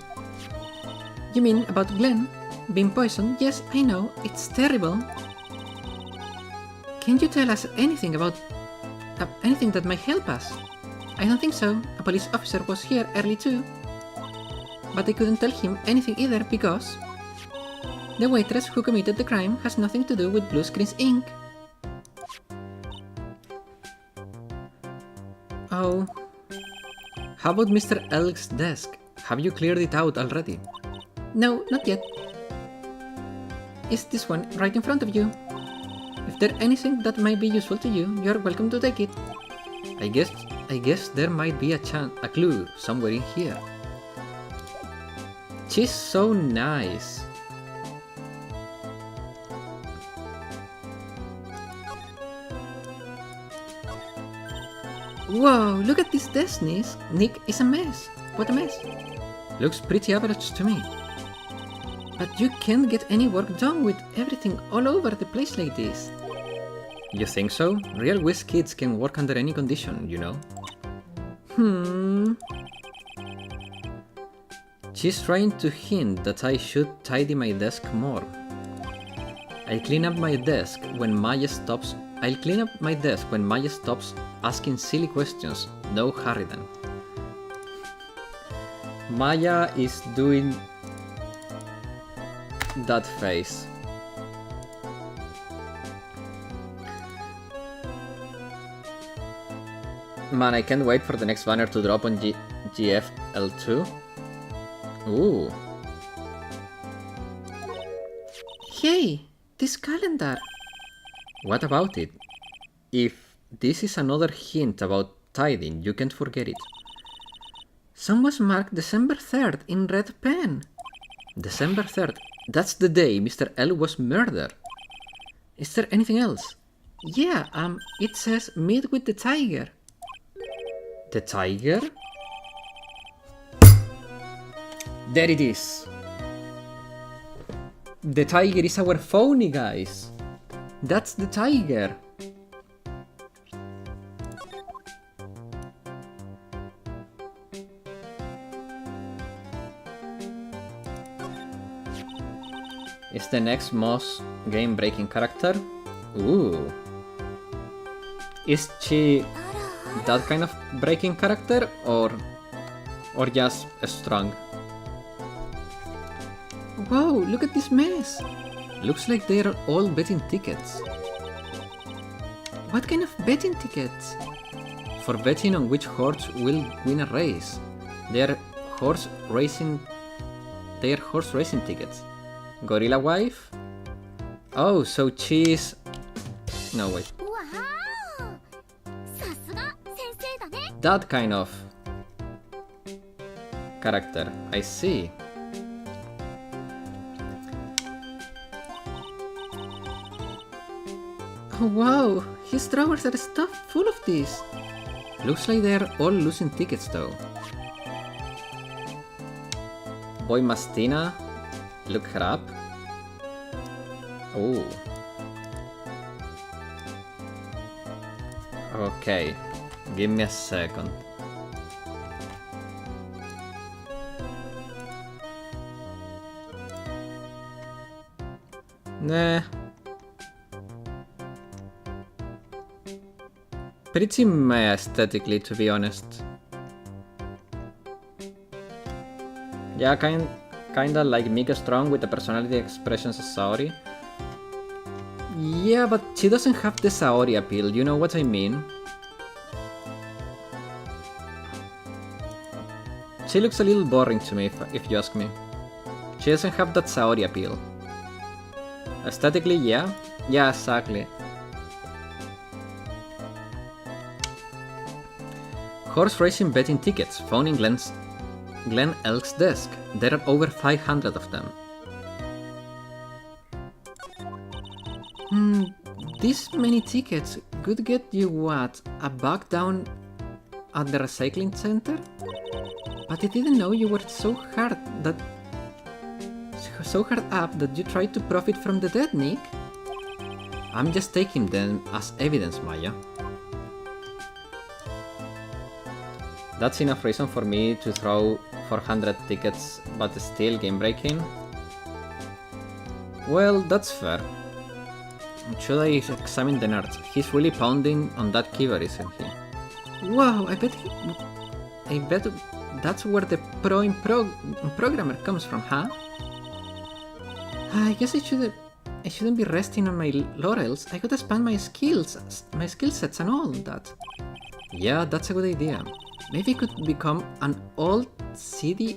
You mean about Glenn being poisoned? Yes, I know. It's terrible. Can you tell us anything about anything that might help us? I don't think so. A police officer was here early too. But I couldn't tell him anything either because the waitress who committed the crime has nothing to do with Blue Screen's ink. Oh. How about Mr. Elk's desk? Have you cleared it out already? No, not yet. It's this one right in front of you. If there's anything that might be useful to you, you're welcome to take it. I guess there might be a clue somewhere in here. She's so nice. Whoa, look at this desk, Nick. It's a mess. What a mess. Looks pretty average to me. But you can't get any work done with everything all over the place like this. You think so? Real whiz kids can work under any condition, you know? She's trying to hint that I should tidy my desk more. I'll clean up my desk when Maya stops asking silly questions. No hurry then. Maya is doing that face. Man, I can't wait for the next banner to drop on GFL2. Ooh. Hey, this calendar. What about it? If this is another hint about tidying, you can't forget it. Some was marked December 3rd in red pen. December 3rd? That's the day Mr. L was murdered. Is there anything else? Yeah, it says meet with the tiger. The tiger? There it is. The tiger is our phony, guys. That's the tiger. Is the next most game-breaking character? Ooh. Is she that kind of breaking character or just strong? Whoa, look at this mess. Looks like they are all betting tickets. What kind of betting tickets? For betting on which horse will win a race. They are horse racing tickets. Gorilla wife? Oh, so she's... No, wait. That kind of character, I see. Oh wow, his drawers are stuffed full of these. Looks like they're all losing tickets though. Boy Mastina, look her up. Oh. Okay, give me a second. Nah. Pretty meh aesthetically, to be honest. Yeah, kinda like Mika Strong with the personality expressions of Saori. Yeah, but she doesn't have the Saori appeal, you know what I mean? She looks a little boring to me, if you ask me. She doesn't have that Saori appeal. Aesthetically, yeah? Yeah, exactly. Horse racing betting tickets found in Glenn Elk's desk. There are over 500 of them. This many tickets could get you what? A buck down at the recycling center? But I didn't know you were so hard up that you tried to profit from the dead, Nick. I'm just taking them as evidence, Maya. That's enough reason for me to throw 400 tickets, but still game breaking? Well, that's fair. Should I examine the nerd? He's really pounding on that keyboard, isn't he? Wow, I bet that's where the programmer comes from, huh? I guess I shouldn't be resting on my laurels. I gotta expand my skill sets and all that. Yeah, that's a good idea. Maybe I could become an old CD's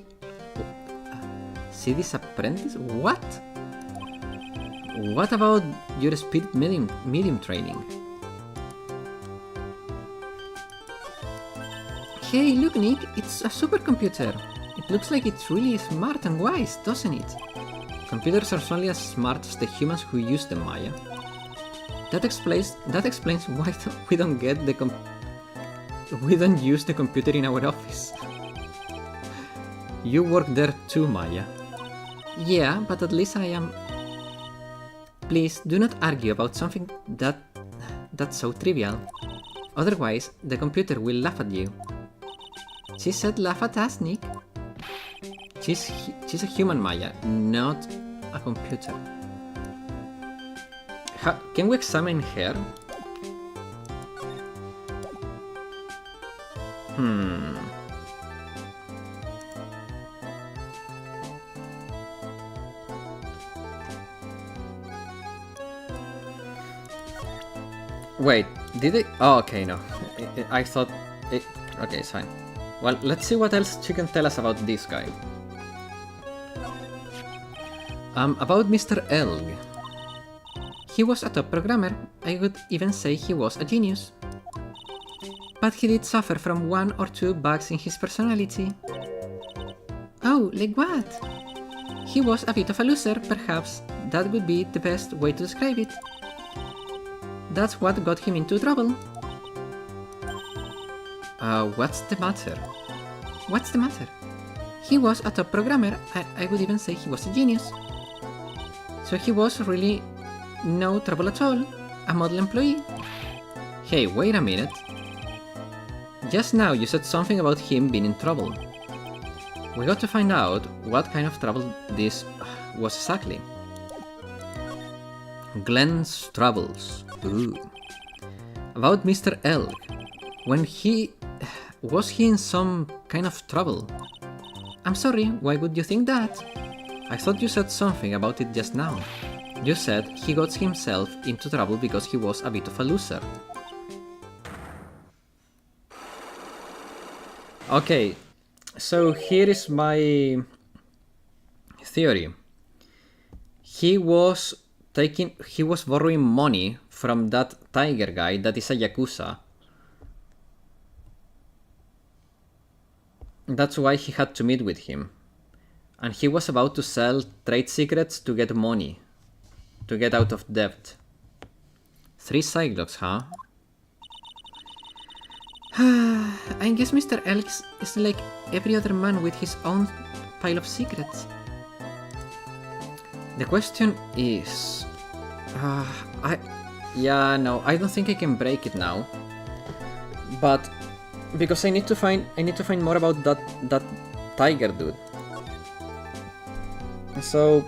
apprentice? What? What about your spirit medium training? Hey, look, Nick, it's a supercomputer. It looks like it's really smart and wise, doesn't it? Computers are only as smart as the humans who use them, Maya. That explains why we don't use the computer in our office. You work there too, Maya. Yeah, but at least I am. Please do not argue about something that's so trivial. Otherwise, the computer will laugh at you. She said laugh at us, Nick. She's a human, Maya, not a computer. Can we examine her? Wait, did it? Oh, okay, no. I thought it. Okay, it's fine. Well, let's see what else she can tell us about this guy. About Mr. Elg. He was a top programmer. I would even say he was a genius. But he did suffer from one or two bugs in his personality. Oh, like what? He was a bit of a loser, perhaps. That would be the best way to describe it. That's what got him into trouble. What's the matter? What's the matter? He was a top programmer. I would even say he was a genius. So he was really no trouble at all. A model employee. Hey, wait a minute. Just now you said something about him being in trouble. We got to find out what kind of trouble this was exactly. Glenn's troubles. Ooh. About Mr. Elg. Was he in some kind of trouble? I'm sorry, why would you think that? I thought you said something about it just now. You said he got himself into trouble because he was a bit of a loser. Okay, so here is my theory. He was borrowing money from that tiger guy that is a Yakuza. That's why he had to meet with him. And he was about to sell trade secrets to get money. To get out of debt. 3 Cyclops, huh? I guess Mr. Elks is like every other man with his own pile of secrets. The question is... I don't think I can break it now. But... because I need to find more about that tiger dude. So...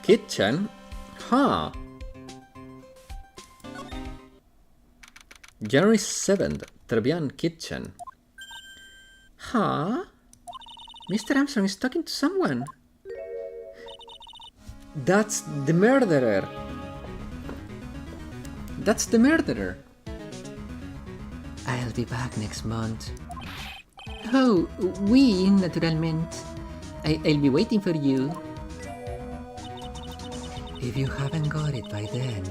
kitchen? Huh. January 7th, Trebian Kitchen. Huh? Mr. Armstrong is talking to someone. That's the murderer. That's the murderer. I'll be back next month. Oh, oui, naturalment. I'll be waiting for you. If you haven't got it by then,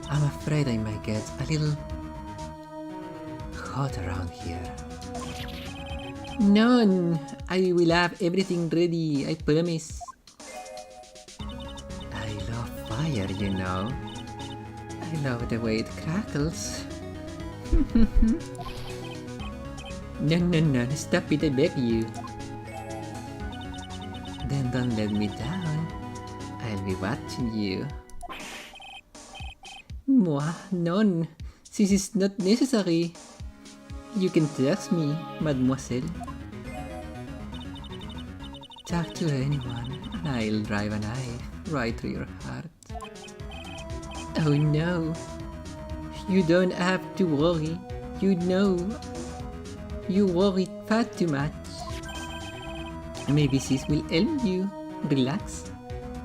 I'm afraid I might get a little hot around here. None. I will have everything ready, I promise. I love fire, you know. I love the way it crackles. No, stop it, I beg you. Then don't let me down. I'll be watching you. Moi, none. This is not necessary. You can trust me, mademoiselle. Talk to anyone, and I'll drive a knife right through your heart. Oh no. You don't have to worry. You know. You worry far too much. Maybe this will help you. Relax.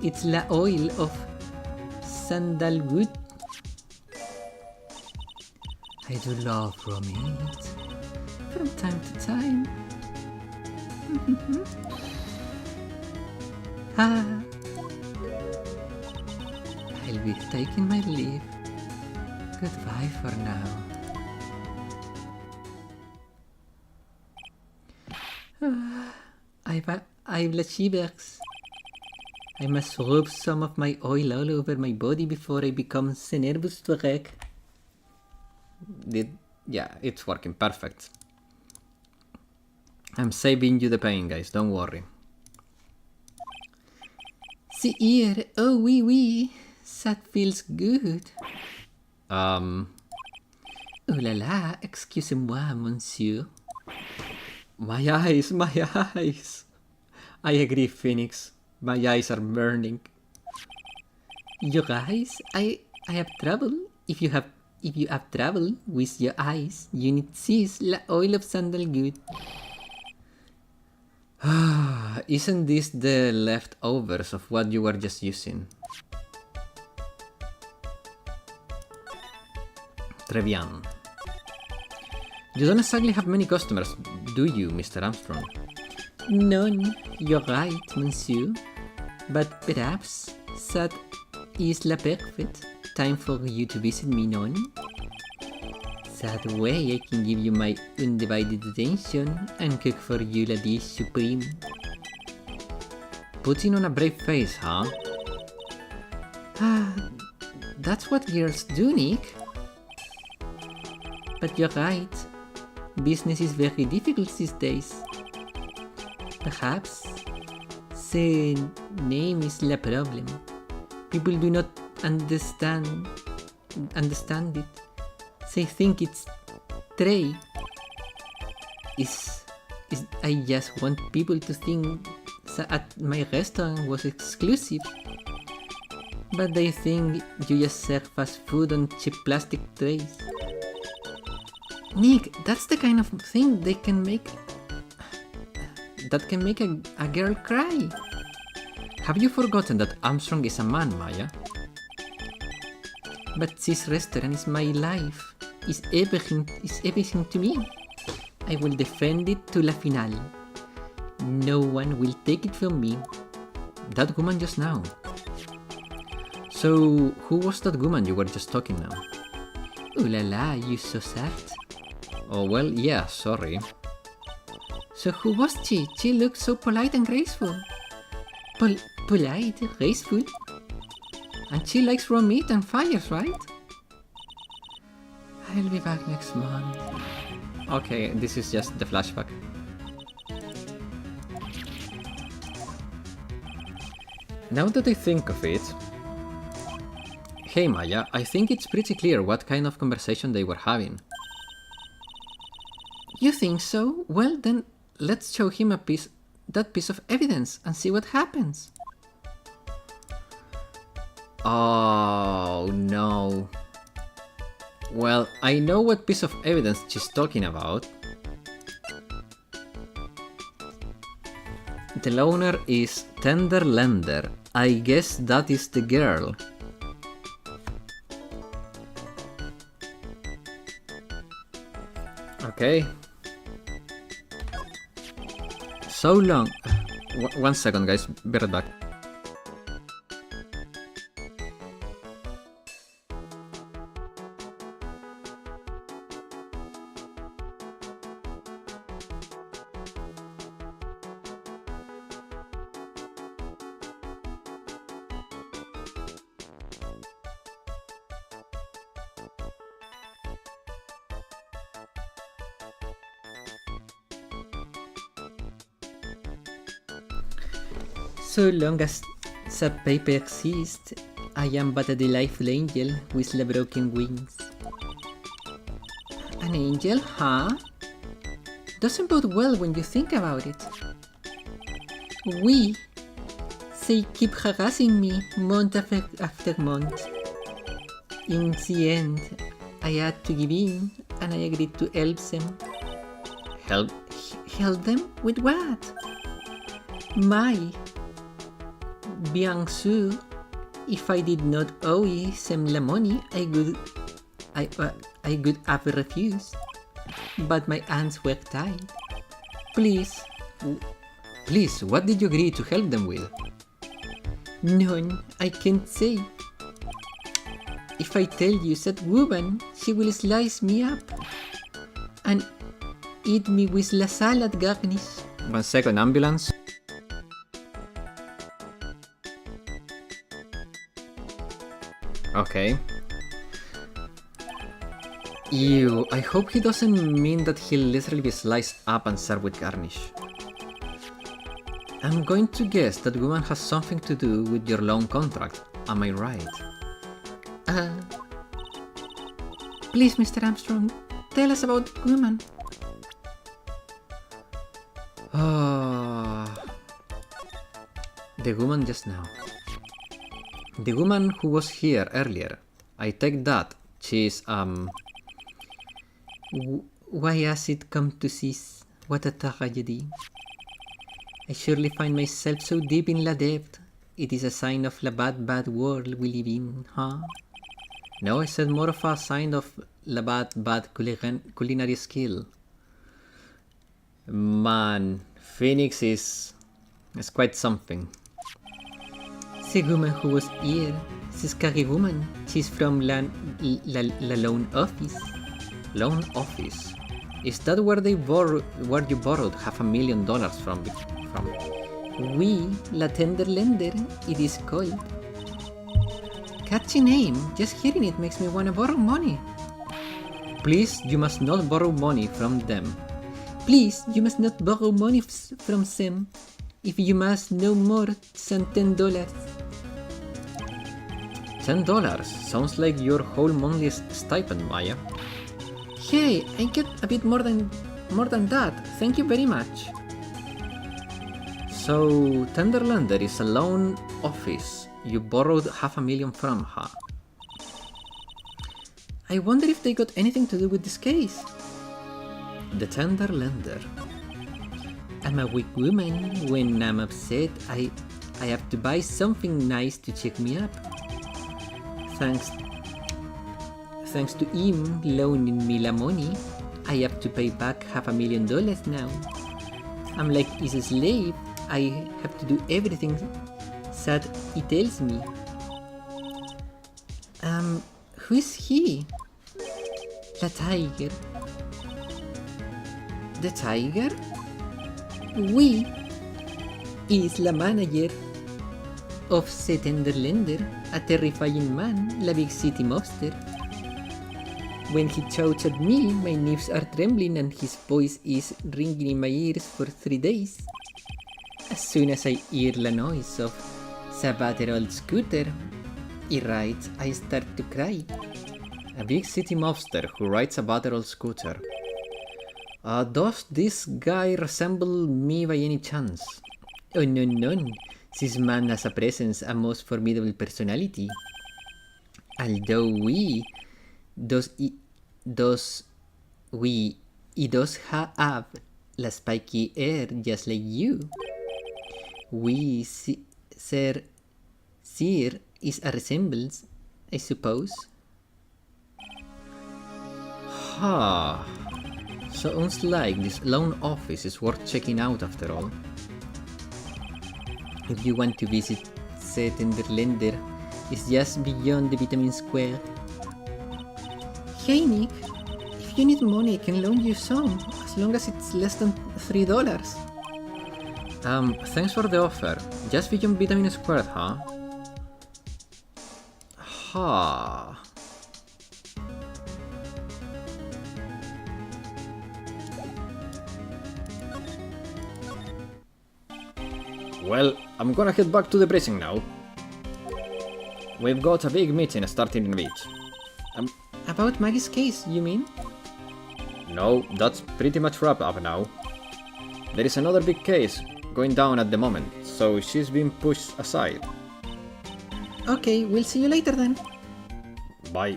It's the oil of sandalwood. I do love romance. From time to time. I'll be taking my leave. Goodbye for now. I've the shivers. I must rub some of my oil all over my body before I become the nervous wreck. Yeah, it's working perfect. I'm saving you the pain, guys, don't worry. The ear, oh oui, that feels good. Oh la la, excusez-moi, monsieur. My eyes, my eyes. I agree, Phoenix. My eyes are burning. Your eyes? I have trouble. If you have trouble with your eyes, you need this, la oil of sandalwood. Isn't this the leftovers of what you were just using? Très bien. You don't exactly have many customers, do you, Mr. Armstrong? None, you're right, monsieur. But perhaps that is the perfect time for you to visit me, none? That way I can give you my undivided attention and cook for you la dish supreme. Putting on a brave face, huh? That's what girls do, Nick. But you're right. Business is very difficult these days. Perhaps the name is the problem. People do not understand it. They think it's Trey. I just want people to think that my restaurant was exclusive. But they think you just serve fast food on cheap plastic trays. Nick, that's the kind of thing that can make a girl cry. Have you forgotten that Armstrong is a man, Maya? But this restaurant is my life. Is everything to me. I will defend it to la finale. No one will take it from me. That woman just now. So, who was that woman you were just talking now? Ooh la la, you so sad. Oh well, yeah, sorry. So who was she? She looked so polite and graceful. Polite, graceful? And she likes raw meat and fires, right? I'll be back next month. Okay, this is just the flashback. Now that I think of it... Hey Maya, I think it's pretty clear what kind of conversation they were having. You think so? Well then, let's show him that piece of evidence and see what happens. Oh no. Well, I know what piece of evidence she's talking about. The loaner is Tender Lender. I guess that is the girl. Okay. So long. One second, guys. Be right back. So long as that paper exists, I am but a delightful angel with the broken wings. An angel, huh? Doesn't bode well when you think about it. We, they keep harassing me month after month. In the end, I had to give in and I agreed to help them. Help them with what? My, bien sûr, if I did not owe them the money, I would have refused. But my hands were tied. Please, what did you agree to help them with? None, I can't say. If I tell you that woman, she will slice me up and eat me with la salad garnish. 1 second, ambulance. Okay. Ew, I hope he doesn't mean that he'll literally be sliced up and served with garnish. I'm going to guess that woman has something to do with your loan contract, am I right? Please, Mr. Armstrong, tell us about woman. The woman just now. The woman who was here earlier. I take that she's, Why has it come to this? What a tragedy. I surely find myself so deep in la depth. It is a sign of the bad world we live in, huh? No, I said more of a sign of the bad culinary skill. Man, Phoenix is quite something. The woman who was here, this scary woman, she's from la loan office. Loan office? Is that where you borrowed $500,000 from? We, la tender lender, it is called. Catchy name, just hearing it makes me wanna borrow money. Please, you must not borrow money from them. Please, you must not borrow money from them. If you must no more than $10. $10? Sounds like your whole monthly stipend, Maya. Hey, I get a bit more than that. Thank you very much. So, tender lender is a loan office. You borrowed $500,000 from her. I wonder if they got anything to do with this case. The tender lender. I'm a weak woman. When I'm upset, I have to buy something nice to cheer me up. Thanks to him loaning me la money, I have to pay back $500,000 now. I'm like his slave. I have to do everything that he tells me. Who is he? The tiger. The tiger? We is the manager of the tender lender, a terrifying man, the big city monster. When he shouts at me, my nerves are trembling and his voice is ringing in my ears for 3 days. As soon as I hear the noise of the battered old scooter he rides, I start to cry. A big city monster who rides a battered old scooter. Does this guy resemble me by any chance? Oh no, none. This man has a presence, a most formidable personality. Although he does have la spiky hair just like you. Sir is a resemblance, I suppose. Ha! Sounds like this loan office is worth checking out after all. If you want to visit the tender lender, it's just beyond the Vitamin Square. Hey Nick, if you need money I can loan you some, as long as it's less than $3. Thanks for the offer. Just beyond Vitamin Square, huh? Ha. Well, I'm gonna head back to the precinct now. We've got a big meeting starting in a bit. About Maggie's case, you mean? No, that's pretty much wrapped up now. There is another big case going down at the moment, so she's been pushed aside. Okay, we'll see you later then. Bye.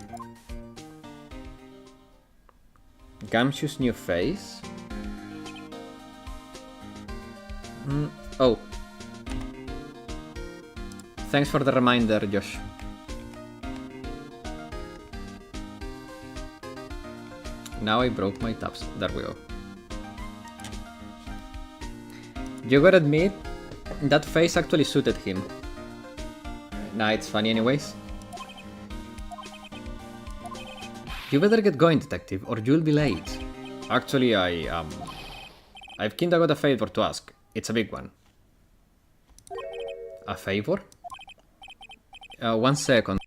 Gumshoe's new face? Oh. Thanks for the reminder, Josh. Now I broke my tabs. There we go. You gotta admit, that face actually suited him. Nah, it's funny anyways. You better get going, detective, or you'll be late. Actually, I've kinda got a favor to ask. It's a big one. A favor? 1 second.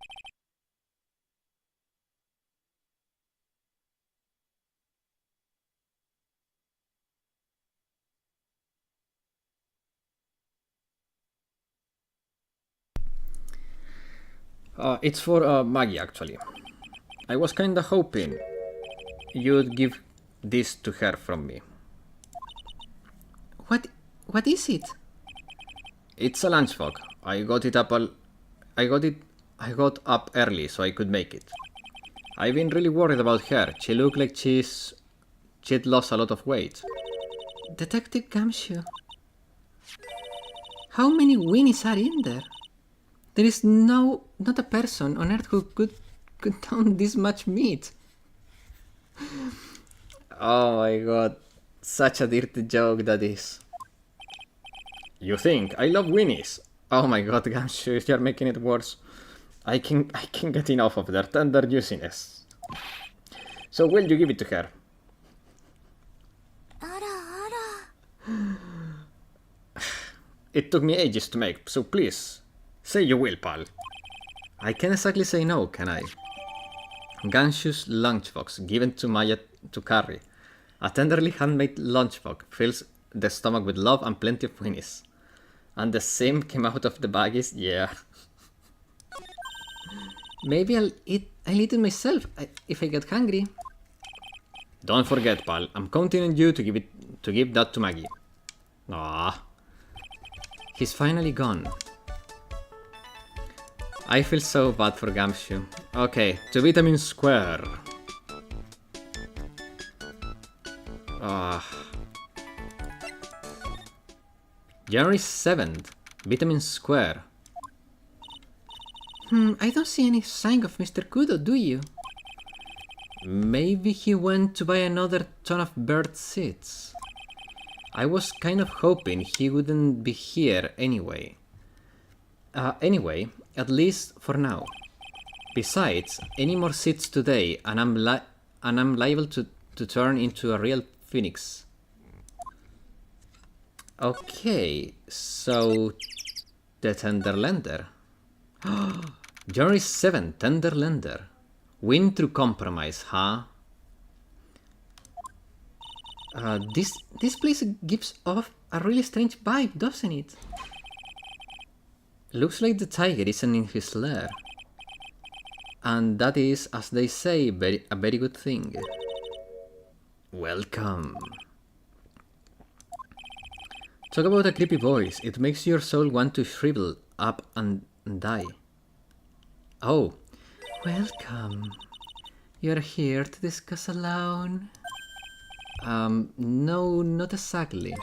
It's for Maggie, actually. I was kinda hoping you'd give this to her from me. What is it? It's a lunchbox. I got up early so I could make it. I've been really worried about her. She looked like she'd lost a lot of weight. Detective Gumshoe. How many Winnies are in there? There is not a person on earth who could down this much meat. Oh my god. Such a dirty joke that is. You think I love Winnies? Oh my god, Gumshoe, you're making it worse. I can get enough of their tender juiciness. So will you give it to her? It took me ages to make, so please, say you will, pal. I can't exactly say no, can I? Gumshoe's lunchbox, given to Maya to carry. A tenderly handmade lunchbox fills the stomach with love and plenty of Winnies. And the same came out of the baggies, yeah. Maybe I'll eat it myself if I get hungry. Don't forget, pal. I'm counting on you to give that to Maggie. Ah, he's finally gone. I feel so bad for Gumshoe. Okay, to Vitamin Square. January 7th, Vitamin Square. I don't see any sign of Mr. Kudo, do you? Maybe he went to buy another ton of bird seeds. I was kind of hoping he wouldn't be here anyway. Anyway, at least for now. Besides, any more seeds today and I'm liable to turn into a real phoenix. Okay, so the Tenderlander. January 7th, Tenderlander. Win through compromise, huh? This place gives off a really strange vibe, doesn't it? Looks like the tiger isn't in his lair. And that is, as they say, a very good thing. Welcome. Talk about a creepy voice. It makes your soul want to shrivel up and die. Oh. Welcome. You're here to discuss alone? No, not exactly.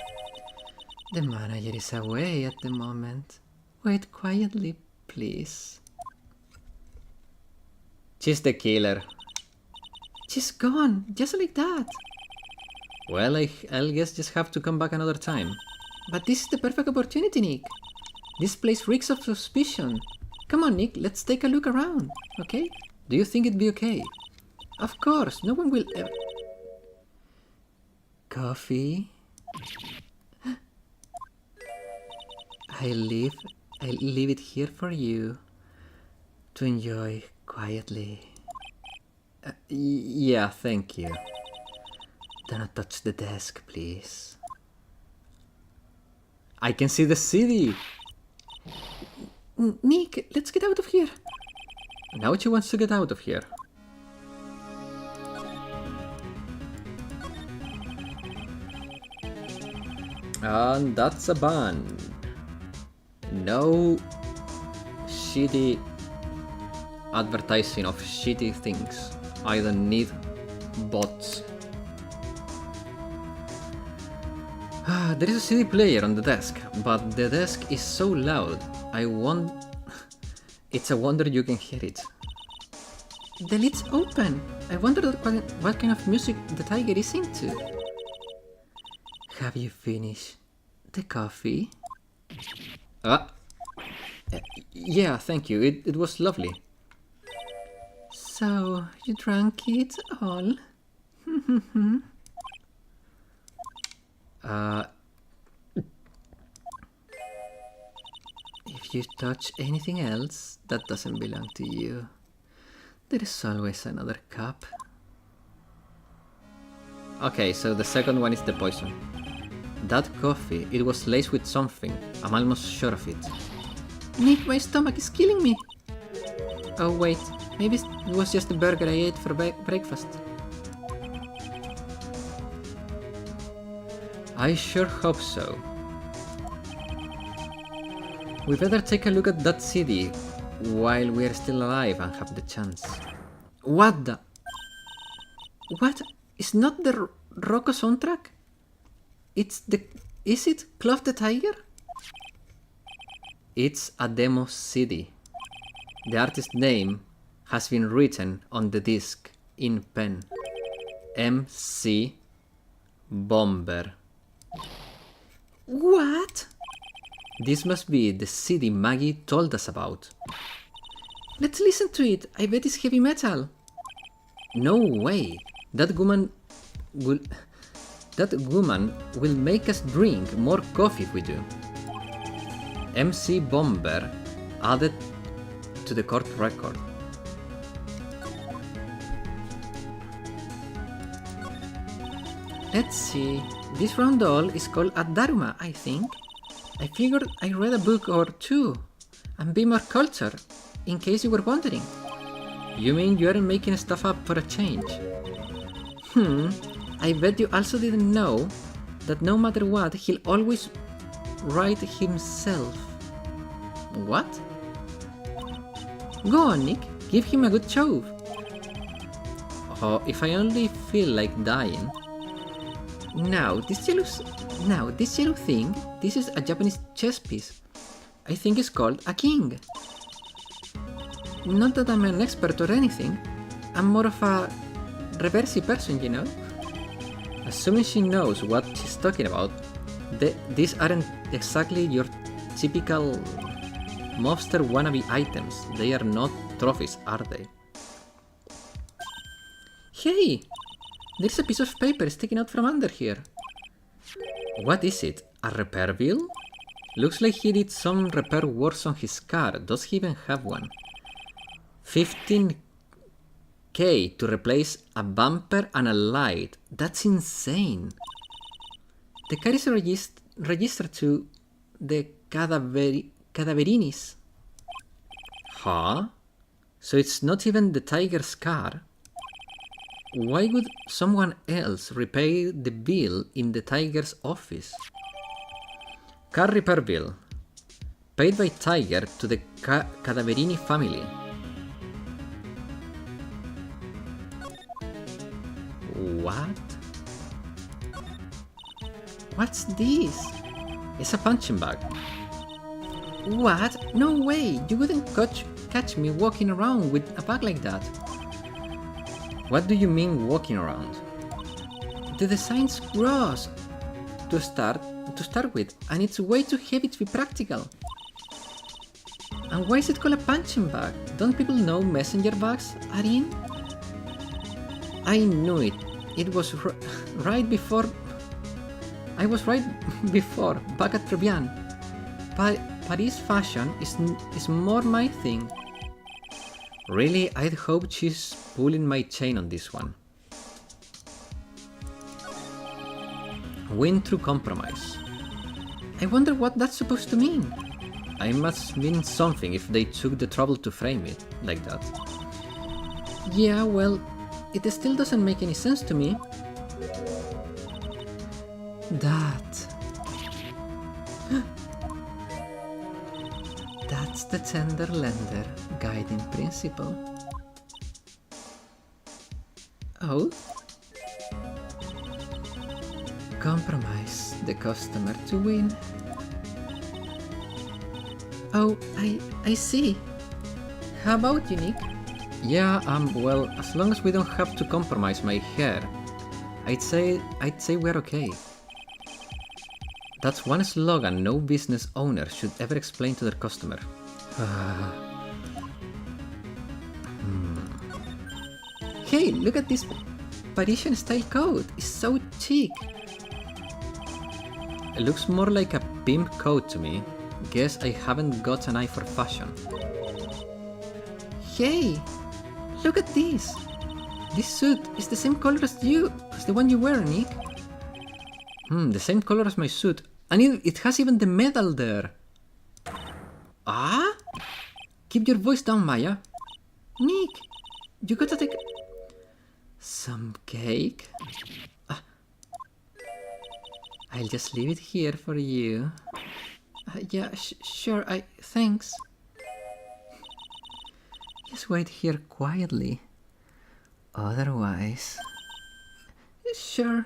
The manager is away at the moment. Wait quietly, please. She's the killer. She's gone, just like that. Well, I'll guess just have to come back another time. But this is the perfect opportunity, Nick. This place reeks of suspicion. Come on, Nick, let's take a look around, okay? Do you think it'd be okay? Of course, no one will ever... Coffee? I'll leave it here for you to enjoy quietly. Yeah, thank you. Do not touch the desk, please. I can see the city! Nick, let's get out of here. Now she wants to get out of here. And that's a ban. No shitty advertising of shitty things. I don't need bots. There is a CD player on the desk, but the desk is so loud. It's a wonder you can hear it. The lid's open. I wonder what kind of music the tiger is into. Have you finished the coffee? Yeah, thank you. It was lovely. So, you drank it all? If you touch anything else that doesn't belong to you, there is always another cup. Okay, so the second one is the poison. That coffee, it was laced with something. I'm almost sure of it. Nick, my stomach is killing me. Oh wait, Maybe it was just the burger I ate for breakfast. I sure hope so. We better take a look at that CD while we're still alive and have the chance. What the? What? It's not the Rocco soundtrack? Is it Clove the Tiger? It's a demo CD. The artist's name has been written on the disc in pen. MC Bomber. What? This must be the CD Maggie told us about. Let's listen to it. I bet it's heavy metal. No way. That woman will make us drink more coffee if we do. MC Bomber added to the court record. Let's see. This roundel is called a Daruma, I think. I figured I read a book or two and be more cultured, in case you were wondering. You mean you aren't making stuff up for a change? I bet you also didn't know that no matter what, he'll always write himself. What? Go on, Nick. Give him a good shove. Oh, if I only feel like dying. Now, this yellow thing, this is a Japanese chess piece. I think it's called a king. Not that I'm an expert or anything. I'm more of a reversey person, you know? Assuming she knows what she's talking about, these aren't exactly your typical mobster wannabe items. They are not trophies, are they? Hey! There's a piece of paper sticking out from under here. What is it? A repair bill? Looks like he did some repair works on his car. Does he even have one? 15k to replace a bumper and a light. That's insane. The car is registered to the Cadaverinis. Huh? So it's not even the tiger's car? Why would someone else repay the bill in the tiger's office? Car repair bill. Paid by Tiger to the Cadaverini family. What? What's this? It's a punching bag. What? No way! You wouldn't catch me walking around with a bag like that. What do you mean walking around? The design's gross to start with, and it's way too heavy to be practical. And why is it called a punching bag? Don't people know messenger bags are in? I knew it. It was right before. I was right before, back at Trebian. Paris fashion is more my thing. Really, I'd hope she's pulling my chain on this one. Win through compromise. I wonder what that's supposed to mean. I must mean something if they took the trouble to frame it like that. Yeah, well, it still doesn't make any sense to me. That's the tender lender guiding principle. Oh? Compromise the customer to win. Oh, I see. How about you, Nick? Yeah, well, as long as we don't have to compromise my hair, I'd say we're okay. That's one slogan no business owner should ever explain to their customer. Hey, look at this Parisian style coat. It's so chic. It looks more like a pimp coat to me. Guess I haven't got an eye for fashion. Hey, look at this. This suit is the same color as the one you wear, Nick. The same color as my suit. And it has even the medal there. Ah? Keep your voice down, Maya. Nick, you gotta take some cake. I'll just leave it here for you. Yeah, sure, thanks. Just wait here quietly. Otherwise... Sure.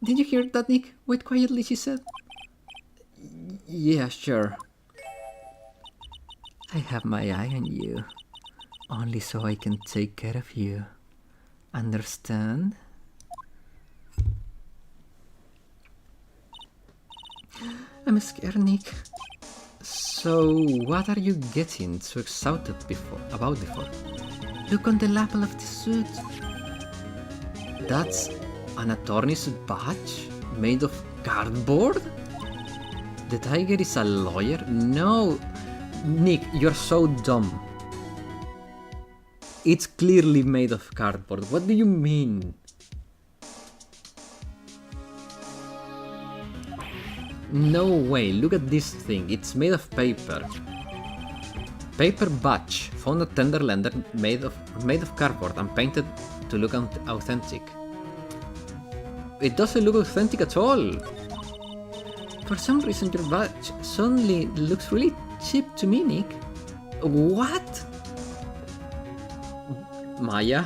Did you hear that, Nick? Wait quietly, she said. Yeah, sure. I have my eye on you. Only so I can take care of you. Understand? I'm scared, Nick. So, what are you getting so excited about before? Look on the lapel of the suit. That's an attorney's badge made of cardboard? The tiger is a lawyer? No! Nick, you're so dumb. It's clearly made of cardboard. What do you mean? No way, look at this thing. It's made of paper. Paper badge found at tender lender made of cardboard and painted to look authentic. It doesn't look authentic at all. For some reason your badge suddenly looks really cheap to me, Nick. What? Maya?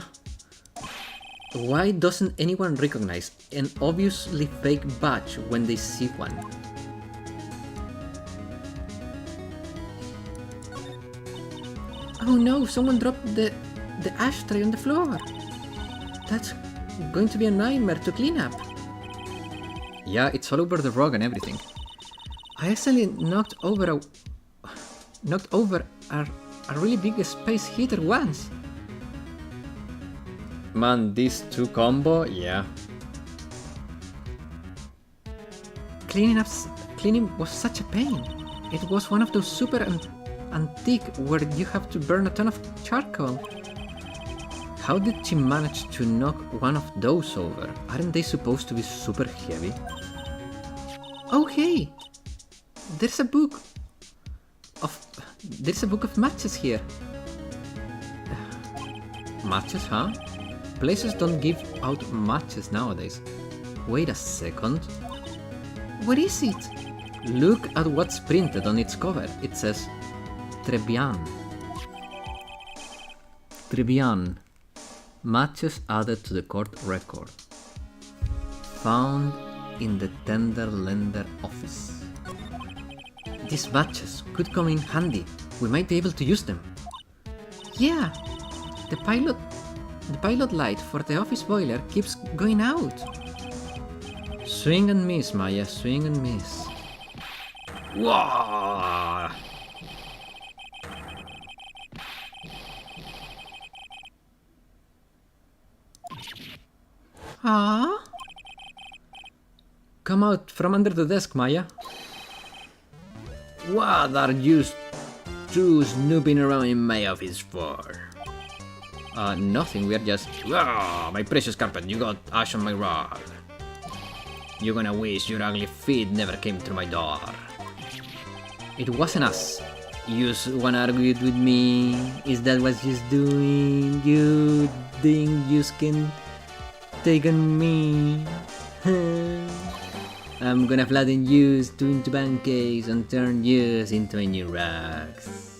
Why doesn't anyone recognize an obviously fake badge when they see one? Oh no, someone dropped the ashtray on the floor. That's going to be a nightmare to clean up. Yeah, it's all over the rug and everything. I accidentally knocked over a really big space heater once. Man, these two combo, yeah. Cleaning was such a pain. It was one of those super antique where you have to burn a ton of charcoal. How did she manage to knock one of those over? Aren't they supposed to be super heavy? Oh hey! There's a book of matches here. Matches, huh? Places don't give out matches nowadays. Wait a second. What is it? Look at what's printed on its cover. It says Trebian. Trebian. Matches added to the court record. Found in the tender lender office. These matches could come in handy. We might be able to use them. Yeah. The pilot light for the office boiler keeps going out. Swing and miss, Maya, swing and miss. Whoa! Ah? Come out from under the desk, Maya. What are you two snooping around in my office for? Nothing, we are just... Oh, my precious carpet, you got ash on my rug. You're gonna wish your ugly feet never came through my door. It wasn't us. You wanna argue it with me? Is that what you's doing? You think you can take on me? I'm gonna flatten yous into pancakes and turn yous into mini rocks.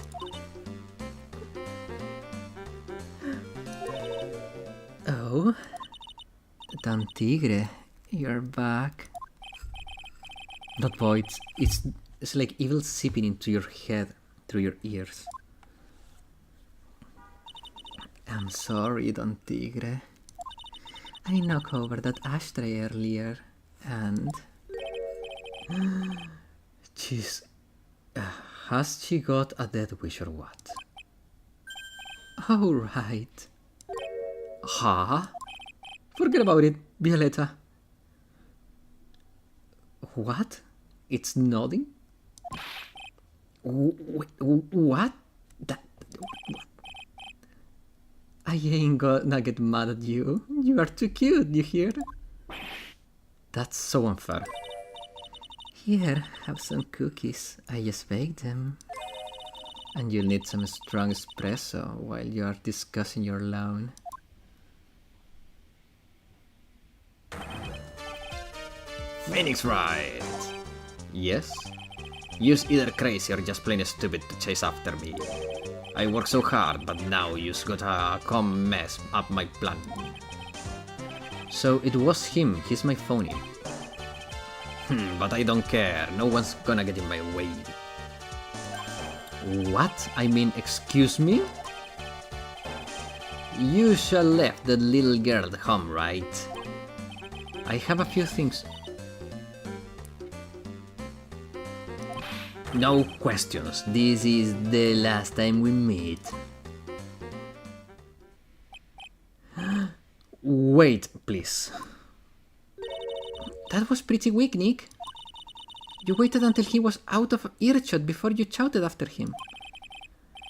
Oh, Don Tigre, you're back. That voice, it's like evil seeping into your head through your ears. I'm sorry, Don Tigre. I knocked over that ashtray earlier, and... Jeez, has she got a death wish or what? Oh, right. Huh? Forget about it, Violetta. What? It's nodding? What? That... I ain't gonna get mad at you. You are too cute, you hear? That's so unfair. Here, have some cookies. I just baked them. And you'll need some strong espresso while you are discussing your loan. Phoenix Wright! Yes? You's either crazy or just plain stupid to chase after me. I work so hard, but now you's gotta come mess up my plan. So it was him, he's my phony. But I don't care, no one's gonna get in my way. What? I mean, excuse me? You shall left that little girl at home, right? I have a few things. No questions, this is the last time we meet. Wait, please. That was pretty weak, Nick. You waited until he was out of earshot before you shouted after him.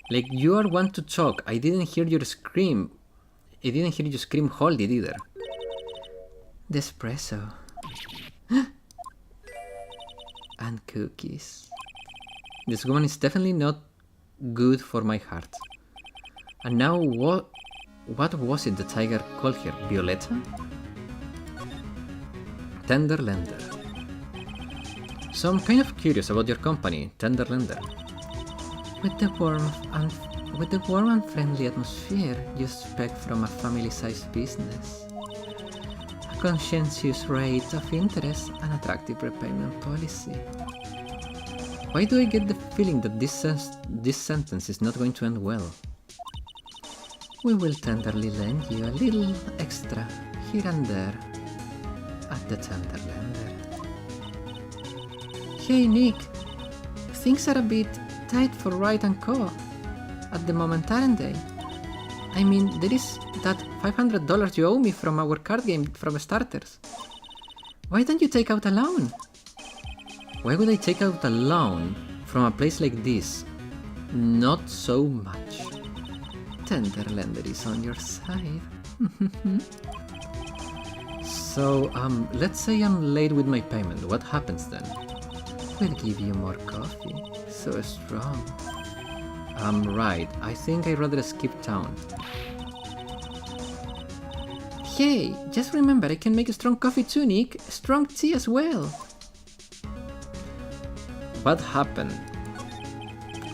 Like you are one to talk, I didn't hear you scream. I didn't hear you scream hold it either. The espresso. And cookies. This woman is definitely not good for my heart. And now what was it the tiger called her? Violetta? Tender Lender. So I'm kind of curious about your company, Tender Lender. With the warm and friendly atmosphere you expect from a family-sized business. A conscientious rate of interest and attractive repayment policy. Why do I get the feeling that this sentence is not going to end well? We will tenderly lend you a little extra here and there at the Tender Lender. Hey Nick, things are a bit tight for Wright & Co. at the moment, aren't they? I mean, there is that $500 you owe me from our card game from starters. Why don't you take out a loan? Why would I take out a loan from a place like this? Not so much. Tender Lender is on your side. So, let's say I'm late with my payment. What happens then? We'll give you more coffee. So strong. Right. I think I'd rather skip town. Hey, just remember I can make strong coffee too, Nick. Strong tea as well. What happened?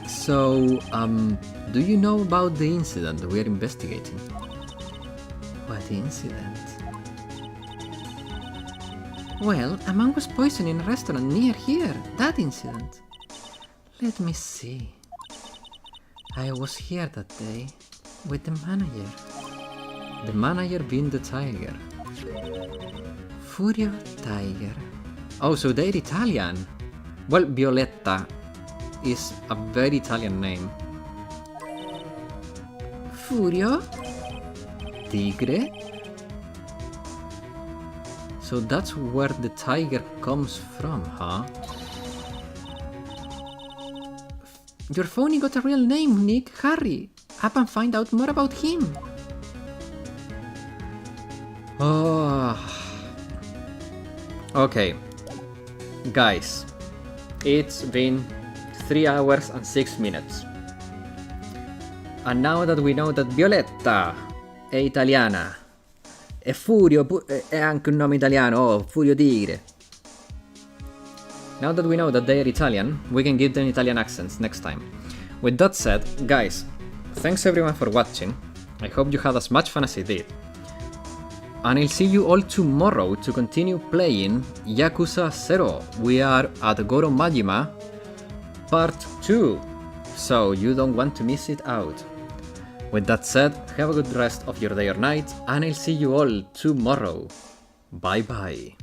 So, do you know about the incident we're investigating? What incident? Well, a man was poisoned in a restaurant near here. That incident. Let me see. I was here that day with the manager. The manager being the tiger. Furio Tiger. Oh, so they're Italian. Well, Violetta is a very Italian name. Furio? Tigre? So that's where the tiger comes from, huh? Your phony got a real name, Nick. Hurry, up and find out more about him. Oh. Okay. Guys, it's been 3 hours and 6 minutes. And now that we know that Violetta è italiana, e Furio è anche un nome italiano, oh, Furio Tigre. Now that we know that they are Italian, we can give them Italian accents next time. With that said, guys, thanks everyone for watching. I hope you had as much fun as I did. And I'll see you all tomorrow to continue playing Yakuza 0. We are at Goro Majima Part 2, so you don't want to miss it out. With that said, have a good rest of your day or night, and I'll see you all tomorrow. Bye bye.